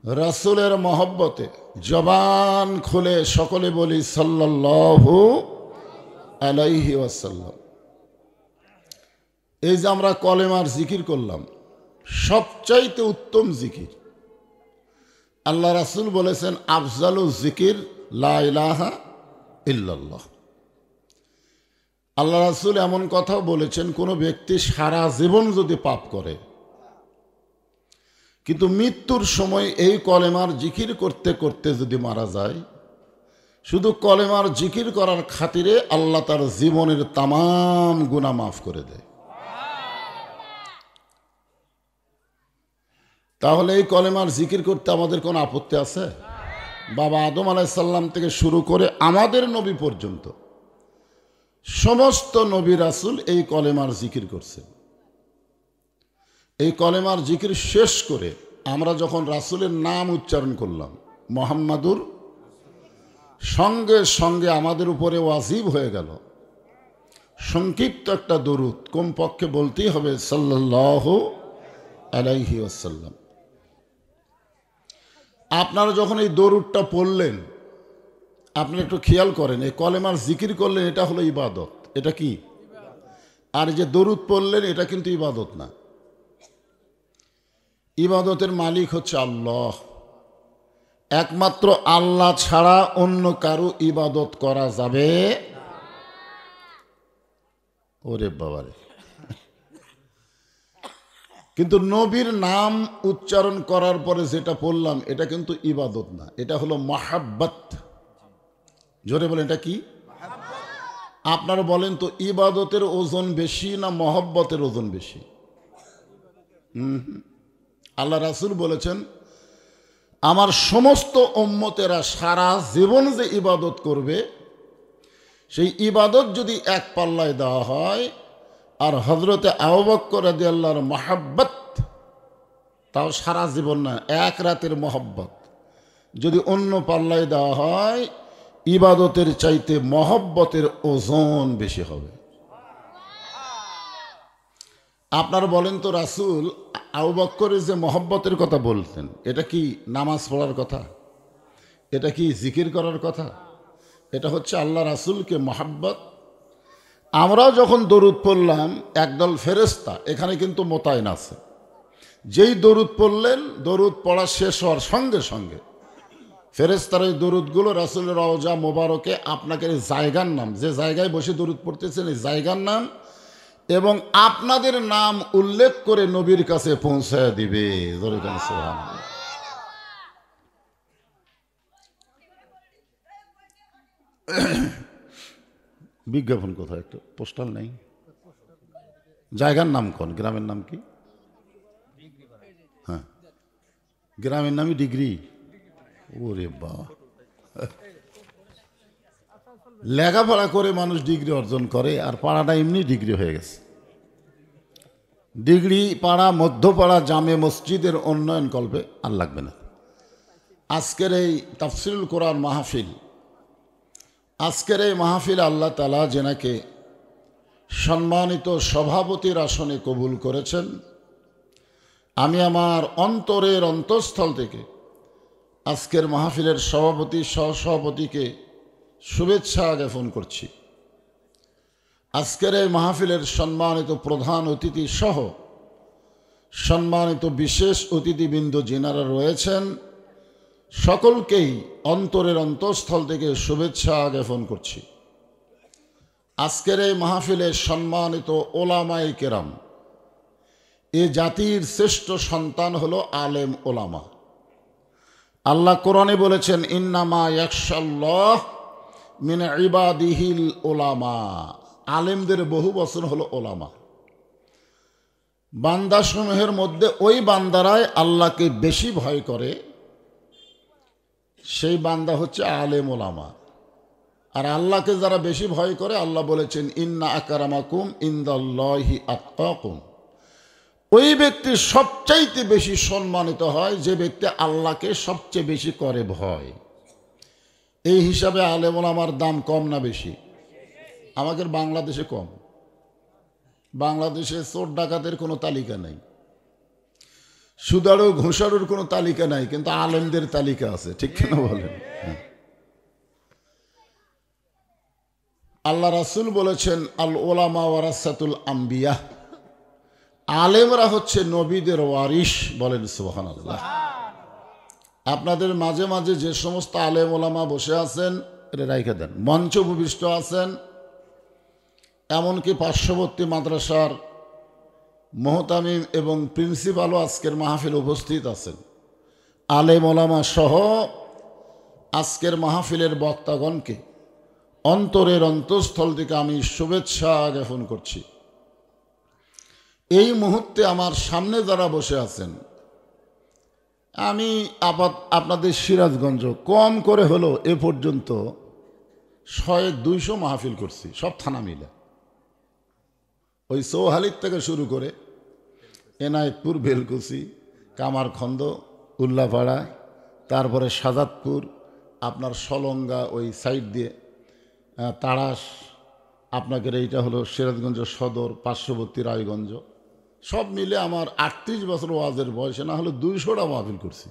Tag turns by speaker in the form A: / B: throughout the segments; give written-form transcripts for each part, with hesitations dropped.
A: রাসূলের মহব্বতে জবান খুলে সকলে বলি সাল্লাল্লাহু আলাইহি ওয়াসাল্লাম। এই যে আমরা কলেমার জিকির করলাম, সবচাইতে উত্তম জিকির। আল্লাহ রাসূল বলেছেন আফজালু জিকির লা ইলাহা ইল্লাল্লাহ। আল্লাহ রাসূল এমন কথাও বলেছেন, কোনো ব্যক্তি সারা জীবন যদি পাপ করে কিন্তু মৃত্যুর সময় এই কলেমার জিকির করতে করতে যদি মারা যায়, শুধু কলেমার জিকির করার খাতিরে আল্লাহ তার জীবনের তামাম গুনাহ মাফ করে দেয়। তাহলে এই কলেমার জিকির করতে আমাদের কোনো আপত্তি আছে? বাবা আদম আলাইহিস সালাম থেকে শুরু করে আমাদের নবী পর্যন্ত সমস্ত নবী রাসূল এই কলেমার জিকির করছেন। এই কলেমার জিকির শেষ করে আমরা যখন রাসূলের নাম উচ্চারণ করলাম মুহাম্মাদুর, সঙ্গে সঙ্গে আমাদের উপরে ওয়াজিব হয়ে গেল সংক্ষিপ্ত একটা দরুদ, কমপক্ষে বলতেই হবে সাল্লাল্লাহু আলাইহি ওয়াসাল্লাম। আপনারা যখন এই দরুদটা পড়লেন, আপনারা একটু খেয়াল করেন, এই কলেমার জিকির করলেন, এটা হলো ইবাদত। এটা কি? আর যে দরুদ পড়লেন এটা কিন্তু ইবাদত না। ইবাদতের মালিক হচ্ছে আল্লাহ। একমাত্র আল্লাহ ছাড়া অন্য কারো ইবাদত করা যাবে। ওরে বাবারে! কিন্তু নবীর নাম উচ্চারণ করার পরে যেটা পড়লাম এটা কিন্তু ইবাদত না, এটা হলো মাহাব্বত। জোরে বলেন, এটা কি? আপনারা বলেন তো, ইবাদতের ওজন বেশি না মহব্বতের ওজন বেশি? আল্লাহ রাসূল বলেছেন আমার সমস্ত উম্মতেরা সারা জীবন যে ইবাদত করবে, সেই ইবাদত যদি এক পাল্লায় দেওয়া হয়, আর হযরতে আবু বকর রাদিয়াল্লাহুর মহব্বত, তাও সারা জীবন না, এক রাতের মহব্বত যদি অন্য পাল্লায় দেওয়া হয়, ইবাদতের চাইতে মহব্বতের ওজন বেশি হবে। আপনারা বলেন তো, রাসূল আবু বকরের যে মহব্বতের কথা বলতেন, এটা কি নামাজ পড়ার কথা? এটা কি জিকির করার কথা? এটা হচ্ছে আল্লাহ রাসূলকে মহব্বত। আমরাও যখন দরুদ পড়লাম, একদল ফেরেশতা এখানে কিন্তু মোতায়েন আছে। যেই দরুদ পড়লেন, দরুদ পড়া শেষ হওয়ার সঙ্গে সঙ্গে ফেরেশতার এই দরুদগুলো রাসূলের রওজা মোবারকে আপনাকে জায়গার নাম, যে জায়গায় বসে দরুদ পড়তেছেন এই জায়গার নাম এবং আপনাদের নাম উল্লেখ করে নবীর কাছে পৌঁছায় দিবে। সুবহানাল্লাহ। বিজ্ঞাপন কোথায়? একটা পোস্টাল নেই? জায়গার নাম কোন? গ্রামের নাম কি? হ্যাঁ, গ্রামের নামই ডিগ্রি। ওরে বাবা! লেখাপড়া করে মানুষ ডিগ্রি অর্জন করে, আর পাড়াটা এমনি ডিগ্রি হয়ে গেছে। ডিগ্রি পাড়া, মধ্যপাড়া, জামে মসজিদের উন্নয়ন কল্পে আর লাগবে না। আজকের এই তাফসিরুল কোরআন মাহফিল, আজকের এই মাহফিল আল্লাহ তাআলা যেনাকে সম্মানিত সভাপতির আসনে কবুল করেছেন, আমি আমার অন্তরের অন্তঃস্থল থেকে আজকের মাহফিলের সভাপতি সহসভাপতিকে শুভেচ্ছা জ্ঞাপন করছি। আজকের এই মাহফিলের সম্মানিত প্রধান অতিথি সহ সম্মানিত বিশেষ অতিথিবৃন্দ যিনারা রয়েছেন, সকলকেই অন্তরের অন্তঃস্থল থেকে শুভেচ্ছা জ্ঞাপন করছি। আজকের এই মাহফিলে সম্মানিত ওলামায়ে কেরাম, এ জাতির শ্রেষ্ঠ সন্তান হলো আলেম ওলামা। আল্লাহ কোরআনে বলেছেন ইন্নামা ইয়াখশাল্লাহ মিন ইবাদিহিল ওলামা। আলেমদের বহু বচন হলো ওলামা। বান্দাসমূহের মধ্যে ওই বান্দারাই আল্লাহকে বেশি ভয় করে, সেই বান্দা হচ্ছে আলেম ওলামা। আর আল্লাহকে যারা বেশি ভয় করে, আল্লাহ বলেছেন ইন্না আকরামাকুম ইনদাল্লাহি আতকাকুম। ওই ব্যক্তি সবচাইতে বেশি সম্মানিত হয় যে ব্যক্তি আল্লাহকে সবচেয়ে বেশি করে ভয়। এই হিসাবে আলেম ওলামার দাম কম না বেশি? আমাদের বাংলাদেশে কম। বাংলাদেশে চোর ডাকাতের কোনো তালিকা নেই। সুদারু ঘুষারুর কোনো তালিকা নাই, কিন্তু আলেমদের তালিকা আছে, ঠিক কেন বলেন? আল্লাহ রাসূল বলেছেন, আল ওলামা ওয়ারাসাতুল আম্বিয়া, আলেমরা হচ্ছে নবীদের ওয়ারিশ। বলেন সুবহানাল্লাহ। আপনাদের মাঝে মাঝে যে সমস্ত আলেম ওলামা বসে আছেন, এটা রাইখে দেন, মঞ্চ উপবিষ্ট আছেন, এমনকি পার্শ্ববর্তী মাদ্রাসার মোহতামিম এবং প্রিন্সিপালও আজকের মাহফিল উপস্থিত আছেন, আলেম ওলামা সহ আজকের মাহফিলের বক্তাগণকে অন্তরের অন্তঃস্থল থেকে আমি শুভেচ্ছা জ্ঞাপন করছি। এই মুহূর্তে আমার সামনে যারা বসে আছেন, আমি আপনাদের সিরাজগঞ্জ কম করে হলো এ পর্যন্ত 100-200 মাহফিল করছি, সব থানা মিলে, ওই চৌহালির থেকে শুরু করে এনায়েতপুর, বেলকুচি, কামারখন্দ, উল্লাপাড়া, তারপরে সাজাদপুর, আপনার সলঙ্গা ওই সাইড দিয়ে তাড়াশ, আপনাদের এইটা হলো সিরাজগঞ্জ সদর, পার্শ্ববর্তী রায়গঞ্জ, সব মিলে আমার 38 বছর ওয়াজের বয়সে না হলে 200টা মাহফিল করছি।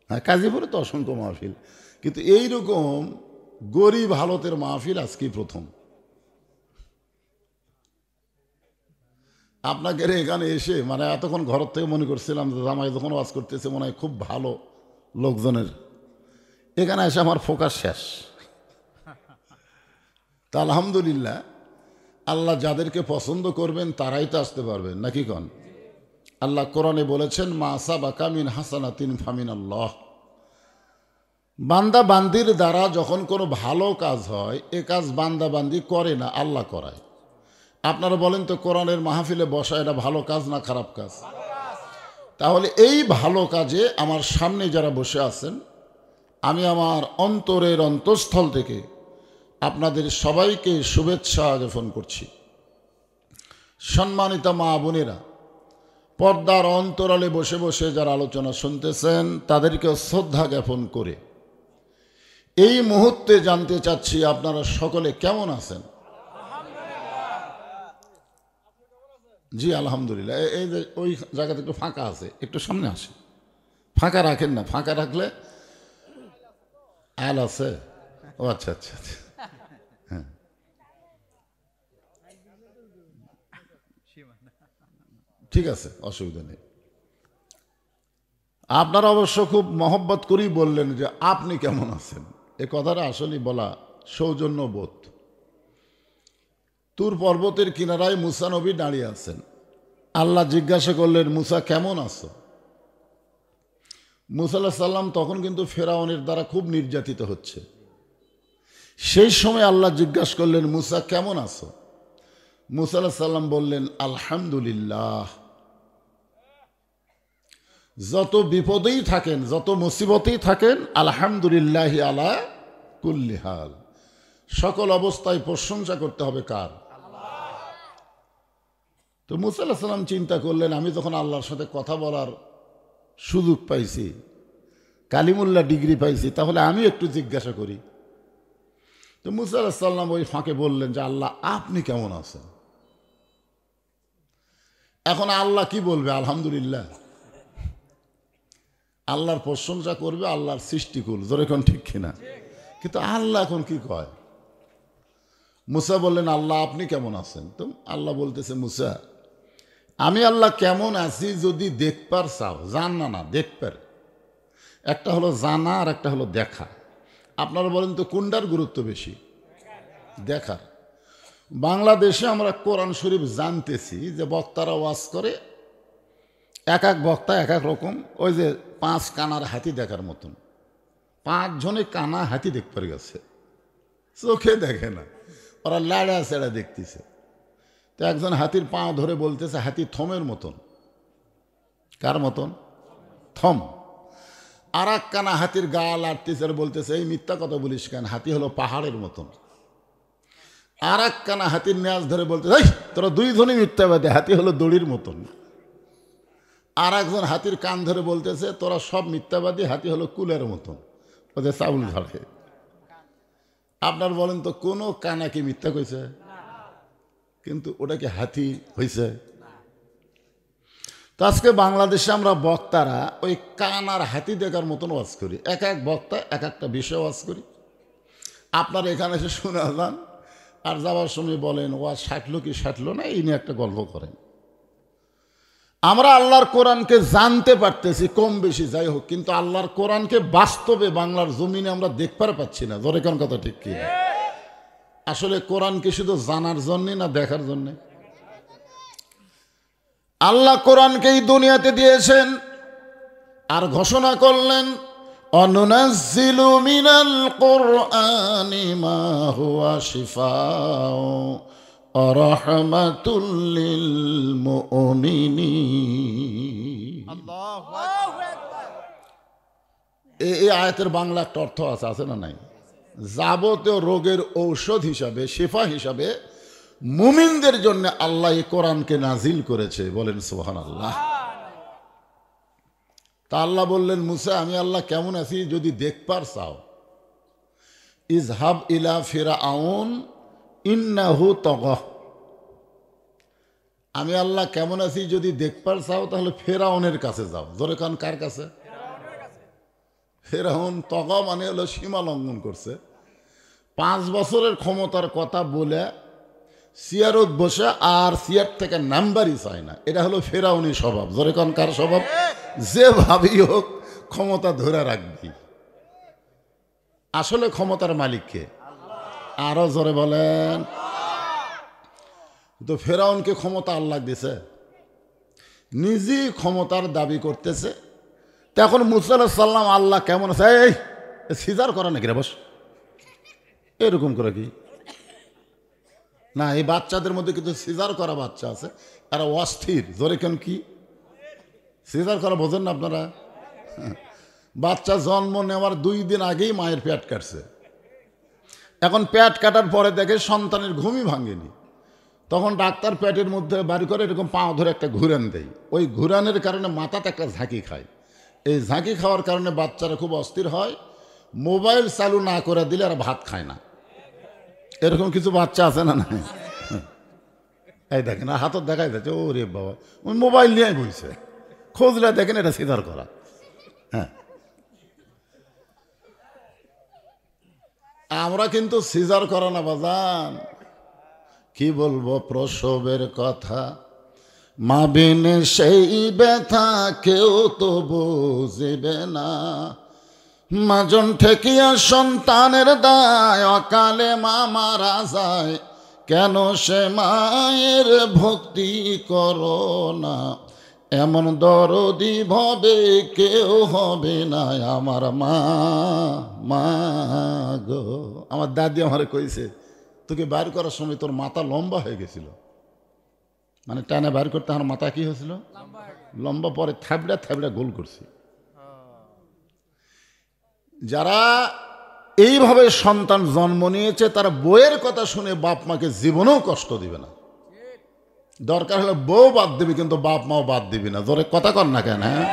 A: হ্যাঁ, কাজীপুরে তো অসংখ্য মাহফিল, কিন্তু এইরকম গরিব হালতের মাহফিল আজকেই প্রথম। আপনাকে এখানে এসে মানে এতক্ষণ ঘর থেকে মনে করছিলাম যে জামাই যখন ওয়াজ করতেছে মনে হয় খুব ভালো লোকজনের, এখানে এসে আমার ফোকাস শেষ। তা আলহামদুলিল্লাহ, আল্লাহ যাদেরকে পছন্দ করবেন তারাই তো আসতে পারবেন, নাকি কন? আল্লাহ কোরআনে বলেছেন, মা সাবাকা মিন হাসানাতিন ফামিন আল্লাহ। বান্দা বান্দির দ্বারা যখন কোনো ভালো কাজ হয়, এ কাজ বান্দা বান্দি করে না, আল্লাহ করায়। আপনারা বলেন তো, কোরআনের মাহফিলে বসা এটা ভালো কাজ না খারাপ কাজ? তাহলে এই ভালো কাজে আমার সামনে যারা বসে আছেন, আমি আমার অন্তরের অন্তঃস্থল থেকে আপনাদের সবাইকে শুভেচ্ছা জ্ঞাপন করছি। সম্মানিতা মা বোনেরা, পর্দার অন্তরালে বসে বসে যারা আলোচনা শুনতেছেন, তাদেরকে শ্রদ্ধা জ্ঞাপন করে এই মুহূর্তে জানতে চাচ্ছি আপনারা সকলে কেমন আছেন? জি আলহামদুলিল্লাহ। এই যে ওই জায়গাতে একটু ফাঁকা আছে, একটু সামনে আসে, ফাঁকা রাখেন না, ফাঁকা রাখলে আল আছে। ও আচ্ছা আচ্ছা আচ্ছা, হ্যাঁ ঠিক আছে, অসুবিধা নেই। আপনারা অবশ্য খুব মহব্বত করেই বললেন যে আপনি কেমন আছেন। এ কথাটা আসলে বলা সৌজন্য বোধ। তুর পর্বতের কিনারায় মুসা নবী দাঁড়িয়ে আছেন। আল্লাহ জিজ্ঞাসা করলেন, মুসা কেমন আছো? মুসা আলাইহিস সালাম তখন কিন্তু ফেরাউনের দ্বারা খুব নির্যাতিত হচ্ছে। সেই সময় আল্লাহ জিজ্ঞাসা করলেন, মুসা কেমন আছো? মুসা আলাইহিস সালাম বললেন, আলহামদুলিল্লাহ। যত বিপদেই থাকেন, যত মুসিবতেই থাকেন, আলহামদুলিল্লাহ আলা কুল্লি হাল, সকল অবস্থায় প্রশংসা করতে হবে কার? তো মুসা আলাইহিস সালাম চিন্তা করলেন, আমি যখন আল্লাহর সাথে কথা বলার সুযোগ পাইছি, কালিমুল্লাহ ডিগ্রি পাইছি, তাহলে আমি একটু জিজ্ঞাসা করি। তো মুসা আলাইহিস সালাম ওই ফাঁকে বললেন যে, আল্লাহ আপনি কেমন আছেন? এখন আল্লাহ কি বলবে? আলহামদুলিল্লাহ। আল্লাহর প্রশংসা করবে, আল্লাহর সৃষ্টিকুল, জোরে কোন ঠিক কিনা? কিন্তু আল্লাহ এখন কি কয়? মুসা বললেন, আল্লাহ আপনি কেমন আছেন? তো আল্লাহ বলতেছে, মুসা আমি আল্লাহ কেমন আছি যদি দেখবার চাও, জান না না দেখবার, একটা হলো জানা আর একটা হলো দেখা। আপনারা বলেন তো কোনটার গুরুত্ব বেশি? দেখার। বাংলাদেশে আমরা কোরআন শরীফ জানতেছি যে বক্তারা ওয়াজ করে, এক এক বক্তা এক এক রকম, ওই যে 5 কানার হাতি দেখার মতন, 5 জনে কানা হাতি দেখতে গেছে, চোখে দেখে না, ওরা লাড়া চেড়া দেখতেছে। তো একজন হাতির পা ধরে বলতেছে, হাতি থমের মতন। কার মতন? থম। আর এক কানা হাতির গা লাড়তেছে আর বলতেছে, এই মিথ্যা কথা বলিস কেন, হাতি হলো পাহাড়ের মতন। আর এক কানা হাতির ন্যাজ ধরে বলতেছে, এই তোরা 2 জনই মিথ্যাবাদী, হাতি হলো দড়ির মতন। আর একজন হাতির কান ধরে বলতেছে, তোরা সব মিথ্যাবাদী, হাতি হলো কুলের মতন, ওদের চাউল ধরে। আপনার বলেন তো কোনো কানা কি মিথ্যা কইছে? কিন্তু ওটা কি হাতি হয়েছে? তো আজকে বাংলাদেশে আমরা বক্তারা ওই কান আর হাতি দেখার মতন ওয়াজ করি, এক এক বক্তা এক একটা বিষয় ওয়াজ করি। আপনারা এখানে এসে শুনে যান, আর যাওয়ার সময় বলেন ওয়াজ সাটলো কি সাটলো না, এই নিয়ে একটা গল্প করেন। আমরা আল্লাহর কোরআনকে জানতে পারতেছি কম বেশি যাই হোক, কিন্তু আল্লাহর কোরআনকে বাস্তবে বাংলার জমিনে আমরা দেখতে পাচ্ছি না। জোরে কোন কথা ঠিক কি? আসলে কোরআন কি শুধু জানার জন্যে না দেখার জন্যে? আল্লাহ কোরআনকে এই দুনিয়াতে দিয়েছেন আর ঘোষণা করলেন অনুনাজ্জিলু মিনাল কুরআনি মা হুয়া শিফাউ ওয়া রাহমাতুল লিল মুমিনিন। আল্লাহু আকবার। এই আয়াতের বাংলা একটা অর্থ আছে না নাই? যাবতীয় রোগের ঔষধ হিসাবে, শিফা হিসাবে মুমিনদের জন্য আল্লাহ এই কোরআনকে নাজিল করেছে। বলেন সুবহানাল্লাহ। তা আল্লাহ বললেন, মুসা আমি আল্লাহ কেমন আছি যদি দেখবার চাও, ইজহাব ইলা ফিরআউন ইন্নাহু তাগা। আমি আল্লাহ কেমন আছি যদি দেখবার চাও তাহলে ফেরাউনের কাছে যাও। জোরে কান, কার কাছে? ফেরাউন তাগা মানে হলো সীমা লঙ্ঘন করছে। 5 বছরের ক্ষমতার কথা বলে চেয়ারত বসে আর চেয়ার থেকে নাম্বারই চায় না। এটা হলো ফেরাউনি স্বভাব। জোরে কান, কার স্বভাব? যে ভাবি হোক ক্ষমতা ধরে রাখবি। আসলে ক্ষমতার মালিককে আরো জোরে বলেন। তো ফেরাউনকে ক্ষমতা আল্লাহ দিছে, নিজেই ক্ষমতার দাবি করতেছে। তখন মুসা আলাইহিস সালাম আল্লাহ কেমন আছে, এই সিজার করা নাকি রে, বস এরকম করে কি না? এই বাচ্চাদের মধ্যে কিন্তু সিজার করা বাচ্চা আছে, আর অস্থির। জোরে কেন কি সিজার করা বোঝেন না আপনারা? বাচ্চা জন্ম নেওয়ার 2 দিন আগেই মায়ের পেট কাটছে। এখন পেট কাটার পরে দেখে সন্তানের ঘুমই ভাঙেনি, তখন ডাক্তার পেটের মধ্যে বাড়ি করে এরকম পাও ধরে একটা ঘুরান দেয়। ওই ঘুরানের কারণে মাথাতে একটা ঝাঁকি খায়। এই ঝাঁকি খাওয়ার কারণে বাচ্চারা খুব অস্থির হয়। মোবাইল চালু না করে দিলে আর ভাত খায় না। এরকম কিছু বাচ্চা আছে না? নাই? এই দেখেন হাতত দেখাই যাচ্ছে, ও রে বাবা ওই মোবাইল নিয়ে বইছে, খোঁজলে দেখেন এটা সিজার করা। হ্যাঁ, আমরা কিন্তু সিজার করা না বাজান। কি বলবো প্রসবের কথা, মা বিনে সেই ব্যথা কেউ তো বুঝবে না। মাজন ঠেকিয়া সন্তানের দায়, অকালে মা মারা যায়, কেন সে মায়ের ভক্তি করো না। এমন দরদি ভবে কেউ হবে না আমার মা। মা গো, আমার দাদি আমারে কইছে, তোকে বাইর করার সময় তোর মাথা লম্বা হয়ে গেছিল। মানে টানে বাইর করতে আমার মাথা কি হয়েছিল? লম্বা। পরে থাবড়া থাবড়া গোল করছি। যারা এইভাবে সন্তান জন্ম নিয়েছে তারা বইয়ের কথা শুনে বাপ মাকে জীবনেও কষ্ট দিবে না। দরকার হলে বউ বাদ দিবি, কিন্তু বাপ মাও বাদ দিবি না। জোরে কথা কর না কেন? হ্যাঁ,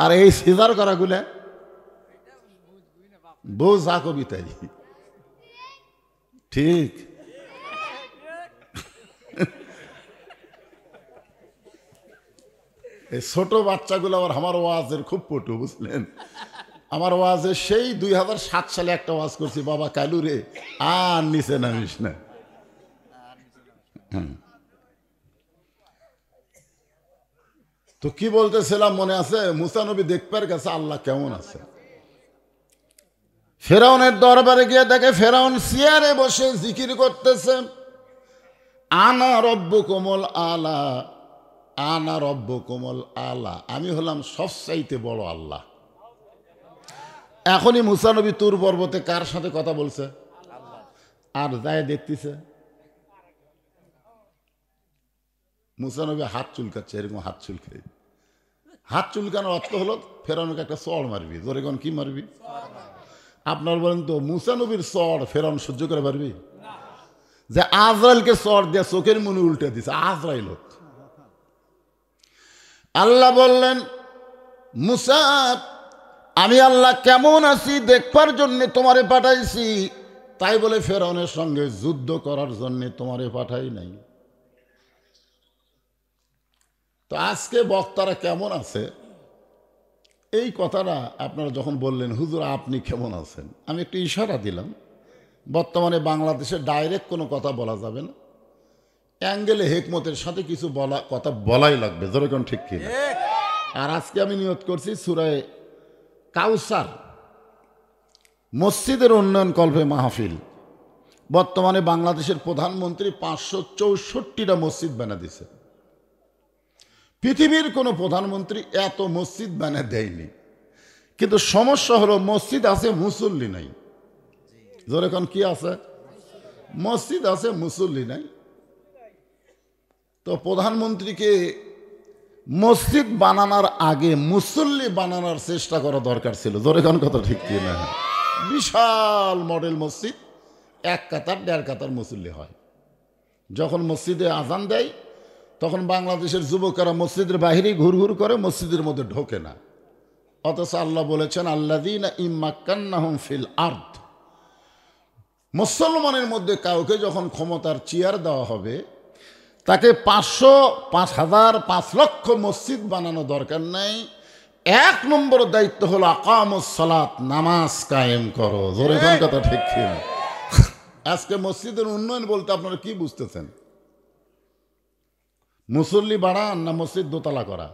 A: আর এই সিজার করাগুলা বউ যা কবিতাই ঠিক। এই ছোট বাচ্চাগুলো আবার আমার ওয়াজের খুব পটু, বুঝলেন? আমার ওয়াজে সেই 2007 সালে একটা ওয়াজ করছি, বাবা কালু রে আর নিচে নামিস না। তো কি বলতেছিলাম মনে আছে? মুসা নবী দেখবার গেছে আল্লাহ কেমন আছে। ফেরাউনের দরবারে গিয়ে দেখে ফেরাউন চেয়ারে বসে জিকির করতেছে, আনা রব্বুকুমুল আলা, আনা রব্বুকুমুল আলা, আমি হলাম সবচাইতে বড় আল্লাহ। এখনই মুসা নবী তুর পর্বতে কার সাথে কথা বলছে? আর যায় দেখতেছে মুসা নবী হাত চুলকাচ্ছে, এরকম হাত চুলকায়। হাত চুলকানোর অর্থ হলো ফেরাউনকে একটা চড় মারবি। জোরে কোন, কি মারবি? আপনার বলেন তো মুসা নবীর চড় ফেরাউন সহ্য করে পারবি? যে আজরাইলকে চড় দিয়ে চোখের মনে উল্টে দিছে, আজরাইল। আল্লাহ বললেন, মুসা আমি আল্লাহ কেমন আছি দেখবার জন্য তোমারে পাঠাইছি, তাই বলে ফেরাউনের সঙ্গে যুদ্ধ করার জন্য তোমারে পাঠাই নাই। তো আজকে বক্তারা কেমন আছে এই কথাটা আপনারা যখন বললেন হুজুর আপনি কেমন আছেন, আমি একটু ইশারা দিলাম। বর্তমানে বাংলাদেশে ডাইরেক্ট কোনো কথা বলা যাবে না, অ্যাঙ্গেলে হেকমতের সাথে কিছু কথা বলাই লাগবে, যেরকম ঠিক কিনা। আর আজকে আমি নিয়ত করছি সূরায়ে কাউসার মসজিদের উন্নয়ন কল্পে মাহফিল। বর্তমানে বাংলাদেশের প্রধানমন্ত্রী 564টা মসজিদ বানা দিছে। পৃথিবীর কোনো প্রধানমন্ত্রী এত মসজিদ বানা দেয়নি, কিন্তু সমস্যা হলো মসজিদ আছে মুসল্লি নাই। যেরকম কি আছে, মসজিদ আছে মুসল্লি নাই। তো প্রধানমন্ত্রীকে মসজিদ বানানোর আগে মুসল্লি বানানোর চেষ্টা করা দরকার ছিল। যেরকম কথা ঠিক কি না? বিশাল মডেল মসজিদ, 1 কাতার 1.5 কাতার মুসল্লি হয়। যখন মসজিদে আজান দেয় তখন বাংলাদেশের যুবকেরা মসজিদের বাহিরেই ঘুরঘুর করে, মসজিদের মধ্যে ঢোকে না। অথচ আল্লাহ বলেছেন আল্লাযীনা ইম্মাক্কান্নাহুম ফিল আরদ, মুসলমানের মধ্যে কাউকে যখন ক্ষমতার চেয়ার দেওয়া হবে তাকে 500, 5000, 5 লক্ষ মসজিদ বানানো দরকার নাই। 1 নম্বর দায়িত্ব হলো আকামুস সালাত, নামাজ কায়েম করো। জোরে কোন কথা ঠিক কি? আজকে মসজিদের উন্নয়ন বলতে আপনারা কি বুঝতেছেন? মুসল্লি বাড়ান না মসজিদ দোতলা করা?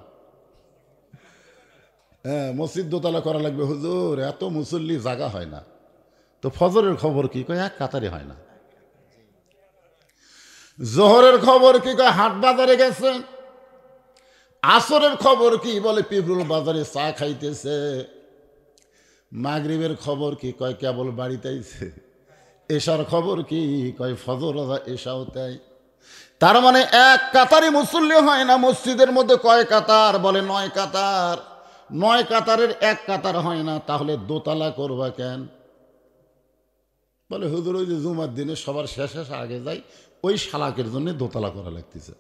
A: হ্যাঁ, মসজিদ দোতলা করা লাগবে হুজুর, এত মুসল্লি জায়গা হয় না। তো ফজরের খবর কি? কয় 1 কাতারে হয় না। জোহরের খবর কি? কয় হাট বাজারে গেছে। আসরের খবর কি? বলে পিপরুল বাজারে চা খাইতেছে। মাগরিবের খবর কি? কয় কেবল বাড়িতে আইছে। এশার খবর কি? কয় ফজর এশাও তাই। তার মানে 1 কাতারে মুসল্লি হয় না। মসজিদের মধ্যে কয় কাতার? বলে 9 কাতার। 9 কাতারের 1 কাতার হয় না, তাহলে দোতলা করবা কেন? বলে হুজুর ওই যে জুমার দিনে সবার শেষে আগে যায়, ওই শালাকের জন্য দোতলা করা লাগতেছে।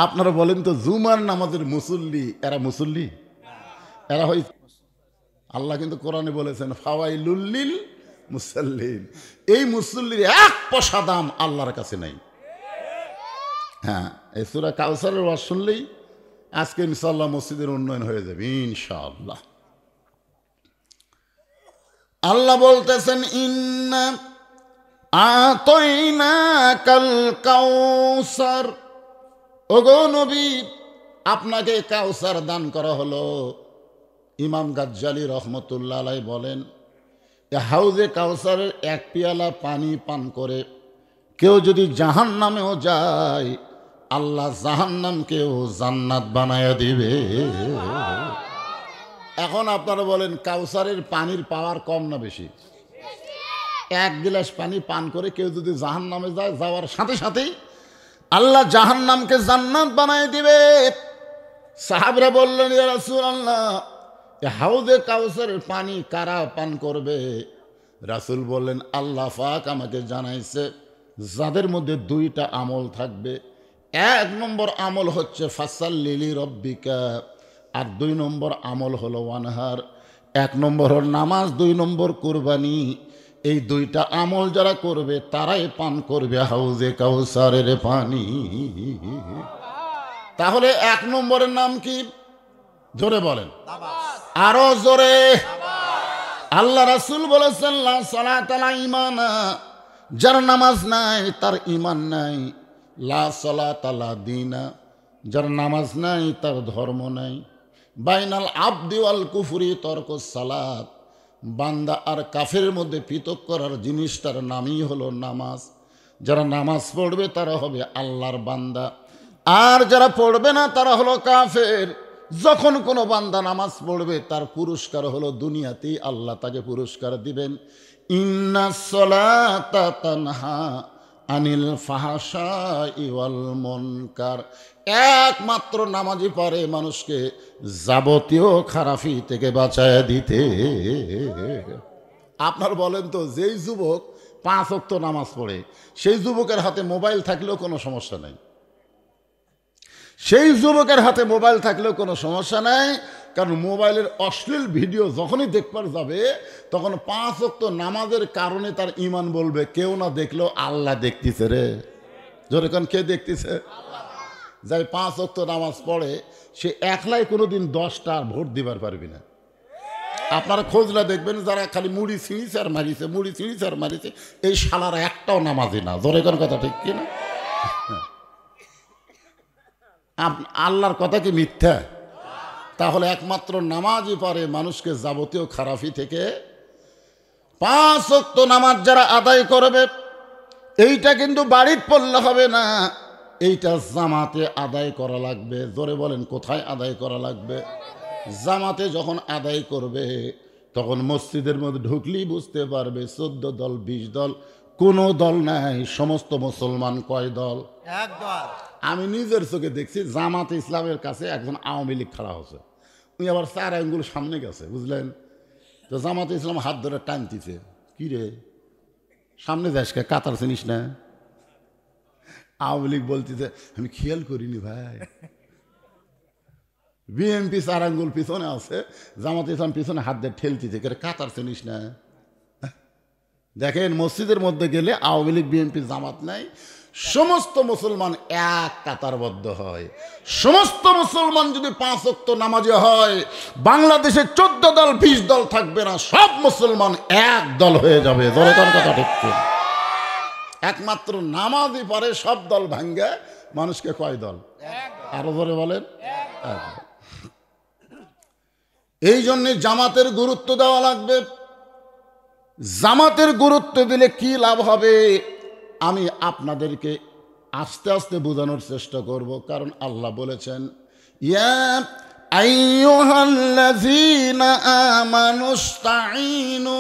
A: আপনারা বলেন তো, জুমার নামাজের মুসল্লি এরা মুসল্লি? এরা হয়। আল্লাহ কিন্তু কোরআনে বলেছেন ফাওয়াইলুল লিল মুসাল্লিন, এই মুসল্লির 1 পয়সা দাম আল্লাহর কাছে নাই। হ্যাঁ, এই সূরা কাউসারের ওয়াজ শুনলেই আজকে ইনশাআল্লাহ মসজিদের উন্নয়ন হয়ে যাবে ইনশাআল্লাহ। আল্লাহ বলতেছেন ইন্না আতাইনাকাল কাউসার, ওগো নবী আপনাকে কাউসার দান করা হলো। ইমাম গাজ্জালি রহমতুল্লাহ আলাইহি বলেন, হাউজে কাউসারের 1 পেয়ালা পানি পান করে কেউ যদি জাহান্নামেও যায়, আল্লাহ জাহান্নামকেও জান্নাত বানায়া দিবে। এখন আপনারা বলেন কাউসারের পানির পাওয়ার কম না বেশি? 1 গ্লাস পানি পান করে কেউ যদি জাহান্নামে যায়, যাওয়ার সাথে সাথেই আল্লাহ জাহান্নামকে জান্নাত বানায় দিবে। সাহাবরা বললেন ইয়া রাসূলুল্লাহ, হাউজে কাউসারের পানি কারা পান করবে? রাসূল বললেন আল্লাহ পাক আমাকে জানাইছে যাদের মধ্যে 2টা আমল থাকবে। 1 নম্বর আমল হচ্ছে ফাসাল্লি লিরাব্বিকা, আর 2 নম্বর আমল হলো ওয়ানহার। 1 নম্বর হল নামাজ, 2 নম্বর কুরবানি। এই 2টা আমল যারা করবে তারাই পান করবে হাউজে কাউসারের পানি। তাহলে 1 নম্বরের নাম কি? জোরে বলেন, আরো জোরে। আল্লাহ রাসূল বলেছেন লা সালাতা লা ঈমানা, যার নামাজ নাই তার ঈমান নাই। লা সালাতা লা দীনা, যার নামাজ নাই তার ধর্ম নাই। বাইনাল আবদি ওয়াল কুফরি তরকুস সালাত, বান্দা আর কাফেরের মধ্যে পৃথক করার জিনিসটার নামই হলো নামাজ। যারা নামাজ পড়বে তারা হবে আল্লাহর বান্দা, আর যারা পড়বে না তারা হলো কাফের। যখন কোনো বান্দা নামাজ পড়বে তার পুরস্কার হলো দুনিয়াতেই আল্লাহ তাকে পুরস্কার দিবেন। ইন্নাস সালাতা তানহা আনিল ফাহশাই ওয়াল মুনকার, একমাত্র নামাজই পারে মানুষকে যাবতীয় খারাপি থেকে বাঁচায় দিতে। আপনার বলেন তো, যেই যুবক 5 ওয়াক্ত নামাজ পড়ে সেই যুবকের হাতে মোবাইল থাকলেও কোনো সমস্যা নাই। সেই যুবকের হাতে মোবাইল থাকলেও কোনো সমস্যা নাই, কারণ মোবাইলের অশ্লীল ভিডিও যখনই দেখবার যাবে তখন 5 ওয়াক্ত নামাজের কারণে তার ঈমান বলবে কেউ না দেখলেও আল্লাহ দেখতেছে রে। জোরে কোন, কে দেখতেছে? যাই 5 ওয়াক্ত নামাজ পড়ে সে একলাই কোনোদিন 10টা ভোট দিবার পারবি না। আপনারা খোঁজলা দেখবেন যারা খালি মুড়ি ছিঁড়িছে আর মারিছে, মুড়ি ছিঁড়িছে আর মারিছে, এই শালারা একটাও নামাজি না। জোরে কোন কথা ঠিক কিনা? আল্লাহর কথা কি মিথ্যা? তাহলে একমাত্র নামাজই পারে মানুষকে যাবতীয় খারাপি থেকে। 5 ওয়াক্ত নামাজ যারা আদায় করবে, এইটা কিন্তু বাড়িতে পড়লে হবে না, এইটা জামাতে আদায় করা লাগবে। জোরে বলেন, কোথায় আদায় করা লাগবে? জামাতে যখন আদায় করবে তখন মসজিদের মধ্যে ঢুকলেই বুঝতে পারবে 14 দল 20 দল কোনো দল নাই, সমস্ত মুসলমান কয় দল?
B: এক দল।
A: আমি নিজের চোখে দেখছি জামাতে ইসলামের কাছে একজন আওয়ামী লীগ খাড়া হচ্ছে, উনি আবার 4 আঙ্গুল সামনে গেছে, বুঝলেন তো? জামাতে ইসলাম হাত ধরে টানতেছে, কি রে সামনে যাস কে, কাতার চিনিস না? আওয়ামী লীগ বলতেছে আমি খেয়াল করিনি ভাই। বিএনপি 4 আঙ্গুল পিছনে আছে, জামাতে ইসলাম পিছনে হাত দিয়ে ঠেলতেছে, কাতার চিনিস না? দেখেন মসজিদের মধ্যে গেলে আওয়ামী লীগ বিএনপি জামাত নাই, সমস্ত মুসলমান এক কাতারবদ্ধ হয়। সমস্ত মুসলমান যদি 5 ওয়াক্ত নামাজি হয়, বাংলাদেশে 14 দল 20 দল থাকবে না, সব মুসলমান এক দল হয়ে যাবে। দরকার কথা ঠিক। একমাত্র নামাজই পারে সব দল ভাঙ্গে মানুষকে কয় দল? আরো ধরে বলেন, এক দল। এই জন্যে জামাতের গুরুত্ব দেওয়া লাগবে। জামাতের গুরুত্ব দিলে কি লাভ হবে আমি আপনাদেরকে আস্তে আস্তে বোঝানোর চেষ্টা করব। কারণ আল্লাহ বলেছেন, ইয়া আইয়ুহাল্লাযীনা আমানুস্তাঈনু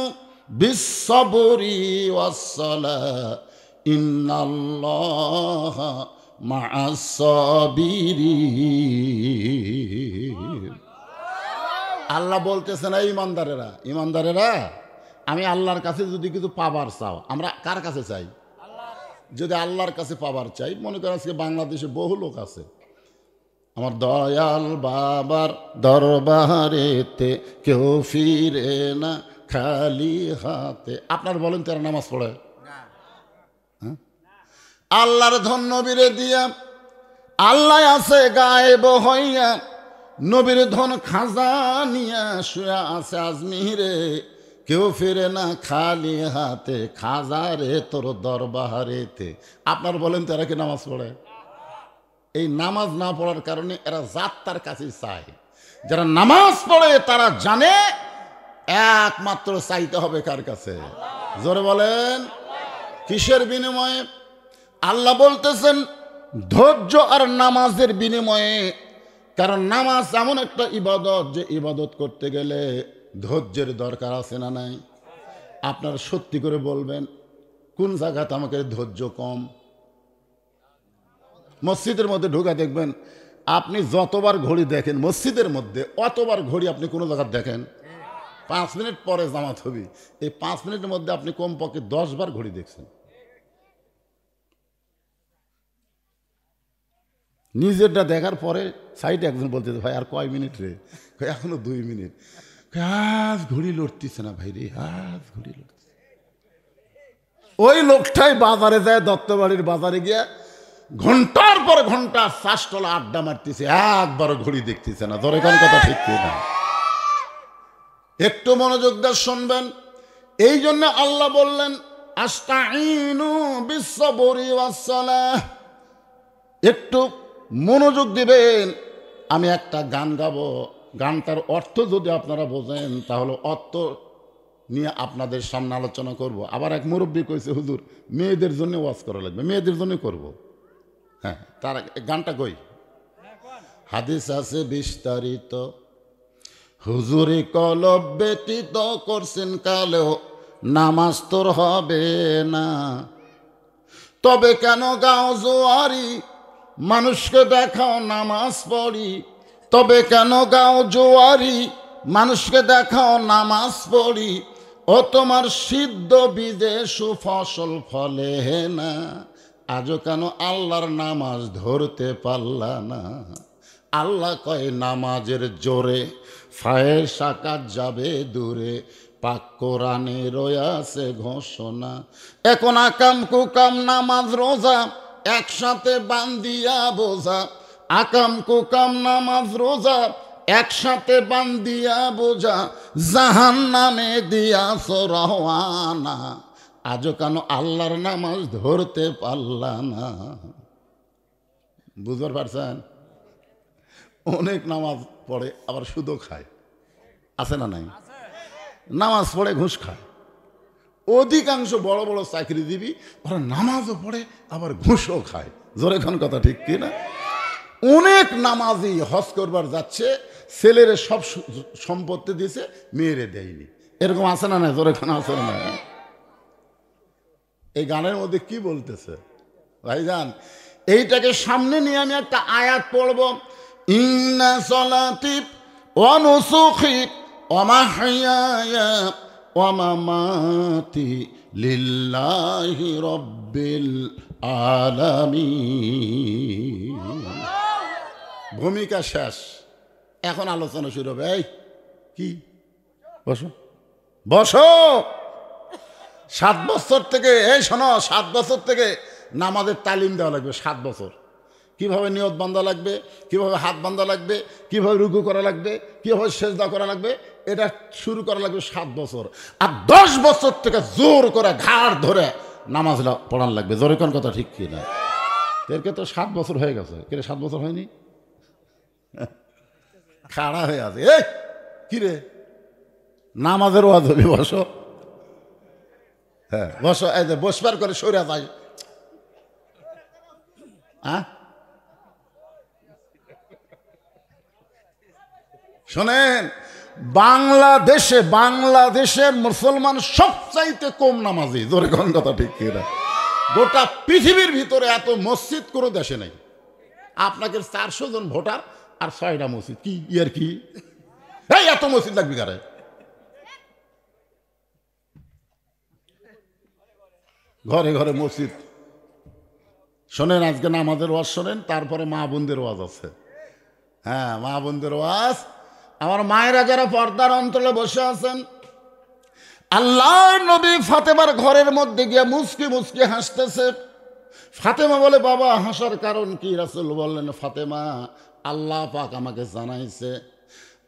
A: বিস-সাবরি ওয়াস-সালাহ ইন্নাল্লাহা মা'আস-সাবিরিন। আল্লাহ বলতেছেন, এই ইমানদারেরা, ইমানদারেরা, আমি আল্লাহর কাছে যদি কিছু পাবার চাও, আমরা কার কাছে চাই? যদি আল্লাহর কাছে পাবার চাই, মনে করেন আজকে বাংলাদেশে বহু লোক আছে, আমার দয়াল বাবার দরবারেতে কেউ ফিরে না খালি হাতে। আপনার বলেন তারা নামাজ পড়ে? আল্লাহর ধন নবীরে দিয়া, আল্লাহ আছে গায়েব হইয়া, নবীর ধন খাজা নিয়া শুয়া আছে আজমিরে, কেউ ফিরে না খালি হাতে, খাজারে তোর দরবারেতে। আপনার বলেন তো এরা কি নামাজ পড়ে? এই নামাজ না পড়ার কারণে এরা জাত্তার কাছে চায়। যারা নামাজ পড়ে তারা জানে একমাত্র চাইতে হবে কার কাছে? জোরে বলেন, কিসের বিনিময়ে? আল্লাহ বলতেছেন ধৈর্য আর নামাজের বিনিময়ে। কারণ নামাজ এমন একটা ইবাদত যে ইবাদত করতে গেলে ধৈর্যের দরকার আছে না নাই? আপনারা সত্যি করে বলবেন কোন জায়গাতে আমাকে ধৈর্য কম? মসজিদের মধ্যে ঢোকা দেখবেন, আপনি যতবার ঘড়ি দেখেন মসজিদের মধ্যে, অতবার ঘড়ি আপনি কোনো জায়গায় দেখেন 5 মিনিট পরে জামাত হবি, এই 5 মিনিটের মধ্যে আপনি কমপক্ষে 10 বার ঘড়ি দেখছেন। নিজেরটা দেখার পরে সাইডে একজন বলতে, ভাই আর কয় মিনিট রে? এখনো 2 মিনিট। আজ ঘড়ি লড়তেছে না ভাই রে, আজ ঘড়ি লড়তেছে। ওই লোকটাই বাজারে যায়, দত্তবাড়ির বাজারে গিয়ে ঘন্টার পর ঘন্টা শ্বাসতলা আড্ডা মারতেছে, একবার ঘড়ি দেখতেছে না। ধরে কোন কথা ঠিক না? একটু মনোযোগ দিয়ে শুনবেন। এই জন্য আল্লাহ বললেন আস্তাঈনু বিস-সাবরি ওয়াস-সালাহ। একটু মনোযোগ দিবেন। আমি একটা গান গাবো, গানটার অর্থ যদি আপনারা বোঝেন তাহলে অর্থ নিয়ে আপনাদের সামনে আলোচনা করব। আবার এক মুরব্বী কইছে, হুজুর মেয়েদের জন্য ওয়াজ করা লাগবে, মেয়েদের জন্য করব। হ্যাঁ, তার গানটা কই, হাদিস আছে বিস্তারিত, হুজুরি কলব ব্যতীত করছেন কালেও নামাজ তোর হবে না। তবে কেন গাও জোয়ারি, মানুষকে দেখাও নামাজ পড়ি। তবে কেন গাও জোয়ারি, মানুষকে দেখাও নামাজ পড়ি। ও তোমার সিদ্ধ বীজে সুফসল ফলে না, আজও কেন আল্লাহর নামাজ ধরতে পারলা না? আল্লাহ কয় নামাজের জোরে ফায়ের সাকাত যাবে দূরে, পাক কোরআনে রয়েছে ঘোষণা। এখন আকাম কুকাম নামাজ রোজা একসাথে বান্দিয়া বোঝা, আকাম কুকাম নামাজ রোজা একসাথে বান্দিয়া বোঝা জাহান নামে দিয়াছ রওয়ানা, আজও কেন আল্লাহর নামাজ ধরতে পারলা না? বুঝতে পারছেন? অনেক নামাজ পড়ে আবার সুদও খায়, আছে না নাই? নামাজ পড়ে ঘুষ খায়। অধিকাংশ বড় বড় চাকরিজীবী ওরা নামাজও পড়ে আবার ঘুষও খায়। জোরে খান কথা ঠিক কি না? অনেক নামাজি হজ করবার যাচ্ছে, ছেলেরে সব সম্পত্তি দিয়েছে, মেয়েরে দেয়নি। এরকম আছে না না? জোরে খান আছে না? এই গানের মধ্যে কি বলতেছে ভাইজান? এইটাকে সামনে নিয়ে আমি একটা আয়াত পড়ব। ইন্না সলাতি ওয়া নুসুকি ওয়া মাহইয়ায়া ওয়া মামাতি লিল্লাহি রাব্বিল আলামিন। ভূমিকা শেষ, এখন আলোচনা শুরু হবে। এই কি বসো বসো। 7 বছর থেকে, এই শোনো, 7 বছর থেকে নামাজের তালিম দেওয়া লাগবে। 7 বছর কিভাবে নিয়ত বান্ধা লাগবে, কিভাবে হাত বান্ধা লাগবে, কিভাবে রুকু করা লাগবে, কিভাবে সেজদা করা লাগবে, এটা শুরু করা লাগবে 7 বছর। আর 10 বছর থেকে জোর করে ঘাড় ধরে নামাজ পড়ান লাগবে। জোরে কোন কথা ঠিক কি না? এরকে তো 7 বছর হয়ে গেছে, কে 7 বছর হয়নি? খাড়া হয়ে আছে। এই কি রে, নামাজের ওয়াজ হবে, বসো। হ্যাঁ বসো। এই যে বসবার করে সরে যায়। হ্যাঁ শোনেন, বাংলাদেশের মুসলমান সবচাইতে কম নামাজি। জোরে কোন কথা ঠিক কি না? গোটা পৃথিবীর ভিতরে এত মসজিদ কোনো দেশে নেই। আপনাকে 400 জন ভোটার আর 6টা মসজিদ, কি ইয়ার কি? এই এত মসজিদ লাগবে কারে? ঘরে ঘরে মসজিদ। শোনেন, আজকে নামাজের ওয়াজ শোনেন, তারপরে মা বোনদের ওয়াজ আছে। হ্যাঁ, মা বোনদের ওয়াজ। আমার মায়েরা যারা পর্দার অন্তরে বসে আছেন, আল্লাহর নবী ফাতেমার ঘরের মধ্যে গিয়ে মুচকি মুচকি হাসতেছে। ফাতেমা বলে, বাবা হাসার কারণ কি? রাসূল বললেন, ফাতেমা, আল্লাহ পাক আমাকে জানাইছে,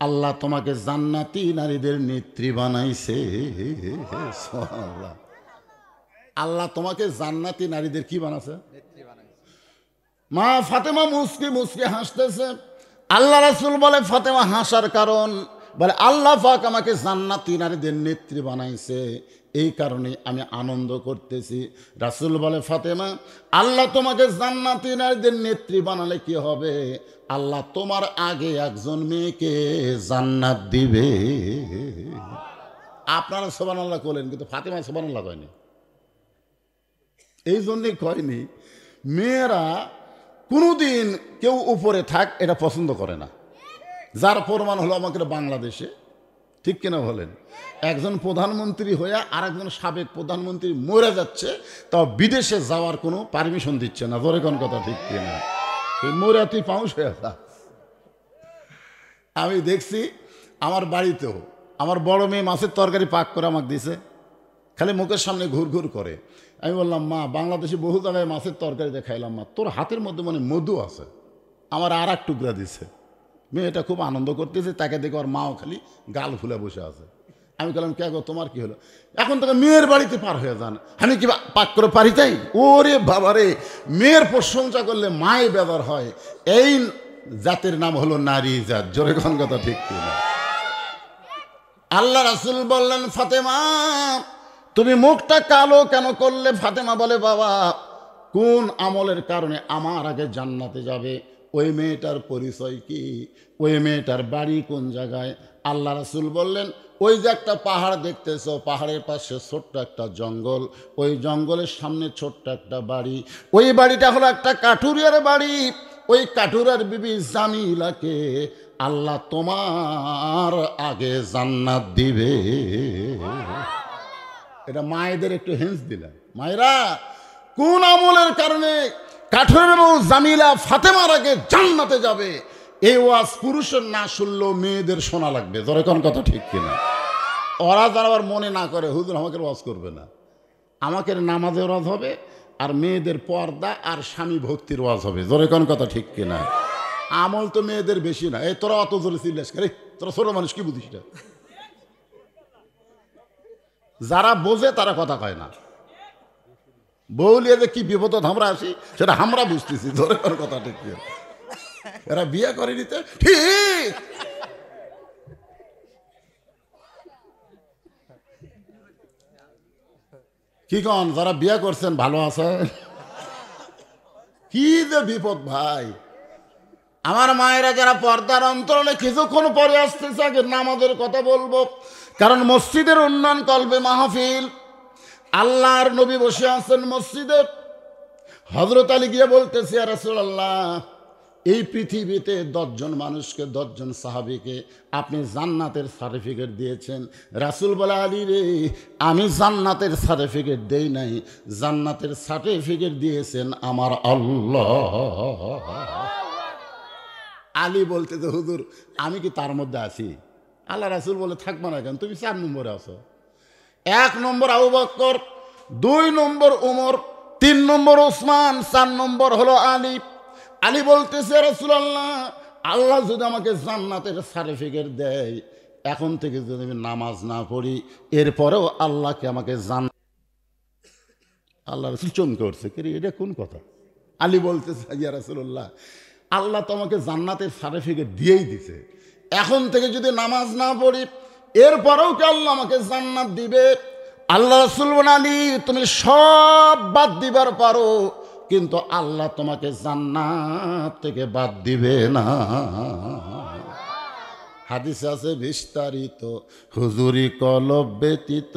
A: আল্লাহ তোমাকে জান্নাতি নারীদের নেত্রী বানাইছে। সুবহানাল্লাহ। আল্লাহ তোমাকে জান্নাতি নারীদের কি বানাছে? মা ফাতেমা মুচকি মুচকি হাসতেছে। আল্লাহ রাসূল বলে, ফাতেমা হাসার কারণ? বলে, আল্লাহ পাক আমাকে জান্নাতি নারীদের নেত্রী বানাইছে, এই কারণে আমি আনন্দ করতেছি। রাসূল বলে, ফাতেমা, আল্লাহ তোমাকে জান্নাতি নারীদের নেত্রী বানালে কি হবে? আল্লাহ তোমার আগে একজন মেয়েকে জান্নাত দিবে। আপনারা সুবহানাল্লাহ বলেন, কিন্তু ফাতেমা সুবহানাল্লাহ কয়নি। এই জন্যই কয়নি, মেয়েরা কোনোদিন কেউ উপরে থাক এটা পছন্দ করে না। যার প্রমাণ হলো আমাদের বাংলাদেশে, ঠিক কিনা বলেন? একজন প্রধানমন্ত্রী হয়ে আর একজন সাবেক প্রধানমন্ত্রী মরে যাচ্ছে, তাও বিদেশে যাওয়ার কোনো পারমিশন দিচ্ছে না। জোরে কোন কথা ঠিক কিনা? মরে তুই পাউস হয়ে যা। আমি দেখছি আমার বাড়িতেও আমার বড় মেয়ে মাছের তরকারি পাক করে আমাকে দিছে, খালি মুখের সামনে ঘুর ঘুর করে। আমি বললাম, মা, বাংলাদেশে বহু জায়গায় মাছের তরকারিতে খাইলাম, মা তোর হাতের মধ্যে মানে মধু আছে। আমার আর এক টুকরা দিছে। মেয়েটা খুব আনন্দ করতেছে, তাকে দেখে ওর মাও খালি গাল ফুলে বসে আছে। আমি বললাম, কে গো, তোমার কি হলো? এখন তোকে মেয়ের বাড়িতে পার হয়ে যান, আমি কি পাক করে পারি তাই? ওরে বাবারে, মেয়ের প্রশংসা করলে মায়ে বেদার হয়। এই জাতের নাম হলো নারী জাত। জোরে কোন কথা ঠিক কিনা? আল্লাহ রাসূল বললেন, ফাতেমা, তুমি মুখটা কালো কেন করলে? ফাতেমা বলে, বাবা, কোন আমলের কারণে আমার আগে জান্নাতে যাবে? ওই মেয়েটার পরিচয় কি? ওই মেয়েটার বাড়ি কোন জায়গায়? আল্লাহ রাসূল বললেন, ওই যে একটা পাহাড় দেখতেছো, পাহাড়ের পাশে ছোট্ট একটা জঙ্গল, ওই জঙ্গলের সামনে ছোট্ট একটা বাড়ি। ওই বাড়িটা হলো একটা কাঠুরিয়ার বাড়ি। ওই কাঠুরিয়ার বিবি জামিলাকে আল্লাহ তোমার আগে জান্নাত দিবে। এটা মায়েদের একটু হেন্স দিলাম। মায়েরা, কোন আমলের কারণে কাঠুরের বউ জামিলা ফাতেমার আগে জান্নাতে যাবে? এই ওয়াজ পুরুষের না শুনলেও মেয়েদের শোনা লাগবে। জোরে কোন কথা ঠিক কিনা? ওরা যারা আবার মনে না করে, হুজুর আমাকে ওয়াজ করবে না, আমাকে নামাজের ওয়াজ হবে, আর মেয়েদের পর্দা আর স্বামী ভক্তির ওয়াজ হবে। জোরে কোন কথা ঠিক কিনা? আমল তো মেয়েদের বেশি না। এই তোরা অত জোরে চিল্লাস রে, তোরা ছোট মানুষ কি বুঝিস না? যারা বোঝে তারা কথা কয় না। বউলিয়ে যে কি বিপদ আমরা আসি সেটা আমরা বুঝতেছি, ধরে কথা ঠিক। এরা বিয়ে করে নিতে ঠিক কি কন, যারা বিয়ে করছেন ভালো আছে? কি যে বিপদ ভাই। আমার মায়েরা যারা পর্দার অন্তরালে কিছুক্ষণ পরে আসতেছে, আগে নামাজের কথা বলবো, কারণ মসজিদের উন্নয়ন কলবে মাহফিল। আল্লাহর নবী বসে আছেন মসজিদে। হযরত আলী গিয়ে বলতেছে, ইয়া রাসূলুল্লাহ, এই পৃথিবীতে 10 জন মানুষকে, 10 জন সাহাবীকে আপনি জান্নাতের সার্টিফিকেট দিয়েছেন। রাসূল বলে, আলী রে, আমি জান্নাতের সার্টিফিকেট দেই নাই, জান্নাতের সার্টিফিকেট দিয়েছেন আমার আল্লাহ। আলী বলতেছে, হুজুর আমি কি তার মধ্যে আছি? আল্লাহ রাসূল বলে, থাকবা না কেন, তুমি 4 নম্বরে আছো। 1 নম্বর আবু বকর, 2 নম্বর উমর, 3 নম্বর ওসমান, 4 নম্বর হলো আলী। আলী বলতেছে, রাসূলুল্লাহ, আল্লাহ যদি আমাকে জান্নাতের সার্টিফিকেট দেয়, এখন থেকে যদি আমি নামাজ না পড়ি, এরপরেও আল্লাহকে আমাকে আল্লাহ রাসূল চমকে উঠছে, এটা কোন কথা? আলী বলতেছে, ইয়া রাসূলুল্লাহ, আল্লাহ তো আমাকে জান্নাতের সার্টিফিকেট দিয়েই দিছে, এখন থেকে যদি নামাজ না পড়ি, এরপরেও কি আল্লাহ আমাকে জান্নাত দিবে? আল্লাহ রাসূল বলেন, আলী তুমি সব বাদ দিবার পারো, কিন্তু আল্লাহ তোমাকে জান্নাত থেকে বাদ দিবে না। হাদিস আছে বিস্তারিত, হুজুরি কলব ব্যতীত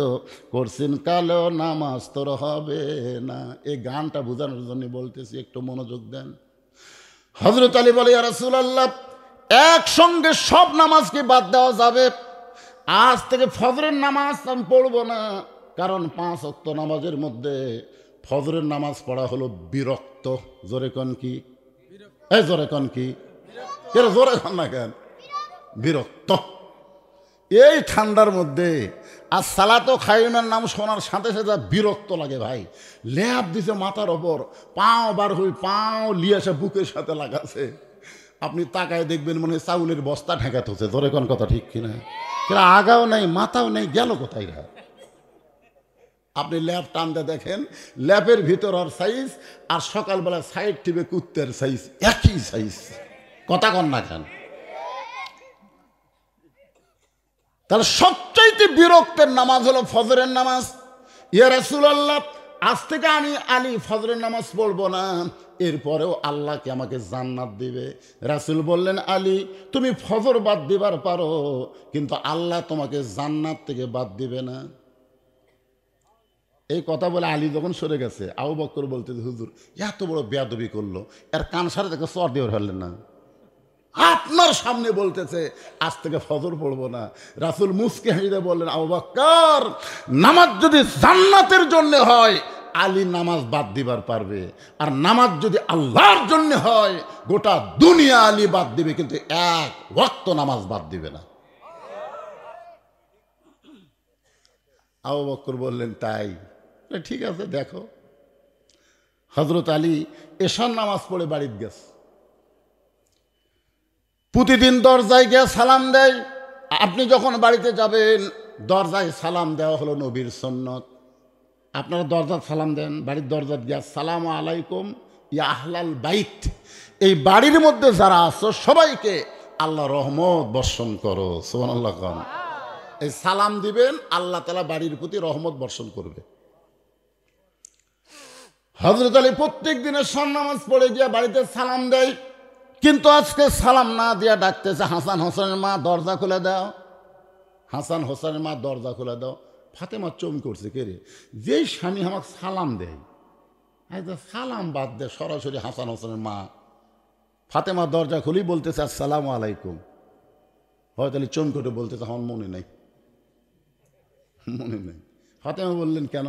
A: করছেন কালো নামাজ তোর হবে না। এই গানটা বোঝানোর জন্য বলতেছি, একটু মনোযোগ দেন। হযরত আলী বলে, ইয়া রাসূলুল্লাহ, একসঙ্গে সব নামাজকে বাদ দেওয়া যাবে? আজ থেকে ফজরের নামাজ আমি পড়ব না, কারণ 5 ওয়াক্ত নামাজের মধ্যে ফজরের নামাজ পড়া হলো বিরক্ত। জোরে কন কি? এই জোরে কন কি? কেন জোরে কন না কেন? বিরক্ত। এই ঠান্ডার মধ্যে আর সালাতো খায়রুনের নাম শোনার সাথে সাথে বিরক্ত লাগে ভাই। ল্যাপ দিছে মাথার ওপর, পাও বার হই, পাও লিয়ে এসে বুকের সাথে লাগাছে। আপনি তাকায় দেখবেন মনে হয় চাউলের বস্তা ঠেকাতে হচ্ছে। ধরে কোন কথা ঠিক কিনা? এরা আগাও নেই, মাথাও নেই, গেল কোথায়? আপনি ল্যাপ টানতে দেখেন, ল্যাপের ভিতর আর সাইজ আর সকালবেলা সাইড টিপে কুত্তের সাইজ, একই সাইজ। কথা কন না কেন? তাহলে সবচাইতে বিরক্তের নামাজ হলো ফজরের নামাজ। ইয়া রাসূলুল্লাহ, আজ থেকে আমি আলী ফজরের নামাজ পড়বো না, এরপরেও আল্লাহকে আমাকে জান্নাত দিবে। রাসূল বললেন, আলী তুমি ফজর বাদ দিবার পারো, কিন্তু আল্লাহ তোমাকে জান্নাত থেকে বাদ দিবে না। এই কথা বলে আলী যখন সরে গেছে, আবু বকর বলতে, হুজুর এত বড় বেয়াদবি করলো, এর কান সারে তাকে চর দিয়ে ফেললেন না? আপনার সামনে বলতেছে আজ থেকে ফজর পড়বো না। রাসূল মুসকে হেসে বললেন, আবু বকর, নামাজ যদি জান্নাতের জন্য হয়, আলী নামাজ বাদ দিবার পারবে, আর নামাজ যদি আল্লাহর জন্য হয়, গোটা দুনিয়া আলী বাদ দিবে, কিন্তু 1 ওয়াক্ত নামাজ বাদ দিবে না। আবু বকর বললেন, তাই? ঠিক আছে, দেখো। হযরত আলী এশার নামাজ পড়ে বাড়িতে গেছে। প্রতিদিন দরজায় গিয়ে সালাম দেয়। আপনি যখন বাড়িতে যাবেন, দরজায় সালাম দেওয়া হলো নবীর সুন্নত। আপনারা দরজায় সালাম দেন, বাড়ির দরজা গিয়া সালামু আলাইকুম ইয়া আহলাল বাইত, এই বাড়ির মধ্যে যারা আছো সবাইকে আল্লাহ রহমত বর্ষণ করো। সুবহানাল্লাহ। এই সালাম দিবেন, আল্লাহ তাআলা বাড়ির প্রতি রহমত বর্ষণ করবে। হযরত আলী প্রত্যেক দিনের নামাজ পড়ে গিয়ে বাড়িতে সালাম দেয়, কিন্তু আজকে সালাম না দিয়া ডাকতেছে, হাসান হোসেনের মা দরজা খুলে দাও, হাসান হোসেনের মা দরজা খুলে দাও। ফাতেমা চমকে উঠছে, কে রে, যেই স্বামী আমাকে সালাম দেয়, সালাম বাদ দে, সরাসরি হাসান হোসেনের মা। ফাতেমা দরজা খুলি বলতেছে, আসসালামু আলাইকুম। হয়তো চমকে উঠে বলতেছে, আমার মনে নেই, মনে নেই। ফাতেমা বললেন, কেন,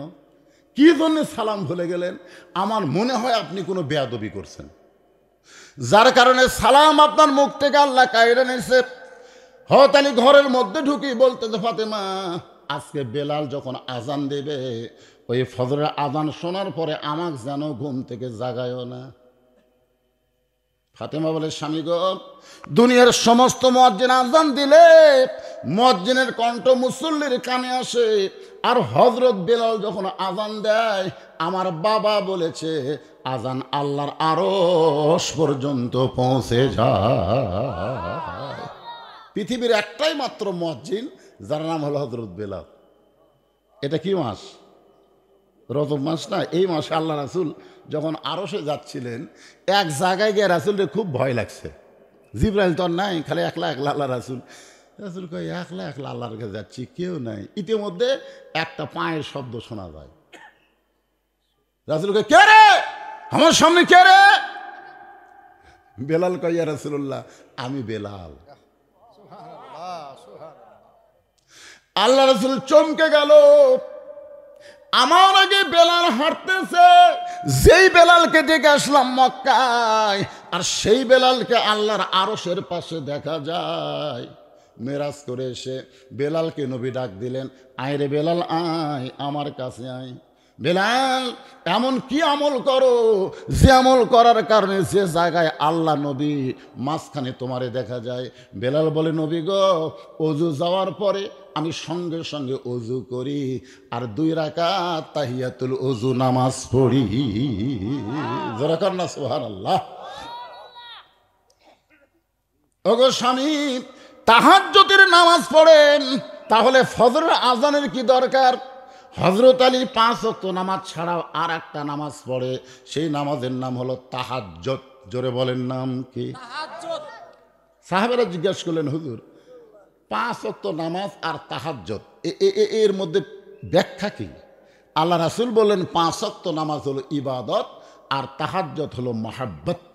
A: কি জন্য সালাম ভুলে গেলেন? আমার মনে হয় আপনি কোনো বেয়াদবি করছেন, যার কারণে সালাম আপনার মুখ থেকে আল্লাহ কাইরে নিছে। হযরত আলী ঘরের মধ্যে ঢুকি বলতেছে, ফাতেমা, আজকে বেলাল যখন আজান দেবে, ওই ফজরের আজান শোনার পরে আমাকে যেন ঘুম থেকে জাগায়ও না। ফাতেমা বলে, স্বামী গো, দুনিয়ার সমস্ত মুয়াজ্জিন আজান দিলে মুয়াজ্জিনের কণ্ঠ মুসল্লির কানে আসে, আর হযরত বেলাল যখন আজান দেয় আমার বাবা বলেছে আজান আল্লাহর আরশ পর্যন্ত পৌঁছে যায়। পৃথিবীর একটাই মাত্র মুয়াজ্জিন যার নাম হলো হযরত বেলাল। এটা কি মাস? রজব মাস না? এই মাসে আল্লাহ রাসূল যখন আরশে যাচ্ছিলেন, এক জায়গায় গিয়ে রাসূলের খুব ভয় লাগছে। জিবরাইল তো নাই, খালি একলা একলা আল্লাহ রাসূল। রাসূল কয়, একলা একলা আল্লাহর কাছে যাচ্ছি, কেউ নাই। ইতিমধ্যে একটা পায়ের শব্দ শোনা যায়। রাসূল কয়, কে রে, আমার সামনে কে রে? বেলাল কয়, ইয়া রাসূলুল্লাহ, আমি বেলাল। আল্লাহ রাসূল চমকে গেল। আমার আগে বেলাল হাঁটতেছে, যেই বেলালকে দেখে আসলাম মক্কায়, আর সেই বেলালকে আল্লাহর আরশের পাশে দেখা যায়। মেরাজ করে এসে বেলালকে নবী ডাক দিলেন, আয় রে বেলাল, আয় আমার কাছে আয়। বেলাল, এমন কি আমল করো যে আমল করার কারণে যে জায়গায় আল্লাহ নবী মাঝখানে তোমারে দেখা যায়? বেলাল বলে, নবী গো, অজু যাওয়ার পরে আমি সঙ্গে সঙ্গে অজু করি, আর 2 রাকাত তাহিয়াতুল অজু নামাজ পড়ি। যারা কর না সুবহানাল্লাহ। ওগো স্বামী, তাহাজ্জুদের নামাজ পড়েন, তাহলে ফজরের আজানের কি দরকার? হযরত আলী 5 ওয়াক্ত নামাজ ছাড়াও আর একটা নামাজ পড়ে, সেই নামাজের নাম হলো তাহাজ্জুদ। জোরে বলেন, নাম কি? সাহাবারা জিজ্ঞাসা করলেন, হুজুর 5 ওয়াক্ত নামাজ আর তাহাজ্জুদ এর মধ্যে ব্যাখ্যা কি? আল্লাহ রাসূল বললেন, 5 ওয়াক্ত নামাজ হলো ইবাদত, আর তাহাজ্জুদ হলো মহাব্বত।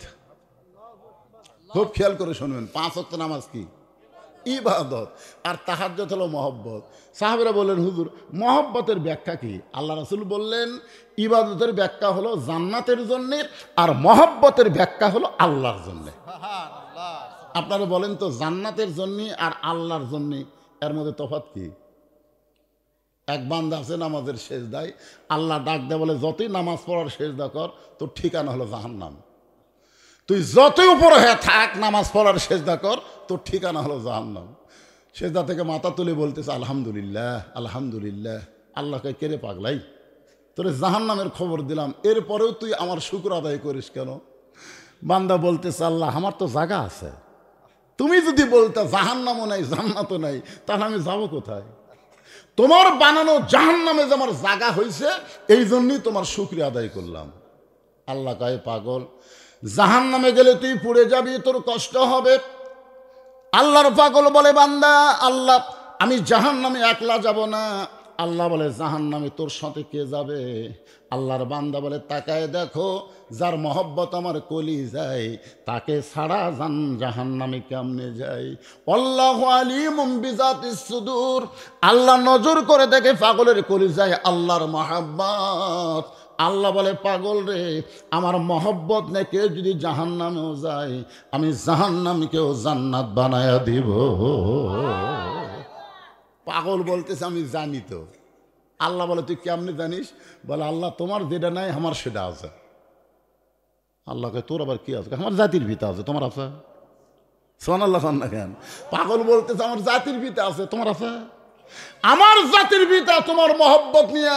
A: খুব খেয়াল করে শুনবেন, 5 ওয়াক্ত নামাজ কি? ইবাদত, আর তাহাজ্জুদ হলো মহব্বত। সাহাবারা বললেন, হুজুর মহব্বতের ব্যাখ্যা কি? আল্লাহ রাসূল বললেন, ইবাদতের ব্যাখ্যা হলো জান্নাতের জন্য, আর মহব্বতের ব্যাখ্যা হলো আল্লাহর জন্য। আপনারা বলেন তো, জান্নাতের জন্য আর আল্লাহর জন্য এর মধ্যে তফাৎ কি? এক বান্দা আছে নামাজের সেজদায়, আল্লাহ ডাক দেয়, বলে যতই নামাজ পড়ার সেজদা কর, তোর ঠিকানা হলো জাহান্নাম। তুই যতই উপরে হয়ে থাক, নামাজ পড়ার সেজদা কর, তোর ঠিকানা হলো জাহান্নাম। সেজদা থেকে মাথা তুলে বলতেছে, আলহামদুলিল্লাহ আলহামদুলিল্লাহ। আল্লাহকে কেড়ে পাগলাই, তোরে জাহান্নামের খবর দিলাম, এরপরেও তুই আমার শুকর আদায় করিস কেন? বান্দা বলতেছে, আল্লাহ আমার তো জায়গা আছে, তুমি যদি বলতে জাহান্নামও নাই জান্নাতও নাই, তাহলে আমি যাব কোথায়? তোমার বানানো জাহান্নামে যে আমার জায়গা হয়েছে, এই জন্যই তোমার শুকরিয়া আদায় করলাম। আল্লাহ কয়, পাগল, জাহান্নামে গেলে তুই পুড়ে যাবি, তোর কষ্ট হবে। আল্লাহর পাগল বলে, বান্দা, আল্লাহ আমি জাহান্নামে একলা যাব না। আল্লাহ বলে, জাহান্নামে তোর সাথে কে যাবে? আল্লাহর বান্দা বলে, তাকায় দেখো, যার মহব্বত আমার কলি যায়, তাকে ছাড়া জাহান্নামে কেমনে যায়? আল্লাহু আলিমুম বিজাতিস সুদূর। আল্লাহ নজর করে দেখে পাগলের কলি যায় আল্লাহর মহব্বত। আল্লাহ বলে, পাগল রে, আমার মহব্বত নেকে যদি জাহান্নামেও যায়, আমি জাহান্নামকেও জান্নাত বানায়া দিব। পাগল বলতেছে, আমি জানি তো। আল্লাহ বলে, তুই কেমনে জানিস? বলে, আল্লাহ তোমার যেটা নাই আমার সেটা আছে। আল্লাহকে, তোর আবার কি আছে? আমার জাতির ভিতা আছে, তোমার আছে? সুবহানাল্লাহ না কেন? পাগল বলতেছে, আমার জাতির ভিতা আছে, তোমার আছে? আমার জাতির পিতা তোমার মহব্বত নিয়ে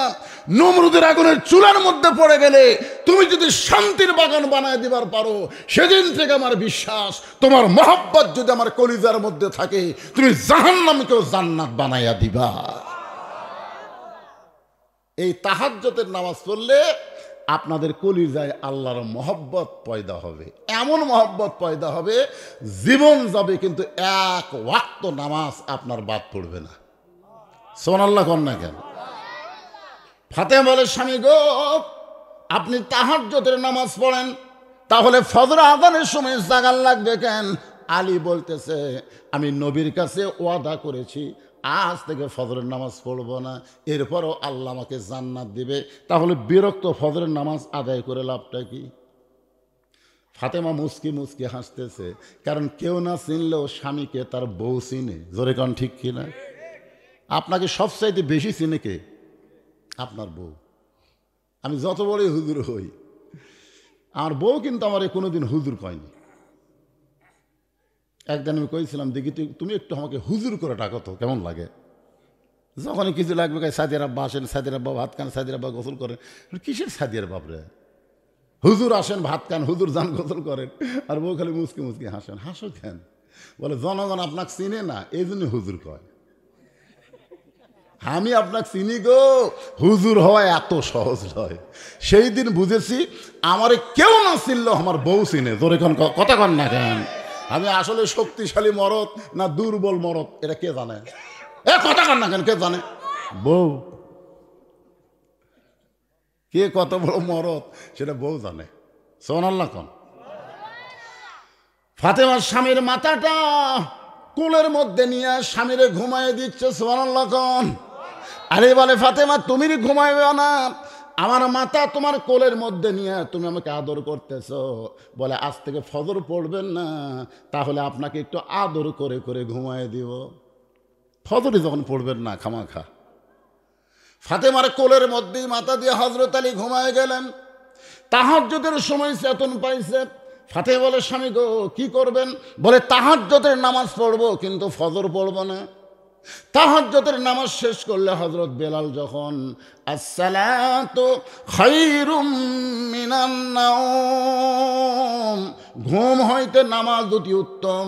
A: নমরুদের আগুনের চুলার মধ্যে পড়ে গেলে তুমি যদি শান্তির বাগান বানায় দিবার পারো, সেদিন থেকে আমার বিশ্বাস, তোমার মহব্বত যদি আমার কলিজার মধ্যে থাকে, তুমি জাহান্নামকেও জান্নাত বানাইয়া দিবা। এই তাহাজ্জুদের নামাজ পড়লে আপনাদের কলিজায় আল্লাহর মহব্বত পয়দা হবে, এমন মহব্বত পয়দা হবে, জীবন যাবে কিন্তু 1 ওয়াক্ত নামাজ আপনার বাদ পড়বে না। সুবহানাল্লাহ কোন না কেন? ফাতেমা বলে, স্বামী গো, আপনি তাহাজ্জুদের নামাজ পড়েন, তাহলে ফজর আযানের সময় জাগার লাগবে কেন? আলী বলতেছে, আমি নবীর কাছে ওয়াদা করেছি, আজ থেকে ফজরের নামাজ পড়ব না, এরপরও আল্লাহ আমাকে জান্নাত দিবে। তাহলে বিরক্ত ফজরের নামাজ আদায় করে লাভটা কি? ফাতেমা মুস্কি মুস্কি হাসতেছে, কারণ কেউ না চিনলেও স্বামীকে তার বউ চিনে। জোরে কান ঠিক কিনা? আপনাকে সবচাইতে বেশি চিনে কে? আপনার বউ। আমি যত বড়ই হুজুর হই, আমার বউ কিন্তু আমার কোনোদিন হুজুর কয়নি। একদিন আমি কইছিলাম, দেখি তুমি একটু আমাকে হুজুর করে ডাকো তো, কেমন লাগে? যখনই কিছু লাগবে সাদিয়ার আব্বা আসেন, সাদিয়ার আব্বা ভাত খান, সাদিয়ার আব্বা গোসল করেন। কিসের সাদিয়ার বাপরে? হুজুর আসেন ভাত খান, হুজুর যান গোসল করেন, আর বউ খালি মুসকি মুসকি হাসেন। হাসো কেন? বলে জনগণ আপনাকে চিনে না, এই জন্য হুজুর কয়। আমি আপনাকে চিনি গো, হুজুর হওয়া এত সহজ নয়। সেই দিন বুঝেছি আমারে কেউ না চিনলেও আমার বউ চিনে। তোর এখন কথা কন না কেন? আমি আসলে শক্তিশালী মরদ না দুর্বল মরদ এটা কে জানে? এ কথা কন না কেন? কে জানে? বউ। কে কত বড় মরদ সেটা বউ জানে। সুবহানাল্লাহ কোন। ফাতেমার স্বামীর মাথাটা কোলের মধ্যে নিয়ে স্বামীরে ঘুমায় দিচ্ছে। সুবহানাল্লাহ কোন। আরে বলে ফাতেমা তুমি ঘুমাইবে না, আমার মাথা তোমার কোলের মধ্যে নিয়ে তুমি আমাকে আদর করতেছো। বলে আজ থেকে ফজর পড়বেন না, তাহলে আপনাকে একটু আদর করে করে ঘুমায় দিব। ফজরে যখন পড়বেন না খামাখা। ফাতেমার কোলের মধ্যেই মাথা দিয়ে হযরত আলী ঘুমায় গেলেন। তাহাজ্জুদের সময় চেতন পাইছে। ফাতেমা বলে স্বামী গো কি করবেন? বলে তাহাজ্জুদের নামাজ পড়বো, কিন্তু ফজর পড়বো না। তাহাজ্জুদের নামাজ শেষ করলে হযরত বেলাল যখন আসসালাতু খায়রুম মিনান নাওম, ঘুম হইতে নামাজ অতি উত্তম,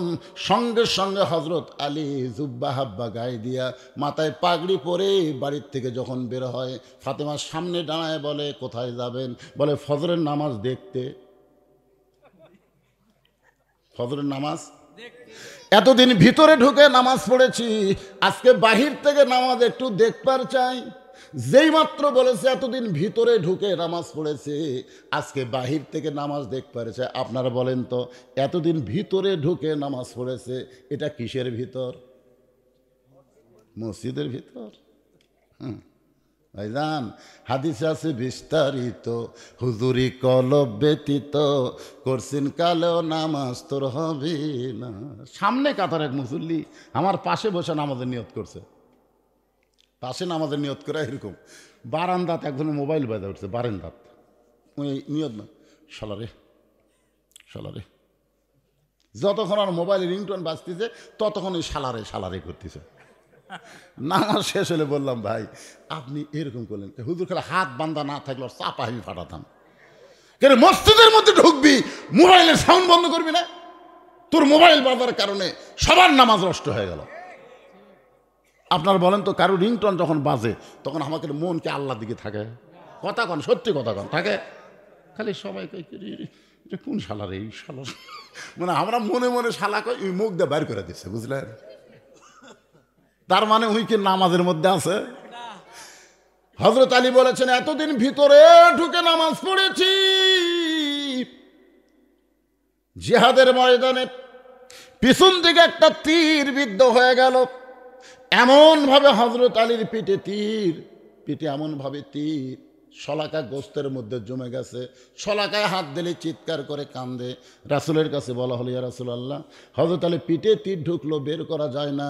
A: সঙ্গে সঙ্গে হযরত আলী জুব্বা হাব্বা গায়ে দিয়া মাথায় পাগড়ি পরে বাড়ির থেকে যখন বের হয়, ফাতেমার সামনে দাঁড়ায় বলে কোথায় যাবেন? বলে ফজরের নামাজ দেখতে। ফজরের নামাজ এতদিন ভিতরে ঢুকে নামাজ পড়েছি, আজকে বাহির থেকে নামাজ একটু দেখবার চাই। যেই মাত্র বলেছে এতদিন ভিতরে ঢুকে নামাজ পড়েছে, আজকে বাহির থেকে নামাজ দেখবার চাই। আপনারা বলেন তো, এতদিন ভিতরে ঢুকে নামাজ পড়েছে, এটা কিসের ভিতর? মসজিদের ভিতর। ভাইজান হাদিসে আছে বিস্তারিত, হুজুরি কলব ব্যতীত করছেন কালেও নামাজ তোর হবে না। সামনে কাতার এক মুসল্লি আমার পাশে বসে নামাজের নিয়ত করছে। পাশে নামাজের নিয়ত করে এরকম বারান্দাত একজনের মোবাইল বাজা উঠছে, বারান্দাত। ওই নিয়ত না, শালারে শালারে। যতক্ষণ আর মোবাইলে রিংটোন বাজতেছে ততক্ষণ ওই শালারে শালারে করতেছে। নামাজ শেষ হলে বললাম ভাই আপনি এরকম করলেন? হুজুর খেলা হাত বান্ধা না থাকলে চাপা আমি ফাটাতাম। কেন মসজিদের মধ্যে ঢুকবি মোবাইলের সাউন্ড বন্ধ করবি না? তোর মোবাইল বাজার কারণে সবার নামাজ নষ্ট হয়ে গেল। আপনার বলেন তো, কারো রিংটন যখন বাজে তখন আমাদের মনকে আল্লাহর দিকে থাকে? কথা কন, সত্যি কথা কন, থাকে। খালি সবাই কোন শালার এই শালার, মানে আমরা মনে মনে শালা কই মুখ দিয়ে বাইর করে দিচ্ছে, বুঝলেন? তার মানে উনি কি নামাজের মধ্যে আছে? হযরত আলী বলেছেন এতদিন ভিতরে ঢুকে নামাজ পড়েছি। জিহাদের ময়দানে পিছন দিকে একটা তীর বিদ্ধ হয়ে গেল। এমন ভাবে হযরত আলীর পিঠে তীর, পিঠে এমন ভাবে তীর, শলাকা গোস্তের মধ্যে জমে গেছে। শলাকায় হাত দিলে চিৎকার করে কান্দে। রাসূলের কাছে বলা হলো, ইয়া রাসূলুল্লাহ, হযরত আলী পিঠে তীর ঢুকলো, বের করা যায় না।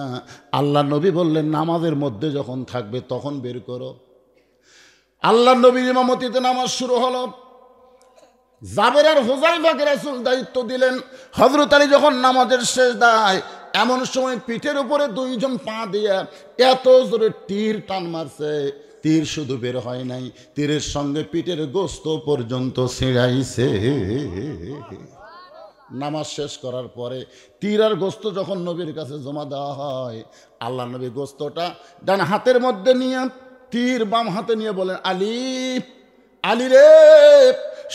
A: আল্লাহ নবী বললেন নামাজের মধ্যে যখন থাকবে তখন বের করো। আল্লাহ নবীর ইমামতিতে নামাজ শুরু হলো। জাবের আর হুযায়ফাকে রাসূল দায়িত্ব দিলেন। হযরত আলী যখন নামাজের সিজদায়, এমন সময় পিঠের উপরে দুইজন পা দিয়ে এত জোরে তীর টান মারছে, তীর শুধু বের হয় নাই, তীরের সঙ্গে পিঠের গোস্ত পর্যন্ত ছিঁড়াইছে। নামাজ শেষ করার পরে তীর আর গোস্ত যখন নবীর কাছে জমা দেওয়া হয়, আল্লাহ নবী গোস্তটা ডান হাতের মধ্যে নিয়ে তীর বাম হাতে নিয়ে বলেন আলী, আলী রে।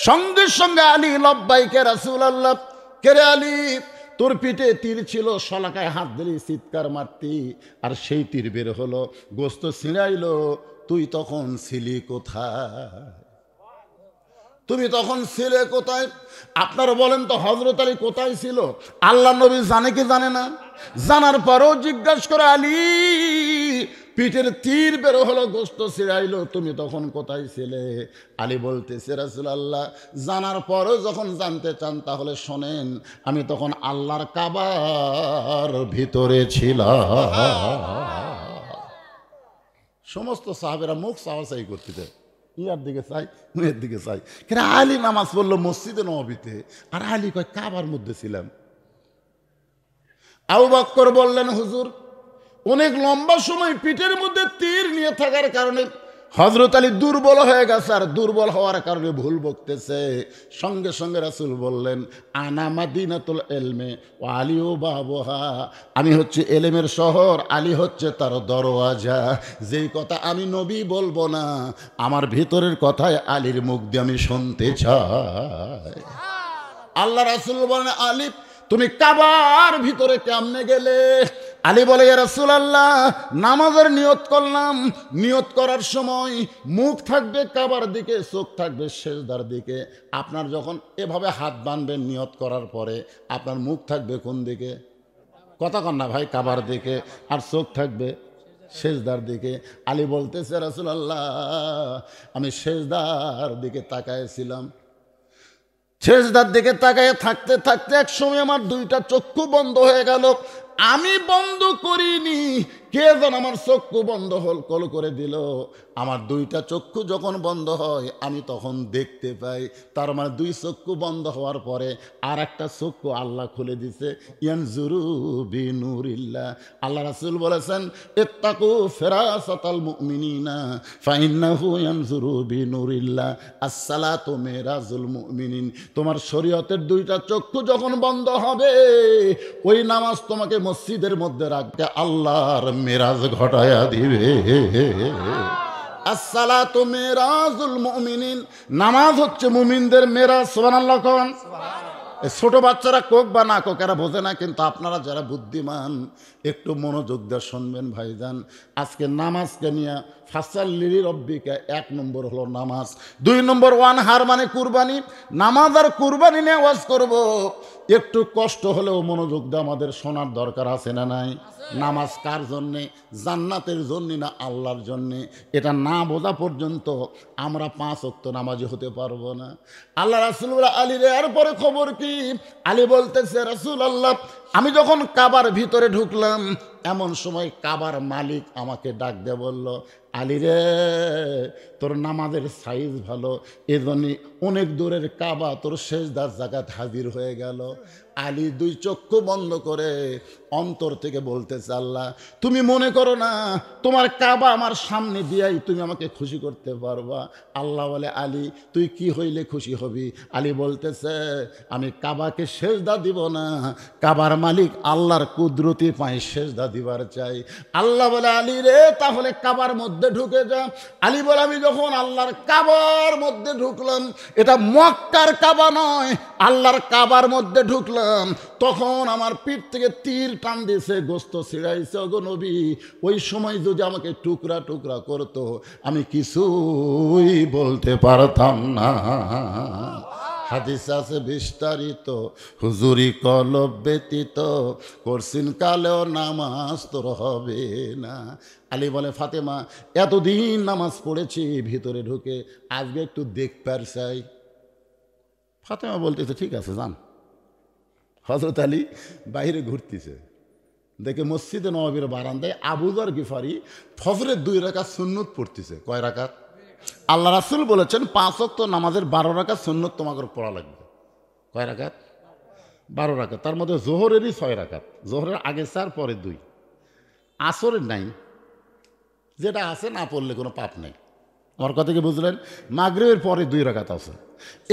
A: সঙ্গে সঙ্গে আলী লব্বাইকে রাসূলুল্লাহ। কে রে আলী? তোর পিঠে তীর ছিল, শলাকায় হাত দিলি চিৎকার মারতি, আর সেই তীর বের হলো, গোস্ত ছিঁড়াইলো। তুই তখন ছিলি কোথায়? তুমি তখন ছিলে কোথায়? আপনারা বলেন তো হযরত আলী কোথায় ছিল? আল্লাহ নবী জানে কি জানে না? জানার পরেও জিজ্ঞাসা করে আলী, পিঠের তীর বের হলো, গোস্ত ছিঁড়াইলো, তুমি তখন কোথায় ছিলে? আলী বলতেছে রাসূলুল্লাহ, জানার পরেও যখন জানতে চান তাহলে শোনেন, আমি তখন আল্লাহর কাবার ভিতরে ছিলাম। সমস্ত সাহাবেরা মুখ চাওয়াচাই করতেছে, ইয়ার দিকে চাই, মুয়ের দিকে চাই। কিন্তু আলী নামাজ পড়লো মসজিদে নববীতে, আর আলী কয় কাবার মধ্যে ছিলাম। আবু বকর বললেন, হুজুর অনেক লম্বা সময় পিঠের মধ্যে তীর নিয়ে থাকার কারণে হযরত আলী দুর্বল হয়ে গেছে, আর দুর্বল হওয়ার কারণে ভুল বকতেছে। সঙ্গে সঙ্গে রাসূল বললেন, আনা মাদিনাতুল ইলমে ওয়া আলিউ বাবুহা, আমি হচ্ছে এলেমের শহর, আলী হচ্ছে তার দরওয়াজা। যেই কথা আমি নবী বলবো না, আমার ভিতরের কথায় আলীর মুখ দিয়ে আমি শুনতে চাই। আল্লাহ রাসূল বলেন, আলী তুমি কাবার ভিতরে কেমনে গেলে? আলী বলে, ইয়া রাসূলুল্লাহ, নামাজের নিয়ত করলাম, নিয়ত করার সময় মুখ থাকবে কাবার দিকে, চোখ থাকবে সেজদার দিকে। আপনার যখন এভাবে হাত বাঁধবেন নিয়ত করার পরে, আপনার মুখ থাকবে কোন দিকে? কথা কন না ভাই, কাবার দিকে, আর চোখ থাকবে সেজদার দিকে। আলী বলতেছে, রাসূলুল্লাহ, আমি সেজদার দিকে তাকাইছিলাম। সেজদার দিকে তাকায় থাকতে থাকতে এক সময় আমার দুইটা চক্ষু বন্ধ হয়ে গেল। আমি বন্ধ করিনি, কে যেন আমার চক্ষু বন্ধ কল করে দিল। আমার দুইটা চক্ষু যখন বন্ধ হয় আমি তখন দেখতে পাই। তার মানে দুই চক্ষু বন্ধ হওয়ার পরে আর একটা চক্ষু আল্লাহ খুলে দিছে। ইয়ানজুরু বিনুরিল্লাহ। আল্লাহ রাসূল বলেছেন, ইত্তাকু ফিরাসাতাল মুমিনিনা ফাইন্নাহু ইয়ানজুরু বিনুরিল্লাহ, আসসালাতু মিরাজুল মুমিনিন। তোমার শরীয়তের দুইটা চক্ষু যখন বন্ধ হবে, ওই নামাজ তোমাকে মসজিদের মধ্যে রাখবে, আল্লাহর মিরাজ ঘটায়া দিবে। আসসালাতু মিরাজুল মুমিনিন, নামাজ হচ্ছে মুমিনদের মিরাজ। সুবহানাল্লাহ কোন? ছোট বাচ্চারা কোক বা না কোক এরা বোঝে না, কিন্তু আপনারা যারা বুদ্ধিমান একটু মনোযোগ দিয়ে শুনবেন ভাইজান। আজকে নামাজকে নিয়ে ফাসাল্লি রব্বিকা, 1 নম্বর হলো নামাজ, 2 নম্বর ওয়ানহার মানে কুরবানি। নামাজ আর কুরবানি নিয়ে ওয়াজ করব, একটু কষ্ট হলেও মনোযোগ দিয়ে আমাদের শোনার দরকার আছে না নাই? নামাজ কার জন্যে? জান্নাতের জন্যে না আল্লাহর জন্যে? এটা না বোঝা পর্যন্ত আমরা 5 ওয়াক্ত নামাজি হতে পারবো না। আল্লাহ রাসূল আলীর এরপরে খবর কি? আলী বলতেছে, রাসূলুল্লাহ, আমি যখন কাবার ভিতরে ঢুকলাম, এমন সময় কাবার মালিক আমাকে ডাক দিয়ে বলল, আলী রে, তোর নামাজের সাইজ ভালো, এজন্যই অনেক দূরের কাবা তোর সেজদার জায়গায় হাজির হয়ে গেল। আলী 2 চক্ষু বন্ধ করে অন্তর থেকে বলতেছে, আল্লাহ তুমি মনে করো না তোমার কাবা আমার সামনে দিয়াই তুমি আমাকে খুশি করতে পারবা। আল্লাহ বলে, আলী তুই কি হইলে খুশি হবি? আলী বলতেছে, আমি কাবাকে সেজদা দিব না, কাবার মালিক আল্লাহর কুদরতি পায়ে সেজদা দিবার চাই। আল্লাহ বলে, আলী রে, তাহলে কাবার মধ্যে ঢুকে যা। আলী বলে, আমি যখন আল্লাহর কাবার মধ্যে ঢুকলাম, এটা মক্কার কাবা নয়, আল্লাহর কাবার মধ্যে ঢুকলাম, তখন আমার পিঠ থেকে তীর টান দিয়েছে, গোস্ত ছিঁড়াইছে। ওগো নবী, ওই সময় যদি আমাকে টুকরা টুকরা করতো, আমি কিছুই বলতে পারতাম না। হাদিস আছে বিস্তারিত, হুজুরি কলব ব্যতীত করছিন কালেও নামাজ তোর হবে না। আলী বলে, ফাতেমা, এতদিন নামাজ পড়েছি ভিতরে ঢুকে, আজকে একটু দেখবার চাই। ফাতেমা বলতেছে, ঠিক আছে যান। হযরত আলী বাইরে ঘুরতেছে, দেখে মসজিদে নববীর বারান্দায় আবু যর গিফারি ফজরের 2 রাকাত সুন্নত পড়তেছে। কয় রাকাত? আল্লাহ রাসূল বলেছেন 5 ওয়াক্ত নামাজের 12 রাকাত সুন্নত তোমাকে পড়া লাগবে। কয় রাকাত? 12 রাকাত। তার মধ্যে জোহরেরই 6 রাকাত, জোহরের আগে 4 পরে 2, আসরের নাই। যেটা আছে না পড়লে কোনো পাপ নেই। আমার কথা কি বুঝলেন? মাগরিবের পরে 2 রাকাত আছে,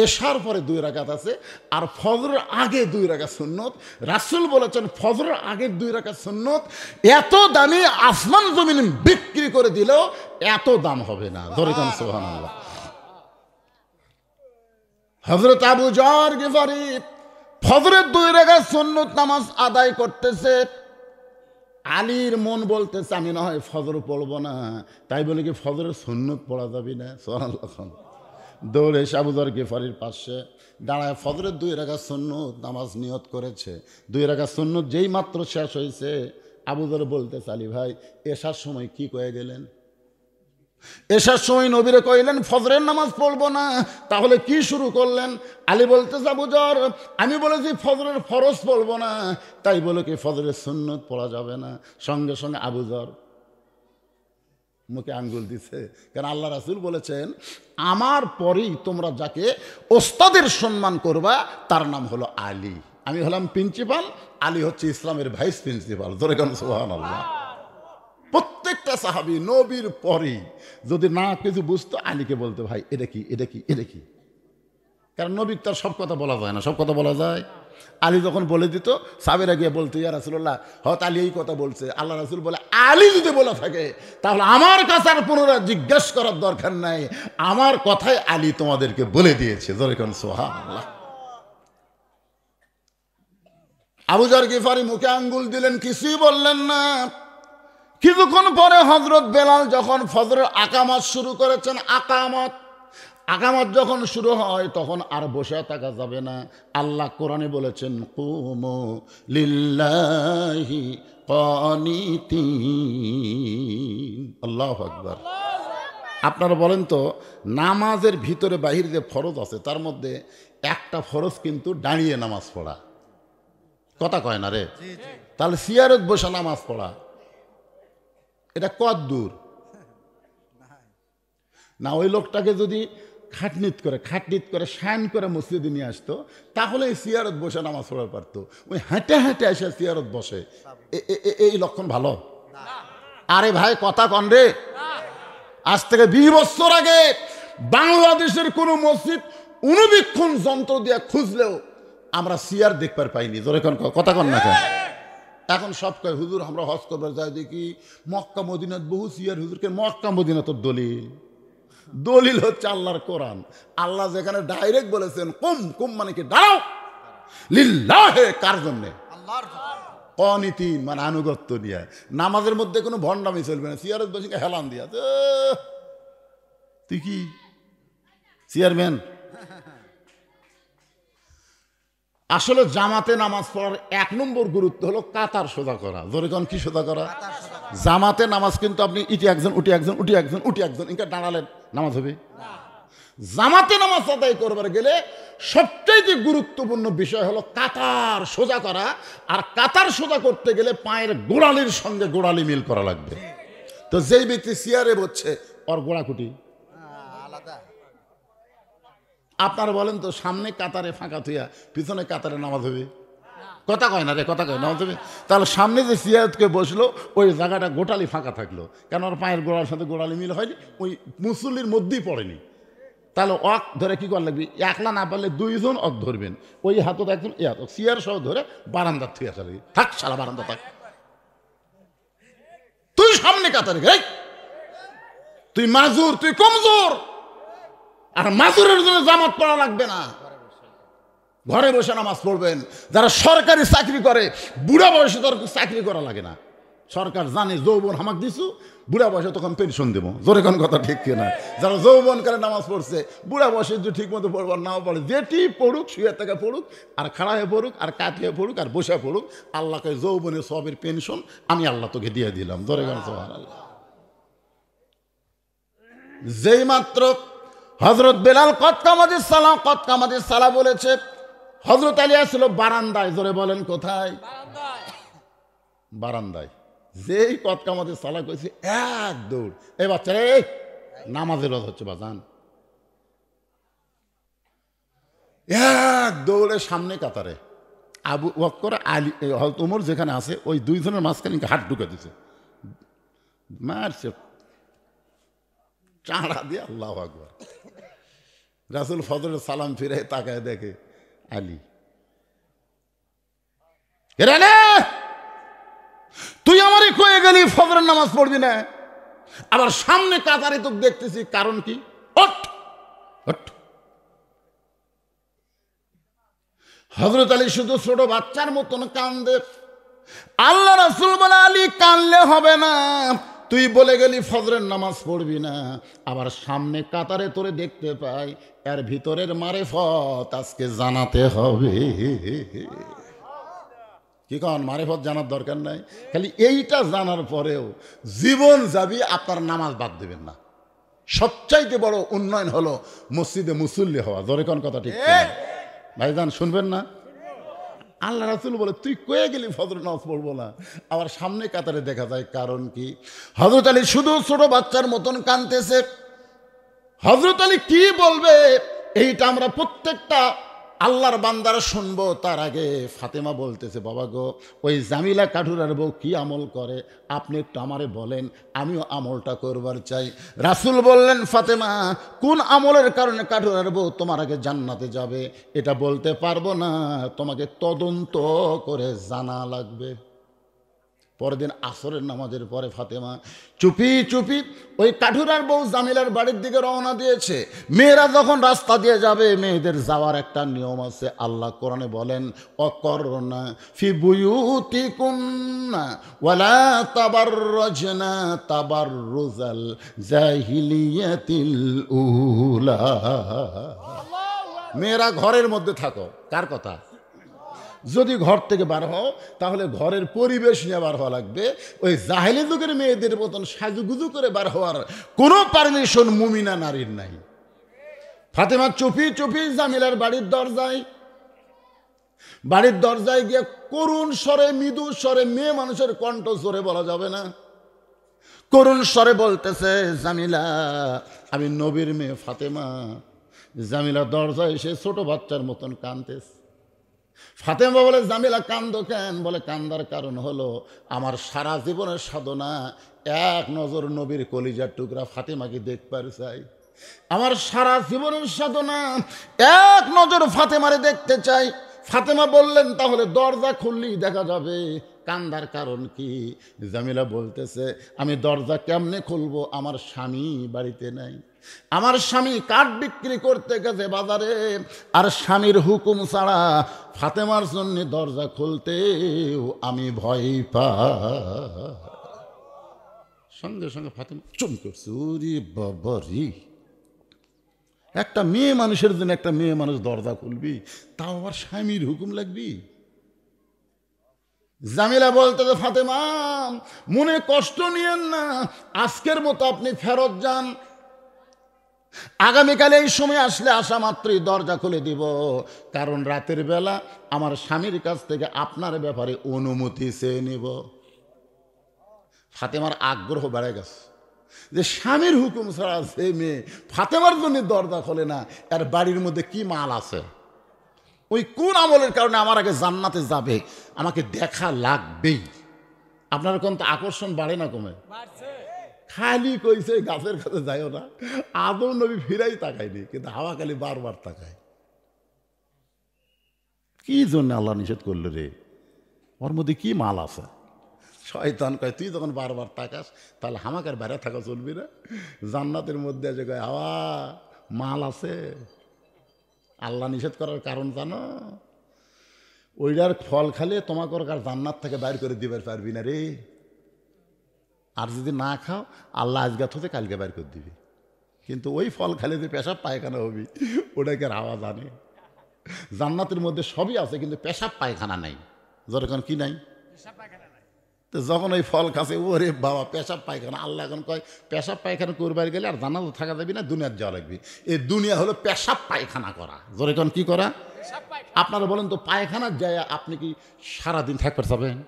A: এশার পরে 2 রাকাত আছে, আর ফজরের আগে 2 রাকাত সুন্নত। রাসূল বলেছেন, ফজরের আগে 2 রাকাত সুন্নত এত দামি, আসমান জমিন বিক্রি করে দিলেও এত দাম হবে না। ধরে কান সুবহানাল্লাহ। হযরত আবু যর গিফারি ফজরের 2 রাকাত সুন্নত নামাজ আদায় করতেছে। আলীর মন বলতেছে, আমি না হয় ফজর পড়বো না, তাই বলে কি ফজরের সুন্নত পড়া যাবে না? সুবহানাল্লাহ। দৌড়ে এসে আবু যর গিফারির পাশে দাঁড়ায় ফজরের 2 রাকাত সুন্নত নামাজ নিয়ত করেছে। 2 রাকাত সুন্নত যেই মাত্র শেষ হয়েছে, আবু যর বলতেছে, আলী ভাই, এশার সময় কি কয়ে গেলেন? এশার সময় নবীরে কইলেন ফজরের নামাজ পড়বো না, তাহলে কি শুরু করলেন? আলী বলতেছে, আবু যর, আমি বলেছি ফজরের ফরজ পড়বো না, তাই বলে কি ফজরের সুন্নত পড়া যাবে না? সঙ্গে সঙ্গে আবু যর মুখে আঙ্গুল দিছে। কারণ আল্লাহ রাসূল বলেছেন, আমার পরেই তোমরা যাকে ওস্তাদের সম্মান করবা তার নাম হলো আলী। আমি হলাম প্রিন্সিপাল, আলী হচ্ছে ইসলামের ভাইস প্রিন্সিপাল। জোরে কোন সুবহানাল্লাহ। প্রত্যেকটা সাহাবী নবীর পরে যদি না কিছু বুঝতো আলীকে বলতো, ভাই এটা কি, এটা কি, এটা কি। কারণ নবীর তার সব কথা বলা যায় না, সব কথা বলা যায়। আলী যখন বলে দিত, সাহাবীরা গিয়ে বলতো, ইয়া রাসূলুল্লাহ, হয়তো আলী এই কথা বলছে। আল্লাহ রাসূল বলে, আলী যদি বলে থাকে তাহলে আমার কাছে আর পুনরায় জিজ্ঞেস করার দরকার নাই, আমার কথাই আলী তোমাদেরকে বলে দিয়েছে। জোরে কোন সুবহানাল্লাহ। আবু যর গিফারি মুখে আঙ্গুল দিলেন, কিছুই বললেন না। কিছুক্ষণ পরে হযরত বেলাল যখন ফজরের আকামত শুরু করেছেন, আকামত যখন শুরু হয় তখন আর বসে থাকা যাবে না। আল্লাহ কোরআনে বলেছেন, কুমু লিল্লাহি কানিতিন। আল্লাহু আকবার। আপনারা বলেন তো, নামাজের ভিতরে বাহির যে ফরজ আছে তার মধ্যে একটা ফরজ কিন্তু দাঁড়িয়ে নামাজ পড়া। কথা কয় না রে? তাহলে সিয়ারত বসে নামাজ পড়া এটা কত দূর না? ওই লোকটাকে যদি খাটনিত করে শান করে মসজিদে নিয়ে আসতো, তাহলে সিয়ারত বসে নামাজ পড়া পারতো। ওই হেঁটে হেঁটে এসে সিয়ারত বসে, এই লক্ষণ ভালো? আরে ভাই কথা কন রে। আজ থেকে 20 বছর আগে বাংলাদেশের কোন মসজিদ অনুবীক্ষণ যন্ত্র দিয়ে খুঁজলেও আমরা সিয়ার দেখবার পাইনি। জোরে কোন কথা কন না কেন? এখন সব কয় হুজুর আমরা হজ করবার যাই, দেখি মক্কা মদিনাত বহু সিয়ার। হুজুরকে মক্কা মদিনা তো দলিল হচ্ছে আল্লাহর কোরআন। আল্লাহ যেখানে ডাইরেক্ট বলেছেন কুম, কুম মানে কি দাঁড়াও, লিল্লাহে, কার জন্যে? অনীতিন মানে আনুগত্য নিয়ে। নামাজের মধ্যে কোনো ভণ্ডামি চলবে না। সিয়ারত বসে হেলান দিয়া, তুই কি চেয়ারম্যান? আসলে জামাতে নামাজ পড়ার 1 নম্বর গুরুত্ব হলো কাতার সোজা করা। জোরে কোন কি সোজা করা? জামাতে নামাজ কিন্তু আপনি ইটি একজন, উঠি একজন, উঠি একজন, উঠি একজন, ইনকা দাঁড়ালেন নামাজ হবে? জামাতে নামাজ আদায় করবার গেলে সবচেয়ে গুরুত্বপূর্ণ বিষয় হলো কাতার সোজা করা। আর কাতার সোজা করতে গেলে পায়ের গোড়ালির সঙ্গে গোড়ালি মিল করা লাগবে। তো যেই ব্যক্তি সিয়ারে বসছে ওর গোড়াকুটি আলাদা। আপনারা বলেন তো, সামনে কাতারে ফাঁকা থুইয়া পিছনে কাতারে নামাজ হবে? কথা কয় না রে, কথা কয় নামাজ হবে? তাহলে সামনে যে সিয়ারতকে বসলো ওই জায়গাটা গোটালি ফাঁকা থাকলো, কেন? ওর পায়ের গোড়ার সাথে গোড়ালি মিল হয়নি, ওই মুসল্লির মধ্যেই পড়েনি। তাহলে অক ধরে কি করা লাগবে? একলা না পারলে 2 জন অক ধরবেন, ওই হাতত একজন সিয়ার সহ ধরে বারান্দার থুইয়া চলে, থাক শালা বারান্দা থাক, তুই সামনে কাতারে গে, তুই মাজুর, তুই কমজোর। আর মাজুরের জন্য জামাত পড়া লাগবে না, ঘরে বসে নামাজ পড়বেন। যারা সরকারি চাকরি করে বুড়া বয়সে তার চাকরি করা লাগে না। সরকার জানে যৌবন হামাক দিছু, বুড়া বয়সে তখন পেনশন দেবো। জোরে কোন কথা ঠিক কিনা? যারা যৌবন করে নামাজ পড়ছে, বুড়া বয়সে যদি ঠিক মতো পড়বার নাও পড়ে, যেটি পড়ুক, শুয়ে থেকে পড়ুক, আর খাড়া হয়ে পড়ুক, আর কাটিয়ে পড়ুক, আর বসে পড়ুক, আল্লাহকে যৌবনের সবের পেনশন আমি আল্লাহ তোকে দিয়ে দিলাম। জোরে কোন সুবহানাল্লাহ। যেই মাত্র হযরত বেলাল কদ কামাতিস সালাহ বলেছে, হযরত আলী আসছিল বারান্দায়। জোরে বলেন কোথায়? বারান্দায়। যেই কদ কামাতিস সালাহ কইছে, এক দৌড়, এই বাচ্চারে নামাজের রোজ হচ্ছে বাজান, এক দৌড়ে সামনে কাতারে আবু বকর আলী হযরত ওমর যেখানে আছে ওই 2 জনের মাঝখানে হাত ঢুকে দিছে, মারছে চাঁড়া দিয়ে। আল্লাহু আকবার। রাসূল ফজরের সালাম ফিরে তাকায় দেখে আলী, এরালে তুই আমারে কয়ে গেলি ফজরের নামাজ পড়বি না, আবার সামনে কাতারে তোকে দেখতেছি, কারণ কি? হযরত আলী শুধু ছোট বাচ্চার মতন কান্দে। আল্লাহ রাসূল বলে, আলী কানলে হবে না, তুই বলে গেলি ফজরের নামাজ পড়বি না, আবার সামনে কাতারে তোরে দেখতে পাই, এর ভিতরের মারেফত আজকে জানাতে হবে। কি কন? মারেফত জানার দরকার নাই, খালি এইটা জানার পরেও জীবন যাবি, আপনার নামাজ বাদ দেবেন না। সবচাইতে বড় উন্নয়ন হলো মসজিদে মুসল্লি হওয়া। জোরে কোন কথা ঠিক ভাইজান? শুনবেন না? আল্লাহ রাসূল বলে, তুই কয়ে গেলি ফজর নামাজ পড়বো না, আবার সামনে কাতারে দেখা যায়, কারণ কি? হযরত আলী শুধু ছোট বাচ্চার মতন কাঁদতেছে। হযরত আলী কি বলবে এইটা আমরা প্রত্যেকটা আল্লাহর বান্দারা শুনবো তার আগে ফাতেমা বলতেছে, বাবা গো, ওই জামিলা কাঠুরার বউ কি আমল করে আপনি একটু আমারে বলেন, আমিও আমলটা করবার চাই। রাসূল বললেন, ফাতেমা, কোন আমলের কারণে কাঠুরার বউ তোমার আগে জান্নাতে যাবে এটা বলতে পারবো না, তোমাকে তদন্ত করে জানা লাগবে। পরের দিন আসরের নামাজের পরে ফাতেমা চুপি চুপি ওই কাঠুরার বউ জামিলার বাড়ির দিকে রওনা দিয়েছে। মেয়েরা যখন রাস্তা দিয়ে যাবে, মেয়েদের যাওয়ার একটা নিয়ম আছে। আল্লাহ কোরআনে বলেন, অকরনা ফি বুয়ুতিকুন্না ওয়ালা তাবাররাজনা তাবাররুজাল জাহিলিয়াতিল উলা। মেয়েরা ঘরের মধ্যে থাকো। কার কথা? যদি ঘর থেকে বার হও তাহলে ঘরের পরিবেশ নিয়ে বার হওয়া লাগবে। ওই জাহেলি যুগের মেয়েদের মতন সাজুগুজু করে বার হওয়ার কোনো পারমিশন মুমিনা নারীর নাই। ফাতেমা চুপি চুপি জামিলার বাড়ির দরজায় গিয়ে করুণ স্বরে, মৃদু স্বরে, মেয়ে মানুষের কণ্ঠ স্বরে বলা যাবে না, করুণ স্বরে বলতেছে, জামিলা, আমি নবীর মেয়ে ফাতেমা। জামিলা দরজায় এসে ছোট বাচ্চার মতন কাঁদতেছে। ফাতেমা বলে, জামিলা কান্দো কেন? বলে, কান্দার কারণ হলো আমার সারা জীবনের সাধনা এক নজর নবীর কলিজার টুকরা ফাতেমাকে দেখবার চাই। আমার সারা জীবনের সাধনা এক নজর ফাতেমারে দেখতে চাই। ফাতেমা বললেন, তাহলে দরজা খুললেই দেখা যাবে। কান্দার কারণ কি? জামিলা বলতেছে, আমি দরজা কেমনে খুলবো? আমার স্বামী বাড়িতে নাই, আমার স্বামী কাঠ বিক্রি করতে গেছে বাজারে, আর স্বামীর হুকুম ছাড়া ফাতেমার জন্য দরজা খুলতেও আমি ভয় পাই। সঙ্গে সঙ্গে ফাতেমা চুপ করছে। ওরে বাবারি, একটা মেয়ে মানুষের জন্য একটা মেয়ে মানুষ দরজা খুলবি, তাও আবার স্বামীর হুকুম লাগবি? জামিলা বলতে, ফাতেমা, মনে কষ্ট নিয়েন না, আজকের মতো আপনি ফেরত যান। আগামীকালে এই সময় আসলে আসা মাত্রই দরজা খুলে দিব, কারণ রাতের বেলা আমার স্বামীর কাছ থেকে আপনার ব্যাপারে অনুমতি চেয়ে নিব। ফাতেমার আগ্রহ বেড়ে গেছে যে স্বামীর হুকুম ছাড়া সে মেয়ে ফাতেমার জন্য দরজা খোলে না, এর বাড়ির মধ্যে কি মাল আছে, ওই কোন আমলের কারণে আমার আগে জান্নাতে যাবে, আমাকে দেখা লাগবেই। আপনার কোন তো আকর্ষণ বাড়ে না কমে? খালি কইছে গাছের কাছে যাইও না, আদৌ নবী ফিরাই তাকায়নি, কিন্তু হাওয়া খালি বারবার তাকায়। কি জন্য আল্লাহ নিষেধ করলো রে? ওর মধ্যে কি মাল আছে? শয়তান কয়, তুই যখন বারবার তাকাস তাহলে হামাকার বাইরে থাকা চলবি না। জান্নাতের মধ্যে আছে, কয় হাওয়া মাল আছে। আল্লাহ নিষেধ করার কারণ জানো? ওইটার ফল খালে তোমাকে আর জান্নাত থেকে বাইর করে দিবার পারবি না রে। আর যদি না খাও, আল্লাহ আজকে হতে কালকে বাইর করে দিবি। কিন্তু ওই ফল খালে যে পেশাব পায়খানা হবি, ওটাকে আর হাওয়া জানে। জান্নাতের মধ্যে সবই আছে, কিন্তু পেশাব পায়খানা নাই। যখন কি নাই? তো যখন ওই ফল খাচ্ছে, ওরে বাবা পেশাব পায়খানা। আল্লাহ এখন কয়, পেশাব পায়খানা করবার গেলে আর জান্নাত থাকা যাবি না, দুনিয়ার যাওয়া লাগবে। এই দুনিয়া হলো পেশাব পায়খানা করা। যখন কি করা? আপনারা বলেন তো, পায়খানার যায় আপনি কি সারাদিন থাকতে পারবেন?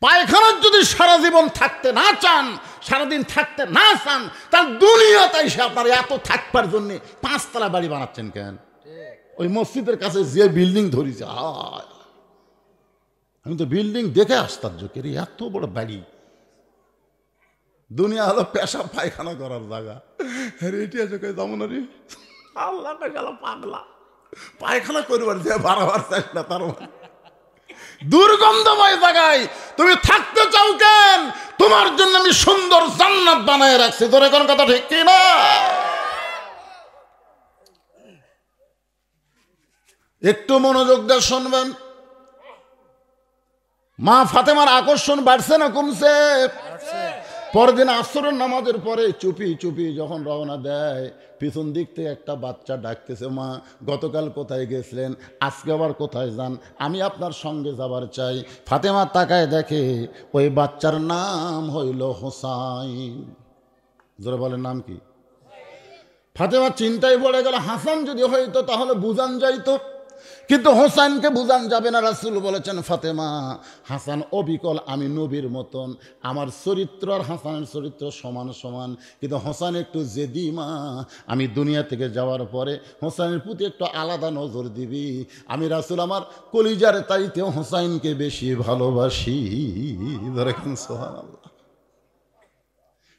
A: পায়খানার যদি সারা জীবন থাকতে না চান, সারাদিন থাকতে না চান, তাহলে দুনিয়াতে এসে আপনার এত থাকবার জন্য 5 তলা বাড়ি বানাচ্ছেন কেন? ওই মসজিদের কাছে যে বিল্ডিং ধরেছে, আমি তো বিল্ডিং দেখে আশ্চর্য করি, এত বড় বাড়ি। দুনিয়া হলো পেশাব পায়খানা করার জায়গা। রেটি আছে যেমন আল্লাহ গেল পাগলা, পায়খানা করবার যে বারবার চাই না, তার দুর্গন্ধময় জায়গায় তুমি থাকতে চাও কেন? তোমার জন্য আমি সুন্দর জান্নাত বানায় রাখছি। তোর কোন কথা ঠিক কি না? একটু মনোযোগ দিয়ে শুনবেন। মা ফাতেমার আকর্ষণ বাড়ছে না কমছে? পরদিন আসরের নামাজের পরে চুপি চুপি যখন রওনা দেয়, পিছন দিক থেকে একটা বাচ্চা ডাকতেছে, মা গতকাল কোথায় গেছিলেন, আজকে আবার কোথায় যান, আমি আপনার সঙ্গে যাবার চাই। ফাতেমা তাকায় দেখে ওই বাচ্চার নাম হইল হোসাইন। জোরে বলেন, নাম কি? ফাতেমা চিন্তায় পড়ে গেল, হাসান যদি হইতো তাহলে বুঝান যাইতো, কিন্তু হোসেনকে বুঝান যাবে না। রাসূল বলেছেন, ফাতেমা, হাসান অবিকল, আমি নবীর মতন, আমার চরিত্র আর হাসানের চরিত্র সমান সমান, কিন্তু হোসেন একটু জেদি মা, আমি দুনিয়া থেকে যাওয়ার পরে হোসেনের প্রতি একটু আলাদা নজর দিবি। আমি রাসূল আমার কলিজার তাইতেও হোসেনকে বেশি ভালোবাসি। দেখেন সুবহানাল্লাহ।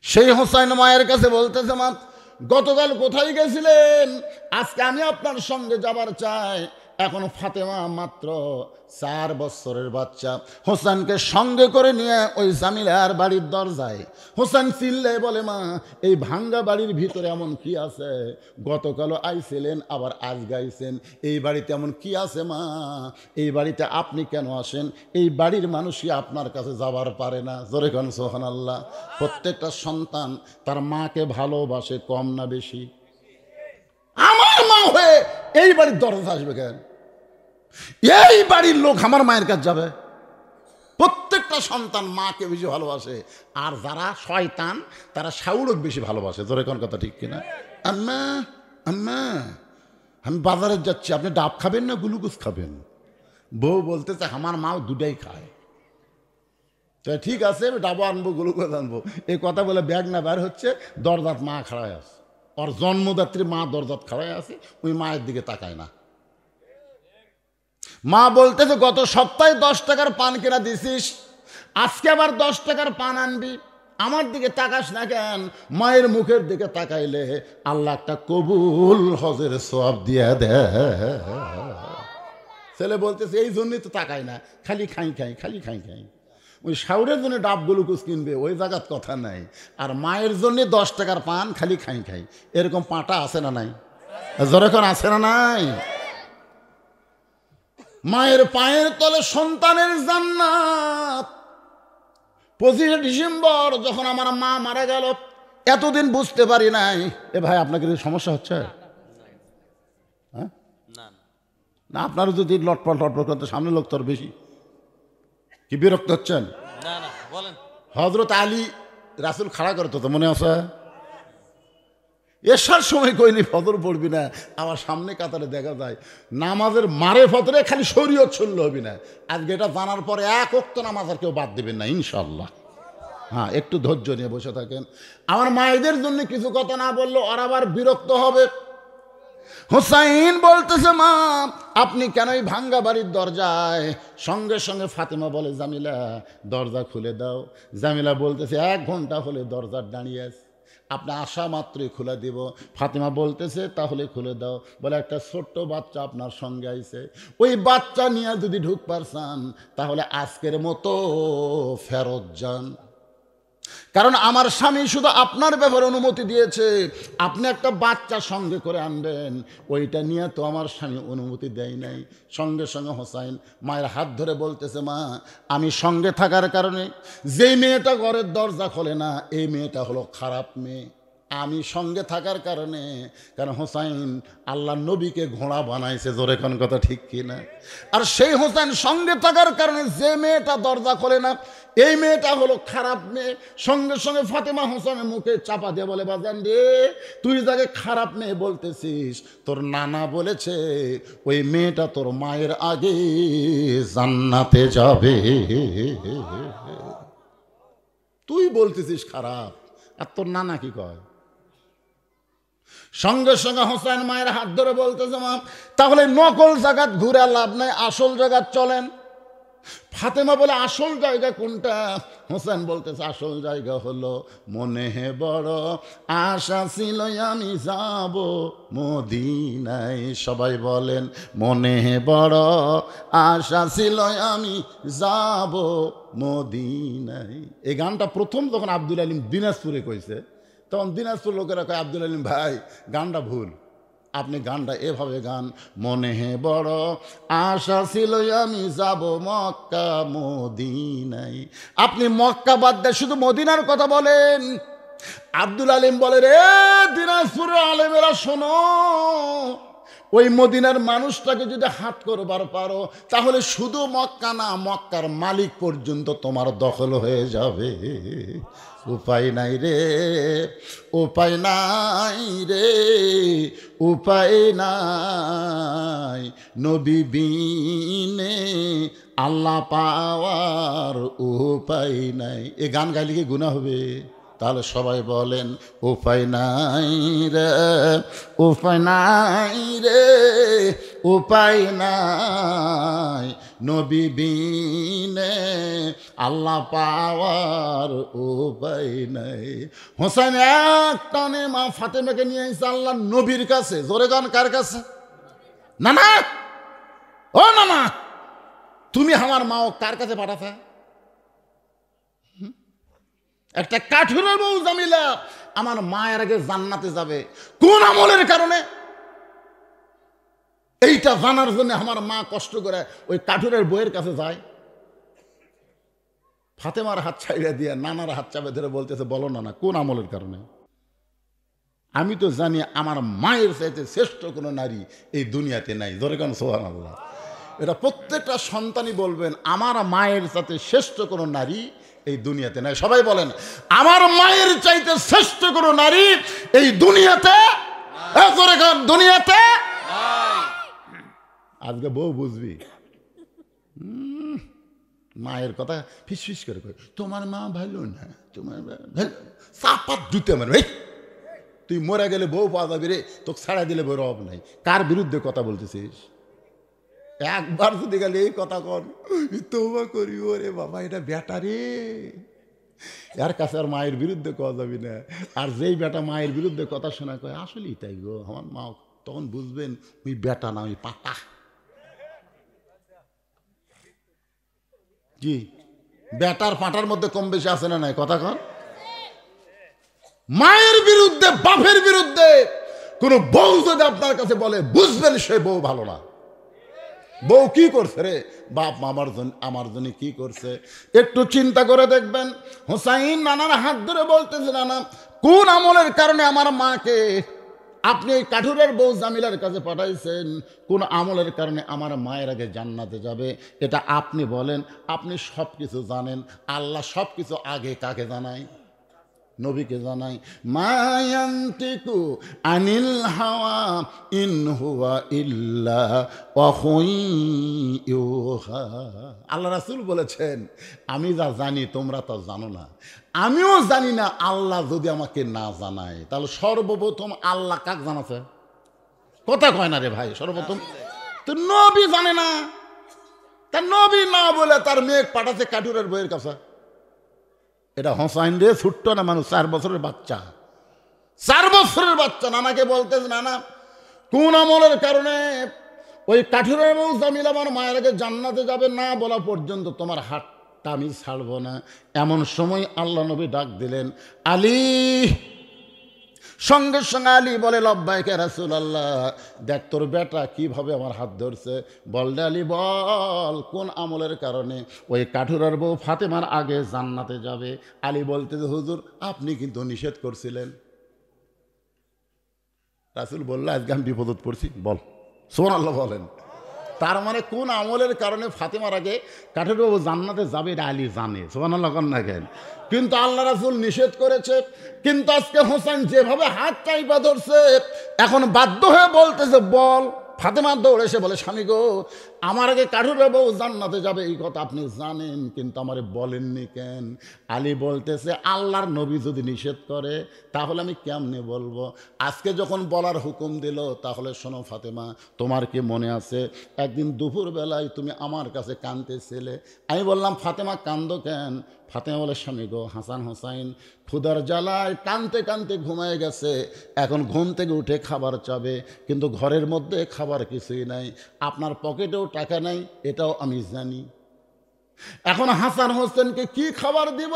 A: সেই হোসেন মায়ের কাছে বলতেছে, মা, গতকাল কোথায় গেছিলেন? আজকে আমি আপনার সঙ্গে যাবার চাই। এখন ফাতেমা মাত্র 4 বছরের বাচ্চা। হোসেনকে সঙ্গে করে নিয়ে ওই জামিলার বাড়ির দরজায় হোসেন চিল্লে বলে, মা, এই ভাঙ্গা বাড়ির ভিতরে এমন কি আছে? গতকালও আইছিলেন, আবার আজ গাইছেন, এই বাড়িতে এমন কি আছে মা? এই বাড়িতে আপনি কেন আসেন? এই বাড়ির মানুষই আপনার কাছে যাবার পারে না। জোরে কোন সুবহানাল্লাহ। প্রত্যেকটা সন্তান তার মাকে ভালোবাসে, কম না বেশি? আমার মা হয়ে এই বাড়ির দরজা আসবে কেন? এই বাড়ির লোক আমার মায়ের কাছে যাবে? প্রত্যেকটা সন্তান মাকে বেশি ভালোবাসে, আর যারা শয়তান তারা শাউরক বেশি ভালোবাসে। জোরে কোন কথা ঠিক কিনা? আম্মা, আম্মা, আমি বাজারে যাচ্ছি, আপনি ডাব খাবেন না গ্লুকোজ খাবেন? বউ বলতেছে, আমার মাও দুটাই খায়। তো ঠিক আছে, আমি ডাবও আনবো, গ্লুকোজ আনবো। এই কথা বলে ব্যাগ না বের হচ্ছে, দরজাত মা খাড়ায় আছে, ওর জন্মদাত্রী মা দরজাত খাড়ায় আছে, ওই মায়ের দিকে তাকায় না। মা বলতেছে, গত সপ্তাহে 10 টাকার পান কেনা দিছিস, আজকে আবার 10 টাকার পান আনবি, আমার দিকে তাকাস না কেন? মায়ের মুখের দিকে তাকাইলে আল্লাহ একটা কবুল হজের সওয়াব দিয়ে দেয়। ছেলে বলতেছে, এই জন্যই তো তাকাই না, খালি খাই খাই, খালি খাই খাই। ওই শাউরের জন্য ডাব গ্লুকোজ কিনবে, ওই জায়গার কথা নাই। আর মায়ের জন্য 10 টাকার পান খালি খাই খাই, এরকম পাটা আছে না নাই? যখন আছে না নাই? মায়ের পায়ের তলে সন্তানের জান্নাত। 25 ডিসেম্বর যখন আমার মা মারা গেল, এতদিন বুঝতে পারি নাই। এ ভাই, আপনাকে সমস্যা হচ্ছে? হ্যাঁ, না, আপনারও যদি লটপট লটপট করতে সামনে লোক তোর বেশি, কি বিরক্ত হচ্ছেন? হযরত আলী রাসূল খাড়া করতো, তো মনে আছে? এসার সময় কইলি ফজর পড়বি না, আমার সামনে কাতারে দেখা যায় নামাজের মারে ফজরে খালি শরীয়ত শুনলে হবি না। আজকে এটা জানার পরে 1 ওয়াক্ত নামাজ আর কেউ বাদ দেবেন না ইনশাল্লাহ। হ্যাঁ, একটু ধৈর্য নিয়ে বসে থাকেন। আমার মায়েদের জন্য কিছু কথা না বললে ওরা আবার বিরক্ত হবে। হুসাইন বলতেছে, মা, আপনি কেন এই ভাঙ্গা বাড়ির দরজায়? সঙ্গে সঙ্গে ফাতেমা বলে, জামিলা, দরজা খুলে দাও। জামিলা বলতেছে, 1 ঘন্টা হলে দরজার দাঁড়িয়ে আছে, আপনি আসা মাত্রই খুলে দিব। ফাতেমা বলতেছে, তাহলে খুলে দাও। বলে, একটা ছোট্ট বাচ্চা আপনার সঙ্গে আইছে, ওই বাচ্চা নিয়ে যদি ঢুক পারছেন তাহলে আজকের মতো ফেরত যান। কারণ আমার স্বামী শুধু আপনার ব্যাপারে অনুমতি দিয়েছে, আপনি একটা বাচ্চা সঙ্গে করে আনবেন, ওইটা নিয়ে তো আমার স্বামী অনুমতি দেয় নাই। সঙ্গে সঙ্গে হোসাইন মায়ের হাত ধরে বলতেছে, মা, আমি সঙ্গে থাকার কারণে যেই মেয়েটা ঘরের দরজা খোলে না, এই মেয়েটা হলো খারাপ মেয়ে। আমি সঙ্গে থাকার কারণে, কারণ হোসাইন আল্লাহ নবীকে ঘোড়া বানাইছে। জোরে কোন কথা ঠিক কিনা? আর সেই হোসাইন সঙ্গে থাকার কারণে যে মেয়েটা দরজা খোলে না, এই মেয়েটা হলো খারাপ মেয়ে। সঙ্গে সঙ্গে ফাতেমা হোসেনের মুখে চাপা দিয়ে বলে, বাজান রে, তুই যাকে খারাপ মেয়ে বলতেছিস, তোর নানা বলেছে ওই মেয়েটা তোর মায়ের আগে জান্নাতে যাবে। তুই বলতেছিস খারাপ, আর তোর নানা কি কয়? সঙ্গে সঙ্গে হোসেন মায়ের হাত ধরে বলতেছে, মা, তাহলে নকল জায়গাত ঘুরে লাভ নাই, আসল জায়গাত চলেন। ফাতেমা বলে, আসল জায়গা কোনটা? হোসেন বলতেছে, আসল জায়গা হলো মনে হে বড় আশা ছিল আমি যাব মদিনায়। সবাই বলেন, মনে হে বড় আশা ছিল আমি যাব মদিনায়। এই গানটা প্রথম যখন আব্দুল আলিম দিনাজপুরে কইছে, তখন দিনাজপুর লোকেরা কয়, আব্দুল আলিম ভাই, গানটা ভুল, আপনি গানটা এভাবে গান, মনে হে বড় আশা ছিল আমি যাব মক্কা মদিনায়। আপনি মক্কা বাদ দিয়ে শুধু মদিনার কথা বলেন। আব্দুল আলিম বলে, রে দিনাজপুরের আলেমেরা শোনো, ওই মদিনার মানুষটাকে যদি হাত করবার পারো, তাহলে শুধু মক্কা না, মক্কার মালিক পর্যন্ত তোমার দখল হয়ে যাবে। উপায় নাই রে, উপায় নাই রে, উপায় নাই, নবী বিনে আল্লাহ পাওয়ার উপায় নাই। এ গান গাইলে কি গুনাহ হবে? তাহলে সবাই বলেন উপায় নাই রে, উপায় নাই রে, উপায় নাই, নবী বিনে আল্লাহ পাওয়ার উপায় নাই। হোসেন এক টানে মা ফাতেমাকে নিয়ে এসে আল্লাহ নবীর কাছে। জোরে গান কার কাছে? না না, ও না না, তুমি আমার মাও কার কাছে পাঠাতা? একটা কাঠুরের বউ জামিলা আমার মায়ের আগে জান্নাতে যাবে কোন আমলের কারণে? এইটা জানার জন্য আমার মা কষ্ট করে ওই কাঠুরের বউয়ের কাছে যায়। ফাতেমার হাত ছাইড়া দিয়ে নানার হাত চাপে ধরে বলতেছে, বলো না না, কোন আমলের কারণে? আমি তো জানি আমার মায়ের চাইতে শ্রেষ্ঠ কোনো নারী এই দুনিয়াতে নাই। ধরে কেন সুবহানাল্লাহ। এটা প্রত্যেকটা সন্তানই বলবেন, আমার মায়ের সাথে শ্রেষ্ঠ কোনো নারী এই দুনিয়াতে নাই। সবাই বলেন, আমার মায়ের চাইতে শ্রেষ্ঠ কোনো নারী এই দুনিয়াতে, দুনিয়াতে। আজকে বউ বুঝবি, মায়ের কথা ফিসফিস করে কই, তোমার মা ভালো না, তোমার মা ভালো, চাপাত জুতে মারবে। তুই মরে গেলে বউ পাওয়া যাবি রে, তোকে ছাড়া দিলে বই রব নাই। কার বিরুদ্ধে কথা বলতেছিস? একবার যদি গেলে এই কথা কর, তোবা করি, ওরে বাবা এটা বেটা রে, এর কাছে আর মায়ের বিরুদ্ধে কথা যাবি না। আর যেই বেটা মায়ের বিরুদ্ধে কথা শোনা কয়, আসলেই তাই গো, আমার মা, তখন বুঝবেন ওই বেটা না, ওই পাতা। কি বেটার পাটার মধ্যে কম বেশি আছে না নাই? কথা কর। মায়ের বিরুদ্ধে, বাপের বিরুদ্ধে কোন বউ যদি আপনার কাছে বলে, বুঝবেন সে বউ ভালো না। বউ কি করছে রে? বাপ আমার জন্য কি করছে? একটু চিন্তা করে দেখবেন। হোসাইন নানার হাত ধরে বলতেছে, নানা, কোন আমলের কারণে আমার মাকে আপনি এই কাঠুরের বউ জামিলার কাছে পাঠাইছেন? কোন আমলের কারণে আমার মায়ের আগে জান্নাতে যাবে? এটা আপনি বলেন। আপনি সব কিছু জানেন। আল্লাহ সব কিছু আগে কাকে জানায়? নবীকে জানাই। মায়ান্তিকু আনিল হাওয়া ইন হুয়া ইল্লা ওয়াহয়ুহা। আল্লাহ রাসূল বলেছেন, আমি যা জানি তোমরা তা জানো না, আমিও জানি না। আল্লাহ যদি আমাকে না জানায়, তাহলে সর্বপ্রথম আল্লাহ কাক জানাছে? কথা কয় না রে ভাই। সর্বপ্রথম তো নবী জানে না। তার নবী না বলে তার মেয়ে পাঠাচ্ছে কাঠুরের বইয়ের কাছে। এটা হোসাইন রে, ছোট্ট না মানুষ, 4 বছরের বাচ্চা, 4 বছরের বাচ্চা। নানাকে বলতেছে, নানা, কোন আমলের কারণে ওই কাঠুরের বউ জামিলা আমার মায়ের আগে জান্নাতে যাবে? না বলা পর্যন্ত তোমার হাতটা আমি ছাড়বো না। এমন সময় আল্লাহ নবী ডাক দিলেন, আলী। সঙ্গে সঙ্গে আলী বলে, লব্বাইকে রাসূলুল্লাহ, দেখ তোর বেটা কিভাবে আমার হাত ধরছে। বল রে আলী, বল কোন আমলের কারণে ওই কাঠুরার বউ ফাতেমার আগে জান্নাতে যাবে? আলী বলতে যে, হুজুর আপনি কিন্তু নিষেধ করছিলেন। রাসূল বলল, আজকে আমি বিপদত পড়ছি, বল। সুবহানাল্লাহ বলেন। তার মানে কোন আমলের কারণে ফাতেমার আগে কাঠুর বাবু জান্নাতে যাবে এটা আলী জানে। সুবহানাল্লাহ না কেন? কিন্তু আল্লাহ রাসূল নিষেধ করেছে। কিন্তু আজকে হোসেন যেভাবে হাত চাইপা ধরছে, এখন বাধ্য হয়ে বলতেছে, বল। ফাতেমা দৌড়ে এসে বলে, স্বামী গো, আমার আগে কাঠুর বাবু জান্নাতে যাবে এই কথা আপনি জানেন, কিন্তু আমারে বলেননি কেন? আলী বলতেছে, আল্লাহর নবী যদি নিষেধ করে তাহলে আমি কেমনে বলবো? আজকে যখন বলার হুকুম দিল, তাহলে শোনো ফাতেমা, তোমার কি মনে আছে একদিন দুপুরবেলায় তুমি আমার কাছে কাঁদতেছিলে? আমি বললাম, ফাতেমা কান্দো কেন? ফাতেমা বলে, স্বামী গো, হাসান হোসাইন ক্ষুধার জ্বালায় কাঁদতে কাঁদতে ঘুমায় গেছে, এখন ঘুম থেকে উঠে খাবার চাবে, কিন্তু ঘরের মধ্যে খাবার কিছুই নাই, আপনার পকেটেও টাকা নাই, এটাও আমি জানি। এখন হাসান হোসেনকে কি খাবার দিব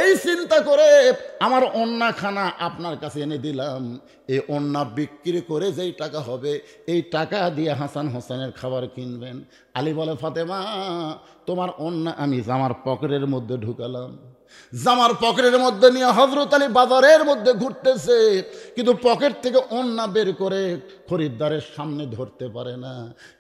A: এই চিন্তা করে আমার ওন্নাখানা আপনার কাছে এনে দিলাম। এই ওন্না বিক্রি করে যেই টাকা হবে, এই টাকা দিয়ে হাসান হোসেনের খাবার কিনবেন। আলী বলে, ফাতেমা তোমার ওন্না আমি আমার পকেটের মধ্যে ঢুকালাম, জামার পকেটের মধ্যে নিয়ে হযরত আলী বাজারের মধ্যে ঘুরতেছে, কিন্তু পকেট থেকে ওন্না বের করে খরিদ্দারের সামনে ধরতে পারে না।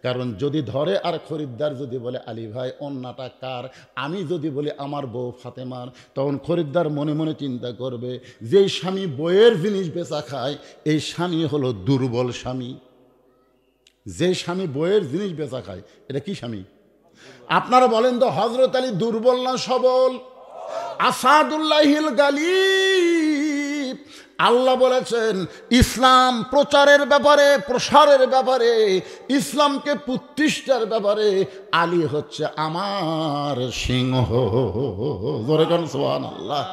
A: কারণ যদি ধরে আর খরিদ্দার যদি বলে আলী ভাই ওন্নাটা কার, আমি যদি বলি আমার বউ ফাতেমার, তখন খরিদ্দার মনে মনে চিন্তা করবে যেই স্বামী বইয়ের জিনিস বেচা খায় এই স্বামী হলো দুর্বল স্বামী। যে স্বামী বইয়ের জিনিস বেচা খায় এটা কি স্বামী? আপনারা বলেন তো হযরত আলী দুর্বল না সবল? আসাদুল্লাহিল গালিব। আল্লাহ বলেছেন ইসলাম প্রচারের ব্যাপারে, প্রসারের ব্যাপারে, ইসলামকে প্রতিষ্ঠার ব্যাপারে আলী হচ্ছে আমার সিংহ। জোরে কোন সুবহানাল্লাহ।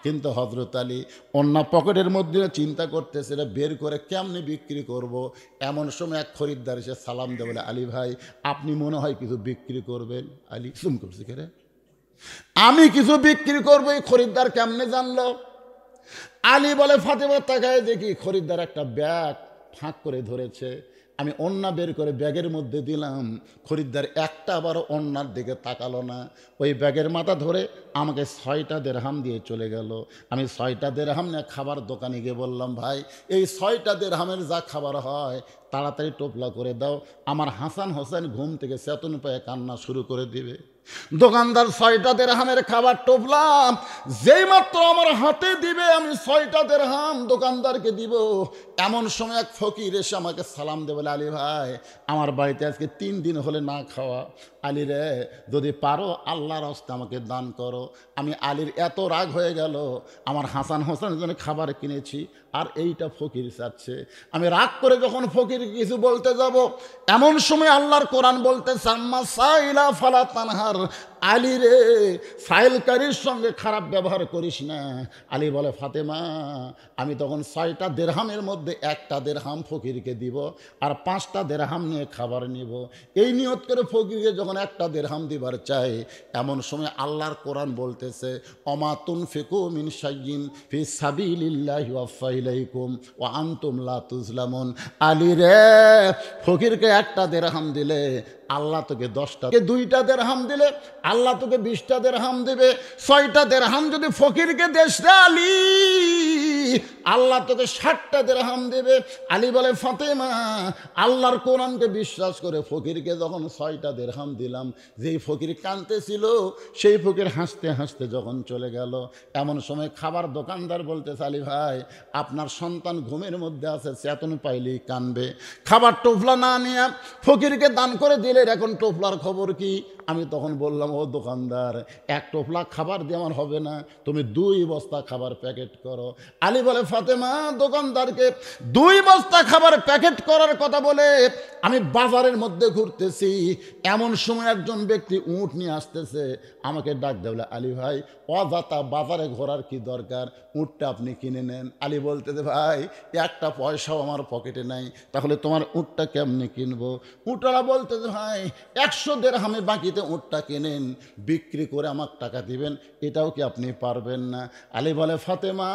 A: কিন্তু হযরত আলী অন্য পকেটের মধ্যে চিন্তা করতেছে এটা বের করে কেমনে বিক্রি করব। এমন সময় এক খরিদ্দার এসে সালাম দেয়, বলে আলী ভাই আপনি মনে হয় কিছু বিক্রি করবেন। আলী চুম করছে, কে রে? আমি কিছু বিক্রি করবো। এই খরিদ্দার কেমনে জানলো? আলী বলে ফাতেমা তাকায় দেখি খরিদ্দার একটা ব্যাগ ফাঁক করে ধরেছে। আমি ওন্না বের করে ব্যাগের মধ্যে দিলাম, খরিদ্দার একটা আবারও ওন্নার দিকে তাকালো না। ওই ব্যাগের মাথা ধরে আমাকে 6টা দেরহাম দিয়ে চলে গেল। আমি 6টা দেরহাম নিয়ে খাবার দোকানে গিয়ে বললাম, ভাই এই 6টা দেরহামের যা খাবার হয় তাড়াতাড়ি টোপলা করে দাও, আমার হাসান হোসেন ঘুম থেকে চেতন পেয়ে কান্না শুরু করে দিবে। দোকানদার 6টা দেরহামের খাবার টোপলাম, যেই মাত্র আমার হাতে দিবে আমি 6টা দেরহাম দোকানদারকে দিব। এমন সময় এক ফকির এসে আমাকে সালাম দেবে, বলে আলী ভাই আমার বাড়িতে আজকে 3 দিন হলে না খাওয়া। আলী রে যদি পারো আল্লাহর রাস্তায় আমাকে দান করো। আমি আলীর এত রাগ হয়ে গেল, আমার হাসান হোসেনের জন্য খাবার কিনেছি আর এইটা ফকির চাচ্ছে। আমি রাগ করে যখন ফকির কিছু বলতে যাব, এমন সময় আল্লাহর কোরআন বলতে সাম্মা সাইলা ফালা তানহার, আলী রে সাইলকারীর সঙ্গে খারাপ ব্যবহার করিস না। আলী বলে ফাতেমা আমি তখন 6টা দেরহামের মধ্যে 1টা দেরহাম ফকিরকে দিব আর 5টা দেরহাম নিয়ে খাবার নিব। এই নিয়ত করে ফকিরকে যখন 1টা দেরহাম দিবার চাই, এমন সময় আল্লাহর কোরআন বলতেছে অমা তুনফিকু মিন শাইইন ফি সাবিলিল্লাহি ওয়াফা ইলাইকুম ওয়া আনতুম লা তুজলামুন। আলী রে ফকিরকে 1টা দেরহাম দিলে আল্লাহ তোকে 10টা, 2টা দেরহাম দিলে আল্লাহ তোকে 20টা দেরহাম দেবে। 6টা দেরহাম যদি ফকিরকে দেশ রে আলী, আল্লাহ তোকে 60টা দেরহাম দেবে। আলী বলে ফাতেমা আল্লাহর কোরআনকে বিশ্বাস করে ফকিরকে যখন 6টা দেরহাম দিলাম, যেই ফকির কাঁদতেছিল সেই ফকির হাসতে হাসতে যখন চলে গেল, এমন সময় খাবার দোকানদার বলতেছে আলী ভাই আপনার সন্তান ঘুমের মধ্যে আছে, চেতন পাইলেই কানবে। খাবার টোপলা না নিয়ে ফকিরকে দান করে দিলে এখন টোপলার খবর কি? আমি তখন বললাম ও দোকানদার 1 টোপলা খাবার দিয়ে আমার হবে না, তুমি 2 বস্তা খাবার প্যাকেট করো। আলী বলে ফাতেমা দোকানদারকে 2 বস্তা খাবার প্যাকেট করার কথা বলে আমি বাজারের মধ্যে ঘুরতেছি, এমন সময় একজন ব্যক্তি উট নিয়ে আসতেছে, আমাকে ডাক দেবলে আলী ভাই অযথা বাজারে ঘোরার কি দরকার, উটটা আপনি কিনে নেন। আলী বলতেছে ভাই 1টা পয়সাও আমার পকেটে নাই, তাহলে তোমার উটটা কেমনে কিনবো? উটরা বলতেছে ভাই 100 দেরহামে বাকিতে উটটা কেনেন, বিক্রি করে আমার টাকা দিবেন, এটাও কি আপনি পারবেন না? আলী বলে ফাতেমা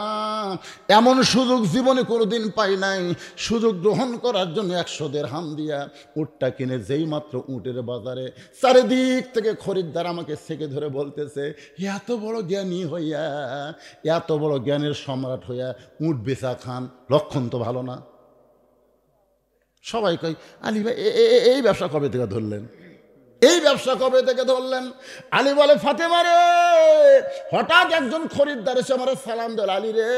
A: এমন সুযোগ জীবনে কোনোদিন পাই নাই, সুযোগ গ্রহণ করার জন্য 100 দেরহাম দিয়া উটটা কিনে যেই মাত্র উটের বাজারে চারিদিক থেকে খরিদ্দার আমাকে সেকে ধরে বলতেছে এত বড় জ্ঞানী হইয়া, এত বড় জ্ঞানের সম্রাট হইয়া উট বেচা খান, লক্ষণ তো ভালো না। সবাই কই আলী ভাই এই ব্যবসা কবে থেকে ধরলেন? এই ব্যবসা কবে থেকে ধরলেন? আলী বলে ফাতেমা রে হঠাৎ একজন খরিদ্দার এসে আমার সালাম দিল, আলী রে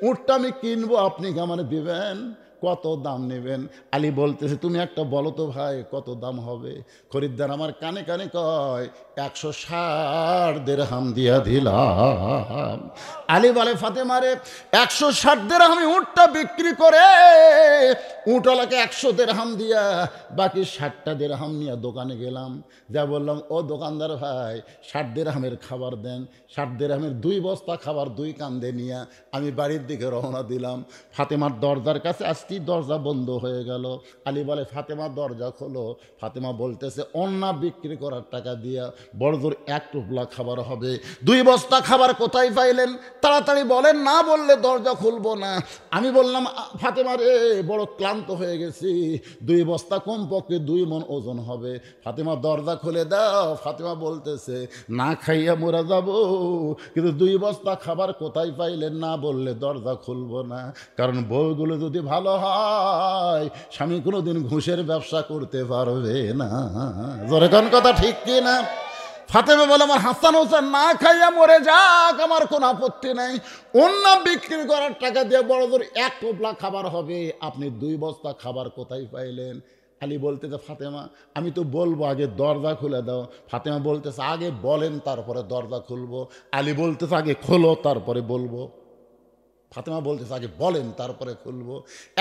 A: উটটা আমি কিনবো, আপনি কি আমার দিবেন? কত দাম নেবেন? আলী বলতেছে তুমি একটা বলো তো ভাই কত দাম হবে? খরিদ্দার আমার কানে কানে কয় 160 দেরহাম দিয়া দিলাম। আলী বলে ফাতেমা রে 160 দেরহামে উটটা বিক্রি করে উটওয়ালাকে 100 দেরহাম দিয়া বাকি 60টা দেরহাম নিয়ে দোকানে গেলাম, যা বললাম ও দোকানদার ভাই 60 দেরহামের খাবার দেন। 60 দেরহামের 2 বস্তা খাবার 2 কান্দে নিয়ে আমি বাড়ির দিকে রওনা দিলাম। ফাতেমার দরজার কাছে আসছি, দরজা বন্ধ হয়ে গেল। আলী বলে ফাতেমা দরজা খোলো। ফাতেমা বলতেছে অন্না বিক্রি করার টাকা দিয়া বড় জোর 1 টোপলা খাবার হবে। 2 বস্তা খাবার কোথায় পাইলেন? তাড়াতাড়ি বলেন, না বললে দরজা খুলবো না। আমি বললাম ফাতেমা রে বড় ক্লাস ক্লান্ত হয়ে গেছি, 2 বস্তা কমপক্ষে 2 মণ ওজন হবে। ফাতেমা দরজা খুলে দাও। ফাতেমা বলতেছে না খাইয়া মরে যাব, কিন্তু 2 বস্তা খাবার কোথায় পাইলেন না বললে দরজা খুলবো না। কারণ বউগুলো যদি ভালো হয়, স্বামী কোনোদিন ঘুষের ব্যবসা করতে পারবে না। জোরে কোন কথা ঠিক কি না? ফাতেমা বলে আমার হাসান হোসেন না খাইয়া মরে যাক, আমার কোনো আপত্তি নাই। অন্য বিক্রি করার টাকা দিয়ে বড় জোর 1 টোপলা খাবার হবে, আপনি 2 বস্তা খাবার কোথায় পাইলেন? আলী বলতেছে ফাতেমা আমি তো বলবো, আগে দরজা খুলে দাও। ফাতেমা বলতেছে আগে বলেন তারপরে দরজা খুলবো। আলী বলতেছে আগে খোলো তারপরে বলবো। ফাতেমা বলতেছে আগে বলেন তারপরে খুলবো।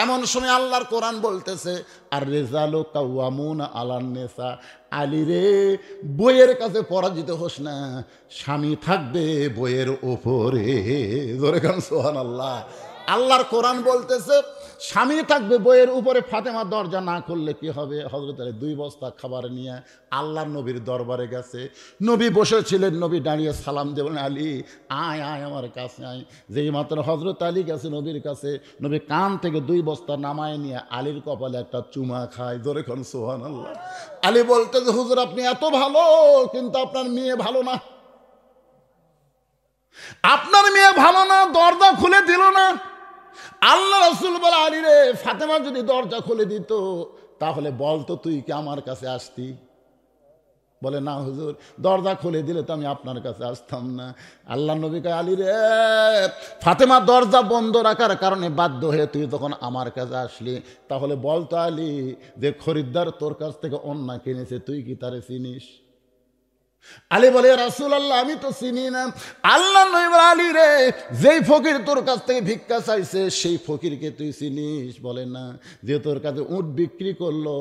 A: এমন সময় আল্লাহর কোরআন বলতেছে আর রেজালো কাওয়ামুনা আলান নেসা, আলী রে বইয়ের কাছে পরাজিত হোস না, স্বামী থাকবে বইয়ের ওপরে। জোরে গান সুবহানাল্লাহ। আল্লাহর কোরআন বলতেছে স্বামী থাকবে বইয়ের উপরে। ফাতেমা দরজা না খুললে কি হবে? হযরত আলী 2 বস্তা খাবার নিয়ে আল্লাহর নবীর দরবারে গেছে। নবী বসেছিলেন, নবী দাঁড়িয়ে সালাম দেবেন আলী আয় আয় আমার কাছে আয়। যেই মাত্র হযরত আলী গেছে নবীর কাছে, নবী কান থেকে 2 বস্তা নামায় নিয়ে আলীর কপালে একটা চুমা খায়। ধরে কোন সুবহানাল্লাহ। আলী বলতে যে হুজুর আপনি এত ভালো, কিন্তু আপনার মেয়ে ভালো না। আপনার মেয়ে ভালো না, দরজা খুলে দিল না। আল্লাহ রাসূল বলে আলী রে ফাতেমা যদি দরজা খুলে দিত তাহলে বলতো তুই কি আমার কাছে আসতি? বলে না হুজুর, দরজা খুলে দিলে তো আমি আপনার কাছে আসতাম না। আল্লাহ নবী কয় আলী রে ফাতেমা দরজা বন্ধ রাখার কারণে বাধ্য হয়ে তুই তখন আমার কাছে আসলি, তাহলে বলতো আলী যে খরিদ্দার তোর কাছ থেকে অন্য কিনেছে, তুই কি তারে চিনিস? আলী বলে রাসূলুল্লাহ আমি তো চিনি না। আল্লাহ নবী বলে আলী রে যেই ফকির তোর কাছ থেকে ভিক্ষা চাইছে সেই ফকিরকে তুই চিনিস? বলে না। যে তোর কাছে উট বিক্রি করলো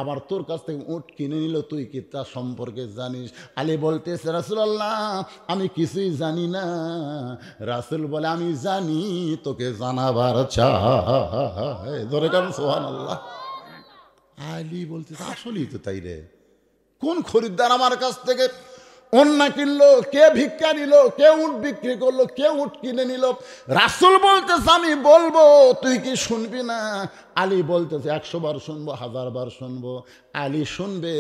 A: আবার তোর কাছ থেকে উট কিনে নিল, তুই কি তার সম্পর্কে জানিস? আলী বলতেছে রাসূলুল্লাহ আমি কিছুই জানি না। রাসূল বলে আমি জানি, তোকে জানাবার চাই। ধরে কেন সুবহানাল্লাহ। আলী বলতেছে আসলেই তো তাই রে, কোন খরিদ্দার আমার কাছ থেকে অন্য কিনলো, কে ভিক্ষা নিল, কে উট বিক্রি করলো, কে উট কিনে নিল? রাসূল বলতেছে আমি বলবো, তুই কি শুনবি না? আলী বলতেছে 100 বার শুনবো, 1000 বার শুনবো। আলী শুনবে।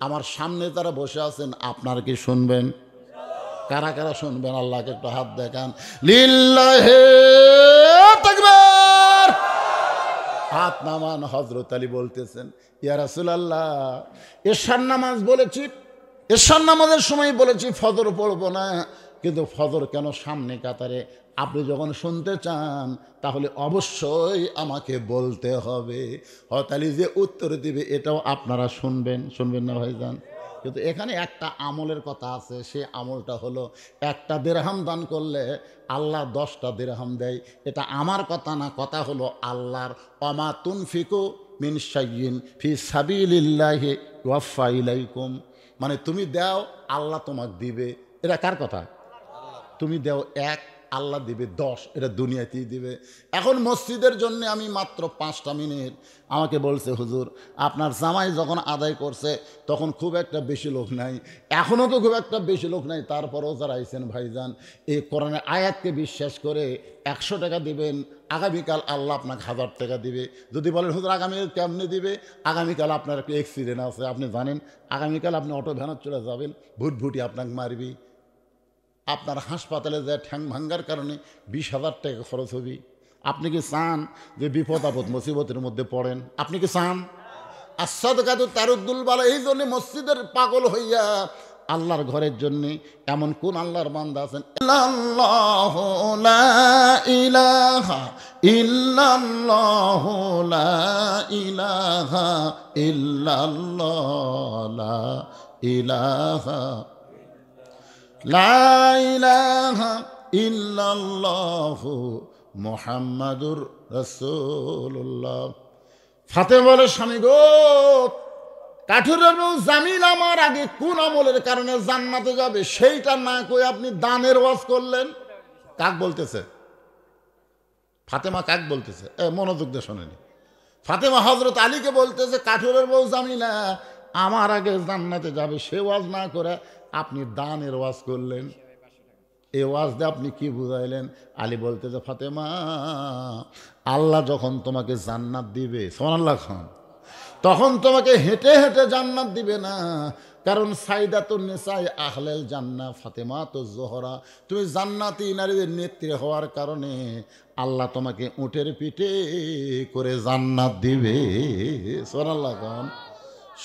A: আমার সামনে যারা বসে আছেন আপনার কি শুনবেন? কারা কারা শুনবেন আল্লাহকে একটু হাত দেখান। লিল্লাহি তাকবীর। হাত নামান। হযরত আলী বলতেছেন ইয়া রাসূলুল্লাহ এশার নামাজ বলেছি, এশার নামাজের সময় বলেছি ফজর পড়বো না, কিন্তু ফজর কেন সামনে কাতারে? আপনি যখন শুনতে চান তাহলে অবশ্যই আমাকে বলতে হবে। হযরত আলী যে উত্তর দিবে এটাও আপনারা শুনবেন, শুনবেন না ভাইজান? কিন্তু এখানে একটা আমলের কথা আছে, সেই আমলটা হলো একটা দিরহাম দান করলে আল্লাহ 10টা দিরহাম দেয়। এটা আমার কথা না, কথা হলো আল্লাহর। ওমা তুনফিকু মিন শাইইন ফি সাবিলিল্লাহি ইউওয়াফা ইলাইকুম, মানে তুমি দাও আল্লাহ তোমাকে দিবে। এটা কার কথা? তুমি দাও 1 আল্লাহ দিবে 10, এটা দুনিয়াতেই দিবে। এখন মসজিদের জন্য আমি মাত্র 5টা মিনিট, আমাকে বলছে হুজুর আপনার জামাই যখন আদায় করছে তখন খুব একটা বেশি লোক নাই, এখনও তো খুব একটা বেশি লোক নাই, তারপরেও যারা আইছেন ভাইজান এই কোরআনের আয়াতকে বিশ্বাস করে 100 টাকা দিবেন, আগামীকাল আল্লাহ আপনাকে 1000 টাকা দিবে। যদি বলেন হুজুর আগামীকাল কেমনে দিবে? আগামীকাল আপনার একটা অ্যাক্সিডেন্ট আছে, আপনি জানেন আগামীকাল আপনি অটো ভ্যানত চলে যাবেন, ভুটভুটি আপনাকে মারবি, আপনার হাসপাতালে যায় ঠ্যাং ভাঙ্গার কারণে 20,000 টাকা খরচ হবে। আপনি কি চান যে বিপদ আপদ মুসিবতের মধ্যে পড়েন? আপনি কি চান? আসাদকাতু তারুদ্দুল বালা। এই জন্য মসজিদের পাগল হইয়া আল্লাহর ঘরের জন্য এমন কোন আল্লাহর বান্দা আছেন? ইল্লাল্লাহু লা ইলাহা ইল্লাল্লাহু লা ইলাহা ইল্লাল্লাহ লা ইলাহা লা ইলাহা ইল্লাল্লাহু মুহাম্মাদুর রাসূলুল্লাহ। ফাতেমা বলে স্বামী গো কাঠুরের বউ জামিল আমার আগে কোন আমলের কারণে জান্নাতে যাবে সেইটা না কই আপনি দানের ওয়াজ করলেন। কাক বলতেছে? ফাতেমা কাক বলতেছে? মনোযোগ দিয়ে শোনেনি। ফাতেমা হযরত আলীকে বলতেছে কাঠুরের বউ জামিলা আমার আগে জান্নাতে যাবে, সে ওয়াজ না করে আপনি দানের ওয়াজ করলেন। এই ওয়াজ দিয়ে আপনি কি বুঝাইলেন? আলী বলতে যে ফাতেমা, আল্লাহ যখন তোমাকে জান্নাত দিবে, সুবহানাল্লাহ খান, তখন তোমাকে হেঁটে হেঁটে জান্নাত দিবে না। কারণ সাইদাতুন নিসাই আহলেল জান্নাহ ফাতেমা তো জোহরা, তুমি জান্নাতি নারীদের নেত্রী হওয়ার কারণে আল্লাহ তোমাকে উটের পিঠে করে জান্নাত দিবে। সুবহানাল্লাহ খান।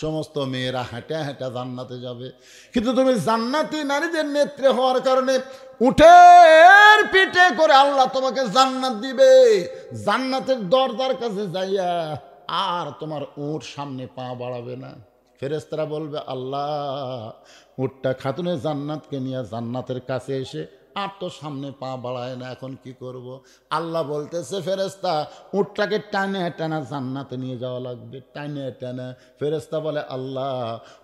A: সমস্ত মেয়েরা হাঁটা হাঁটা জান্নাতে যাবে, কিন্তু তুমি জান্নাতি নারীদের নেত্রী হওয়ার কারণে উটের পিঠে করে আল্লাহ তোমাকে জান্নাত দিবে। জান্নাতের দরজার কাছে যাইয়া আর তোমার উট সামনে পা বাড়াবে না। ফেরেশতারা বলবে, আল্লাহ, উটটা খাতুনে জান্নাতকে নিয়ে জান্নাতের কাছে এসে আর তো সামনে পা বাড়ায় না, এখন কি করব? আল্লাহ বলতেছে, ফেরেশতা, উটটাকে টানে টানা জান্নাতে নিয়ে যাওয়া লাগবে, টানে টানা। ফেরেশতা বলে, আল্লাহ,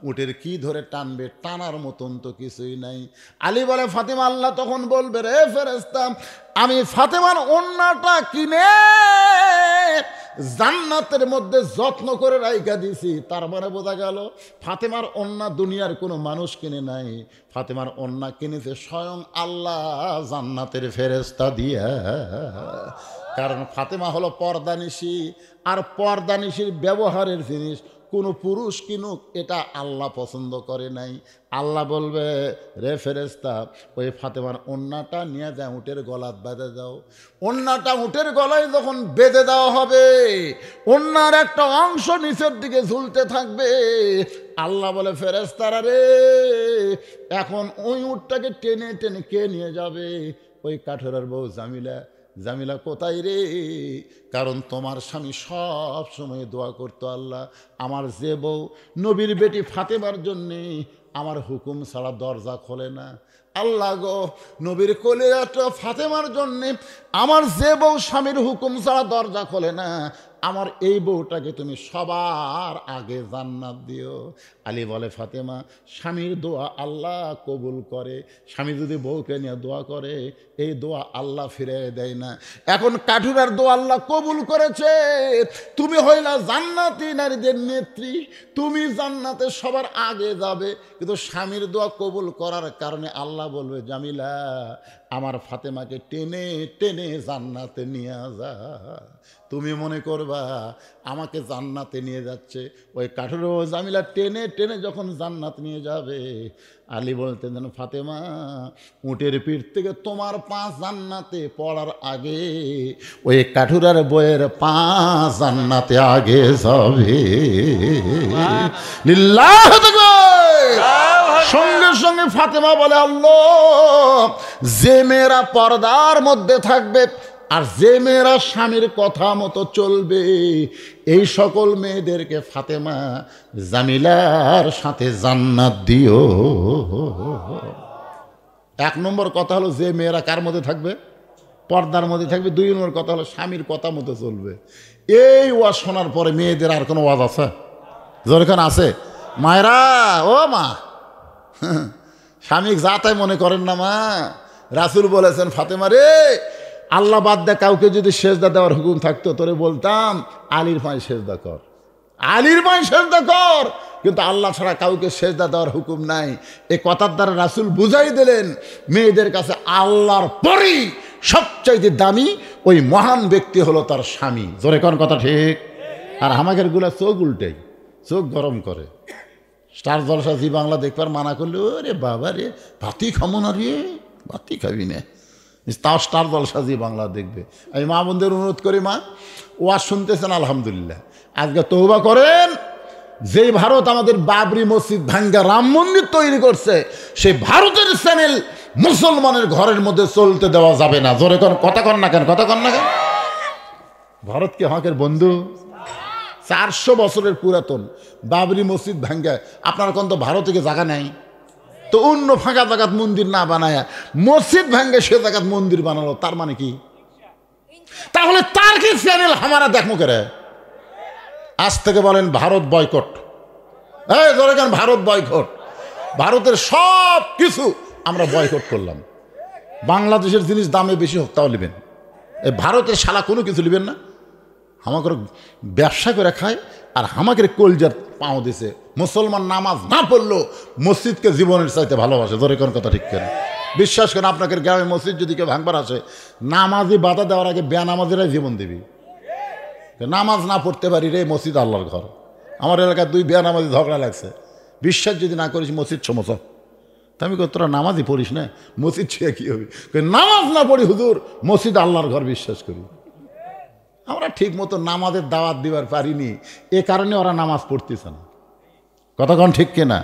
A: উটের কি ধরে টানবে? টানার মতন তো কিছুই নাই। আলী বলে, ফাতেমা, আল্লাহ তখন বলবে, রে ফেরেশতা, আমি ফাতেমার ওন্নাটা কিনে জান্নাতের মধ্যে যত্ন করে রাইখা দিছি। তার মানে বোঝা গেল ফাতেমার ওন্না দুনিয়ার কোনো মানুষ কিনে নাই, ফাতেমার ওন্না কিনেছে স্বয়ং আল্লাহ জান্নাতের ফেরেশতা দিয়া। কারণ ফাতেমা হলো পর্দানিশী, আর পর্দানিশীর ব্যবহারের জিনিস কোনো পুরুষ কিনুক, এটা আল্লাহ পছন্দ করে নাই। আল্লাহ বলবে, রে ফেরেশতা, ওই ফাতেমার ওন্নাটা নিয়ে যায় উটের গলায় বেঁধে দাও। ওন্নাটা উটের গলায় যখন বেঁধে দেওয়া হবে, ওন্নার একটা অংশ নিচের দিকে ঝুলতে থাকবে। আল্লাহ বলে, ফেরেশতারা রে, এখন ওই উটটাকে টেনে টেনে কে নিয়ে যাবে? ওই কাঠেরার বউ জামিলা। জামিলা কোথায় রে? কারণ তোমার স্বামী সব সময় দোয়া করতো, আল্লাহ, আমার যে বউ নবীর বেটি ফাতেমার জন্যে আমার হুকুম ছাড়া দরজা খোলে না। আল্লাহ গো, নবীর কোলে ফাতেমার জন্যে আমার যে বউ স্বামীর হুকুম ছাড়া দরজা খোলে না, আমার এই বউটাকে তুমি সবার আগে জান্নাত দিও। আলী বলে, ফাতেমা, স্বামীর দোয়া আল্লাহ কবুল করে। স্বামী যদি বউকে নিয়ে দোয়া করে, এই দোয়া আল্লাহ ফিরে দেয় না। এখন কাঠুরার দোয়া আল্লাহ কবুল করেছে। তুমি হইলা জান্নাতি নারীদের নেত্রী, তুমি জান্নাতে সবার আগে যাবে। কিন্তু স্বামীর দোয়া কবুল করার কারণে আল্লাহ বলবে, জামিলা, আমার ফাতেমাকে টেনে টেনে জান্নাতে নিয়ে যা। তুমি মনে করবা আমাকে জান্নাতে নিয়ে যাচ্ছে। ওই কাঠুরে জামিলা টেনে টেনে যখন জান্নাত নিয়ে যাবে, আলী বলতেন, যেন ফাতেমা, উটের পিঠ থেকে তোমার পা জান্নাতে পড়ার আগে ওই কাঠুরার বইয়ের পা জান্নাতে আগে যাবে। লিল্লাহ তাকবীর। সঙ্গে সঙ্গে ফাতেমা বলে, আল্লাহ, যে মেয়েরা পর্দার মধ্যে থাকবে আর যে মেয়েরা স্বামীর কথা মতো চলবে, এই সকল মেয়েদেরকে ফাতেমা জামিলার সাথে জান্নাত দিও। এক নম্বর কথা হলো, যে মেয়েরা কার মধ্যে থাকবে? পর্দার মধ্যে থাকবে। দুই নম্বর কথা হলো, স্বামীর কথা মতো চলবে। এই ওয়াজ শোনার পরে মেয়েদের আর কোনো ওয়াজ আছে? যেখানে আছে মায়েরা, ও মা, স্বামী যা তাই মনে করেন না মা। রাসূল বলেছেন, ফাতেমা রে, আল্লাহ বাদ দে কাউকে যদি সেজদা দেওয়ার হুকুম থাকতো, তোরে বলতাম আলীর পায়ে সেজদা কর, আলীর পায়ে সেজদা কর, কিন্তু আল্লাহ ছাড়া কাউকে সেজদা দেওয়ার হুকুম নাই। এই কথার দ্বারা রাসূল বুঝাই দিলেন, মেয়েদের কাছে আল্লাহর পরেই সবচাইতে দামি ওই মহান ব্যক্তি হলো তার স্বামী। জোরে কোন কথা ঠিক? আর আমাদের গুলা চোখ উল্টাই, চোখ গরম করে। স্টার জলসা জি বাংলা দেখবার মানা করলে, ওরে বাবা রে, ভাতি খামো না রে, ভাতি খাবি না, তাও স্টার জলসা জি বাংলা দেখবে। আমি মা বোনদের অনুরোধ করি, মা ওয়াজ শুনতেছেন আলহামদুলিল্লাহ, আজকে তওবা করেন। যেই ভারত আমাদের বাবরি মসজিদ ভাঙ্গা রাম মন্দির তৈরি করছে, সেই ভারতের চ্যানেল মুসলমানের ঘরের মধ্যে চলতে দেওয়া যাবে না। জোরে কোন কথা কন না কেন, কথা কন না কেন? ভারত কি হকের বন্ধু? 400 বছরের পুরাতন বাবরি মসজিদ ভাঙ্গা, আপনার কোন তো ভারত থেকে জায়গা নেই তো অন্য ফাঁকা জায়গাত মন্দির না বানায় মসজিদ ভাঙ্গে সে জায়গাত মন্দির বানালো, তার মানে কি? তাহলে তার কি চ্যানেল হামারা দেখমো করে? আজ থেকে বলেন ভারত বয়কট। এই ধরে কেন ভারত বয়কট? ভারতের সব কিছু আমরা বয়কট করলাম। বাংলাদেশের জিনিস দামে বেশি হোক তাও নেবেন, এই ভারতের শালা কোনো কিছু নেবেন না। আমাকে ব্যবসা করে খায় আর আমাকে কলজার পাও দিছে। মুসলমান নামাজ না পড়লেও মসজিদকে জীবনের চাইতে ভালোবাসে। ধরে কোন কথা ঠিক কেন? বিশ্বাস করেন, আপনাকে গ্রামে মসজিদ যদি কেউ ভাঙবার আসে, নামাজি বাধা দেওয়ার আগে বেনামাজিরাই জীবন দিবি। নামাজ না পড়তে পারি রে, মসজিদ আল্লাহর ঘর। আমার এলাকায় 2 বেনামাজি ঝগড়া লাগছে, বিশ্বাস যদি না করিস মসজিদ সমস্যা। তা আমি কই তোরা নামাজই পড়িস না, মসজিদ ছুঁয়ে কী হবে? নামাজ না পড়ি হুজুর, মসজিদ আল্লাহর ঘর বিশ্বাস করি। আমরা ঠিক মতো নামাজের দাওয়াত দিবার পারিনি, এ কারণে ওরা নামাজ পড়তেছে না। কতক্ষণ ঠিক কিনা?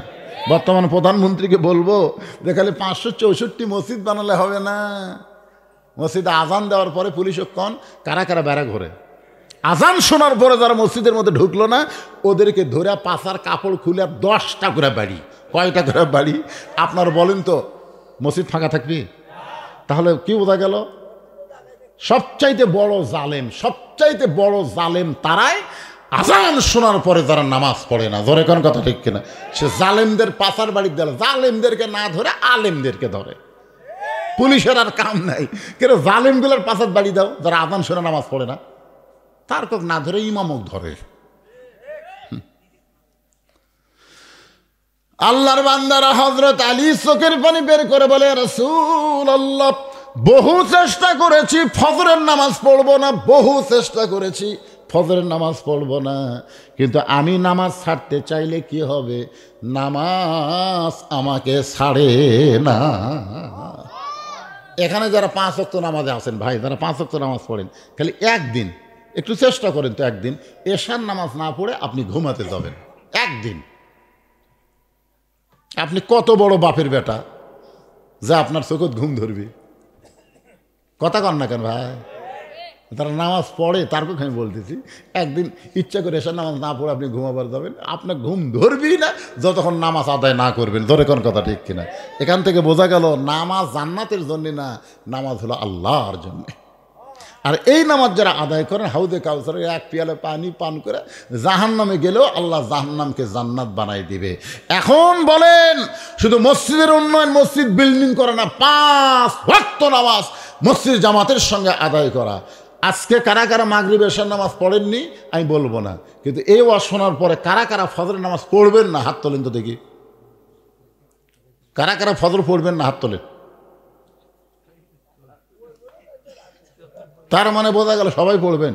A: বর্তমান প্রধানমন্ত্রীকে বলবো যে খালি 564 মসজিদ বানালে হবে না। মসজিদে আজান দেওয়ার পরে পুলিশক্ষণ কারা কারা বেড়া ঘোরে, আজান শোনার পরে যারা মসজিদের মধ্যে ঢুকলো না ওদেরকে ধরে পাশার কাপড় খুলে 10টা করে বাড়ি। কয়টা করে বাড়ি আপনার বলেন তো? মসজিদ ফাঁকা থাকবে? তাহলে কি বোঝা গেল? সবচাইতে বড় জালেম, সবচাইতে বড় জালেম তারাই আজান শোনার পরে যারা নামাজ পড়ে না। ধরে কোন কথা ঠিক কিনা? সে জালেমদের পাশার বাড়ির দেয়, জালেমদেরকে না ধরে আলেমদেরকে ধরে। পুলিশের আর কাম নাই, কেন জালেমগুলোর পাশার বাড়ি দাও যারা আজান শোনা নামাজ পড়ে না, তার কক না ধরে ইমামক ধরে। আল্লাহর বান্দারা হযরত আলী চোখের পানি বের করে বলে, রাসূলুল্লাহ বহু চেষ্টা করেছি ফজরের নামাজ পড়বো না, বহু চেষ্টা করেছি ফজরের নামাজ পড়বো না, কিন্তু আমি নামাজ ছাড়তে চাইলে কি হবে? নামাজ আমাকে ছাড়ে না। এখানে যারা 5 ওয়াক্ত নামাজে আছেন ভাই, যারা 5 ওয়াক্ত নামাজ পড়েন, খালি একদিন একটু চেষ্টা করেন তো, একদিন এশার নামাজ না পড়ে আপনি ঘুমাতে যাবেন। একদিন আপনি কত বড় বাপের বেটা যা আপনার চোখত ঘুম ধরবি? কথা কন না কেন ভাই? তারা নামাজ পড়ে, তারপর আমি বলতেছি একদিন ইচ্ছা করে এশার নামাজ না পড়ে আপনি ঘুমাবার যাবেন, আপনার ঘুম ধরবি না যতক্ষণ নামাজ আদায় না করবেন। ধরে কোন কথা ঠিক কিনা? এখান থেকে বোঝা গেল নামাজ জান্নাতের জন্য না, নামাজ হলো আল্লাহর জন্য। আর এই নামাজ যারা আদায় করেন হাউদে কাউসারের 1 পিয়ালা পানি পান করে জাহান্নামে গেলেও আল্লাহ জাহান্নামকে জান্নাত বানাই দিবে। এখন বলেন শুধু মসজিদের উন্নয়ন, মসজিদ বিল্ডিং করে না, 5 ওয়াক্ত নামাজ মসজিদ জামাতের সঙ্গে আদায় করা। আজকে কারা কারা মাগরিব এশার নামাজ পড়েননি আমি বলবো না, কিন্তু এই ওয়াজ শোনার পরে কারা কারা ফজরের নামাজ পড়বেন না হাত তোলেন তো দেখি। কারা কারা ফজর পড়বেন না হাত তোলেন। তার মানে বোঝা গেল সবাই পড়বেন।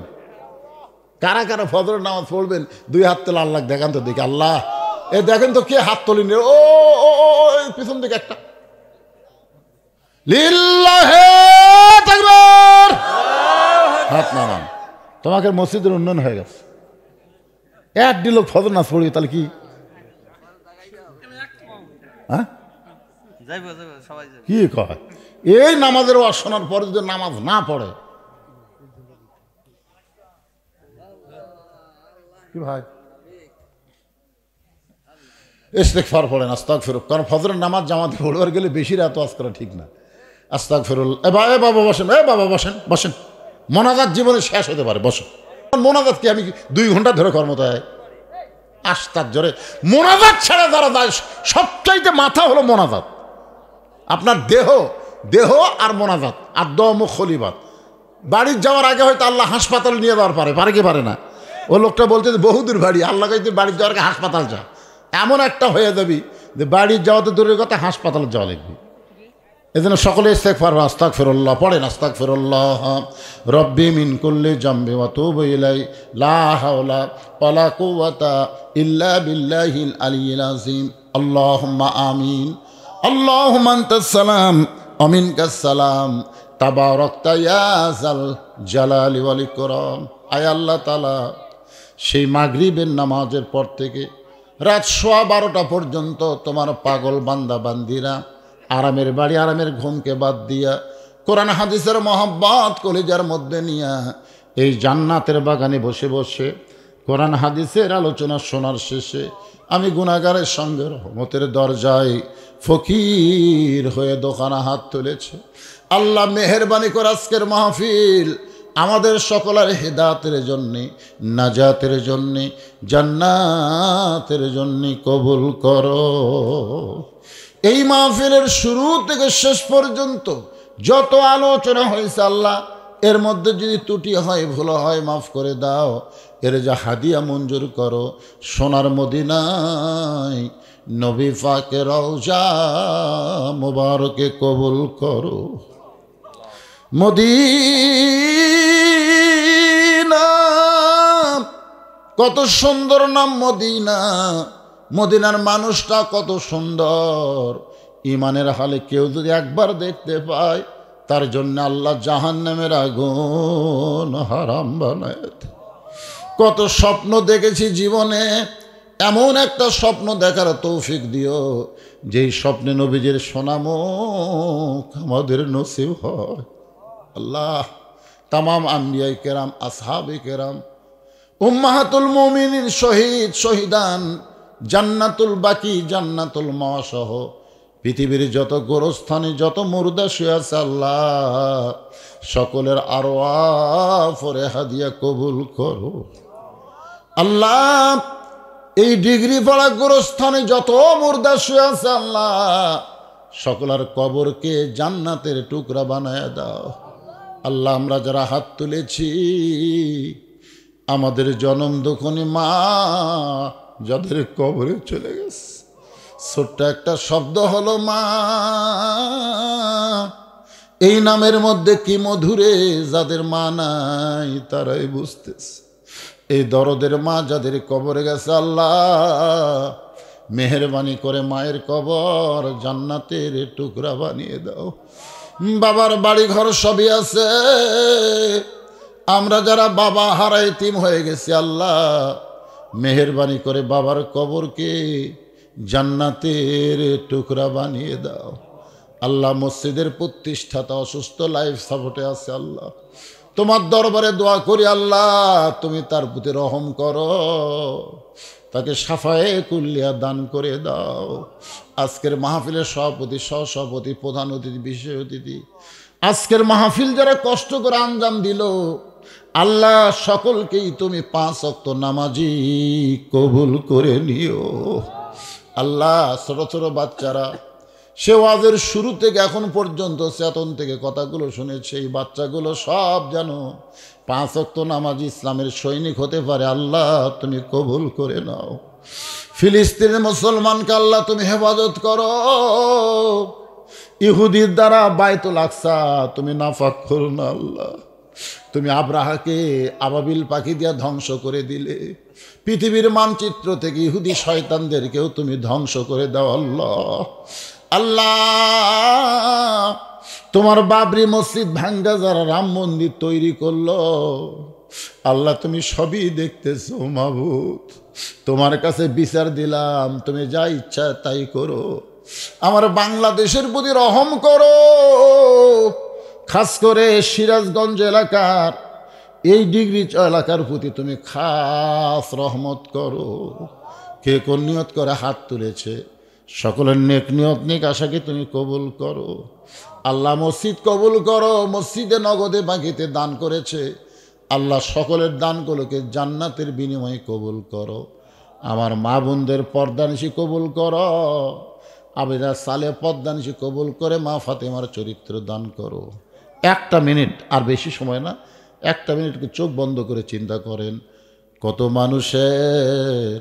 A: কারা কারা ফজরের নামাজ পড়বেন 2 হাত তোলা আল্লাহ দেখান তো দেখি। আল্লাহ এ দেখেন তো কে হাত তোলেন? ও পিছন দিকে একটা। লিল্লাহে তাকবীর। হাত নামান। তোমাকে মসজিদের উন্নয়ন হয়ে গেছে। 1 লোক ফজর নামাজ পড়বে তাহলে কি? হ্যাঁ কি কয়? এই নামাজের ওয়াজ শোনার পরে যদি নামাজ না পড়ে কি ভাই? ইস্তেগফার পড়েন, আস্তাগফিরুল্লাহ। কারণ ফজরের নামাজ জামাতে পড়বার গেলে বেশি রাত ওয়াজ করা ঠিক না। আস্তাগফিরুল্লাহ। এ বাবা বসেন, এ বাবা বসেন বসেন। মোনাজাত জীবনে শেষ হতে পারে, বসেন। মোনাজাত কি আমি 2 ঘন্টা ধরে কর্মত হয়? আশ্চর্য রে, মোনাজাত ছাড়া যারা যায় সবচাইতে মাথা হলো মোনাজাত। আপনার দেহ আর মোনাজাত আর দম খলিবাত। বাড়ির যাওয়ার আগে হয়তো আল্লাহ হাসপাতাল নিয়ে যাওয়ার পারে কি পারে না? ও লোকটা বলতে যে বহুদূর বাড়ি, আল্লাহ তুই বাড়ির যাওয়ার আগে হাসপাতাল যা। এমন একটা হয়ে যাবি যে বাড়ির যাওয়া তো দূরের কথা, হাসপাতালে যাওয়া লাগবে। এই জন্য সকলে ইস্তেগফার আস্তাগফিরুল্লাহ পড়েন। আস্তাগফিরুল্লাহ রব্বি মিন কুল্লি জামবি ওয়া তুবু ইলাই লা হাওলা ওয়ালা কুওয়াতা ইল্লা বিল্লাহিল আলিয়্যিল আযীম। আল্লাহুম্মা আমিন। আল্লাহুম্মা আনতাস সালাম ওয়া মিনকাস সালাম তাবারাকতা ইয়া যাল জালালি ওয়াল ইকরাম। আয় আল্লাহ তাআলা, সেই মাগরিবের নামাজের পর থেকে রাত 12:15 পর্যন্ত তোমার পাগল বান্দা বান্দিরা আরামের বাড়ি, আরামের ঘুমকে বাদ দিয়া কোরআন হাদিসের মহব্বত কলিজার মধ্যে নিয়া এই জান্নাতের বাগানে বসে বসে কোরআন হাদিসের আলোচনা শোনার শেষে আমি গুনাহগারের সঙ্গে রহমতের দরজায় ফকির হয়ে দোকানে হাত তুলেছে। আল্লাহ মেহেরবানি করে আজকের মাহফিল আমাদের সকলের হেদায়েতের জন্যে, নাজাতের জন্যে, জান্নাতের জন্যে কবুল করো। এই মাহফিলের শুরু থেকে শেষ পর্যন্ত যত আলোচনা হয়েছে আল্লাহ এর মধ্যে যদি ত্রুটি হয় ভুল হয় মাফ করে দাও। এর যা হাদিয়া মঞ্জুর করো সোনার মদিনায় নবী পাকের রওজা মুবারকে কবুল করো। মদিনা কত সুন্দর নাম মদিনা। মদিনার মানুষটা কত সুন্দর। ইমানের হালে কেউ যদি একবার দেখতে পায় তার জন্য আল্লাহ জাহান্নামের আগুন হারাম বানায় দেয়। কত স্বপ্ন দেখেছি জীবনে, এমন একটা স্বপ্ন দেখার তৌফিক দিও যেই স্বপ্নে নবীজির সোনামুখ আমাদের নসিব হয়। আল্লাহ তামাম আম্বিয়ায়ে কেরাম, আসহাবে কেরাম, উম্মাহাতুল মুমিনিন, শহীদ শহীদান, জান্নাতুল বাকি, জান্নাতুল মাওয়া সহ পৃথিবীর যত গোরস্থানে যত মুর্দা শুয়ে আছে আল্লাহ সকলের আরওয়াফে হাদিয়া কবুল করো। আল্লাহ এই ডিগ্রি পড়া গোরস্থানে যত মুর্দা শুয়ে আছে আল্লাহ সকলের কবরকে জান্নাতের টুকরা বানায় দাও। আল্লাহ আমরা যারা হাত তুলেছি আমাদের জনম দুঃখনী মা যাদের কবরে চলে গেছে, ছোট্ট একটা শব্দ হলো মা, এই নামের মধ্যে কি মধুরে, যাদের মা নাই তারাই বুঝতেছে। এই দরদের মা যাদের কবরে গেছে আল্লাহ মেহেরবানি করে মায়ের কবর জান্নাতের টুকরা বানিয়ে দাও। বাবার বাড়ি ঘর সবই আছে, আমরা যারা বাবা হারা এতিম হয়ে গেছি আল্লাহ মেহেরবানি করে বাবার কবরকে জান্নাতের টুকরা বানিয়ে দাও। আল্লাহ মসজিদের প্রতিষ্ঠাতা অসুস্থ, লাইফ সাপোর্টে আছে আল্লাহ তোমার দরবারে দোয়া করি আল্লাহ তুমি তার প্রতি রহম করো, তাকে সাফায়ে কুল্লিয়া দান করে দাও। আজকের মাহফিলের সভাপতি, সহসভাপতি, প্রধান অতিথি, বিশেষ অতিথি, আজকের মাহফিল যারা কষ্ট করে আঞ্জাম দিল আল্লাহ সকলকেই তুমি 5 ওয়াক্ত নামাজি কবুল করে নিও। আল্লাহ ছোট ছোট বাচ্চারা সে ওয়াজের শুরু থেকে এখন পর্যন্ত চেতন থেকে কথাগুলো শুনেছে, এই বাচ্চাগুলো সব যেন 5 ওয়াক্ত নামাজি ইসলামের সৈনিক হতে পারে আল্লাহ তুমি কবুল করে নাও। ফিলিস্তিনের মুসলমানকে আল্লাহ তুমি হেফাজত করো, ইহুদির দ্বারা বাইতুল আকসা তুমি নাফাক করো না আল্লাহ। তুমি আব্রাহাকে আবাবিল পাখি দিয়া ধ্বংস করে দিলে, পৃথিবীর মানচিত্র থেকে ইহুদি শয়তানদেরকেও তুমি ধ্বংস করে দাও আল্লাহ। আল্লাহ তোমার বাবরি মসজিদ ভাঙ্গা যারা রাম মন্দির তৈরি করলো আল্লাহ তুমি সবই দেখতেছো মাবুদ, তোমার কাছে বিচার দিলাম, তুমি যা ইচ্ছা তাই করো। আমার বাংলাদেশের প্রতি রহম করো, খাস করে সিরাজগঞ্জ এলাকার এই ডিগ্রি এলাকার প্রতি তুমি খাস রহমত করো। কে কোন নিয়ত করে হাত তুলেছে সকলের নেক নিয়ত নেক আশাকে তুমি কবুল করো আল্লাহ। মসজিদ কবুল করো, মসজিদে নগদে বাকিতে দান করেছে আল্লাহ সকলের দানগুলোকে জান্নাতের বিনিময়ে কবুল করো। আমার মা বোনদের পর্দানিশি কবুল করো, আবেদা সালে পর্দানিশি কবুল করে মা ফাতেমার চরিত্র দান করো। 1 মিনিট, আর বেশি সময় না, 1 মিনিটকে চোখ বন্ধ করে চিন্তা করেন কত মানুষের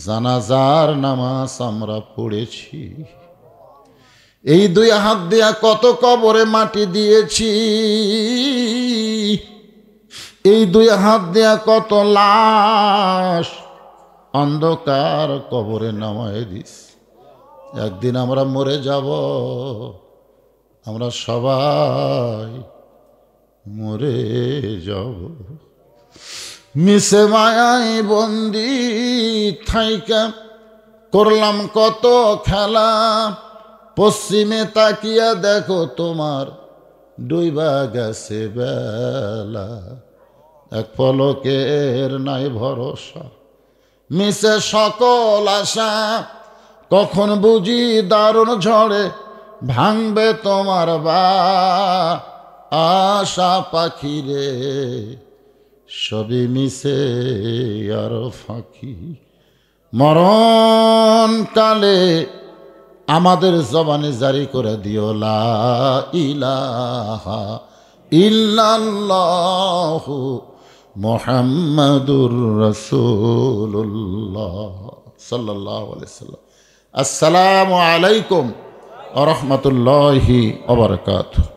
A: জানাজার নামাজ আমরা পড়েছি, এই 2 হাত দিয়া কত কবরে মাটি দিয়েছি, এই 2 হাত দিয়া কত লাশ অন্ধকার কবরে নামায় দিস। একদিন আমরা মরে যাব, আমরা সবাই মরে যাব। মিশে মায়াই বন্দি থাইকা করলাম কত খেলা, পশ্চিমে তাকিয়া দেখো তোমার ডুইবা গেছে বেলা, এক পলকের নাই ভরসা, মিশে সকল আশা, কখন বুঝি দারুণ ঝড়ে ভাঙবে তোমার আশা পাখি রে, সবই মিশে আর ফাঁকি। মরণ কালে আমাদের জবানে জারি করে দিও লা ইলাহা ইল্লাল্লাহু মুহাম্মাদুর রাসূলুল্লাহ সাল্লাল্লাহু আলাইহি সাল্লাম। আসসালামু আলাইকুম ওয়া রাহমাতুল্লাহি ওয়া বারাকাতুহু।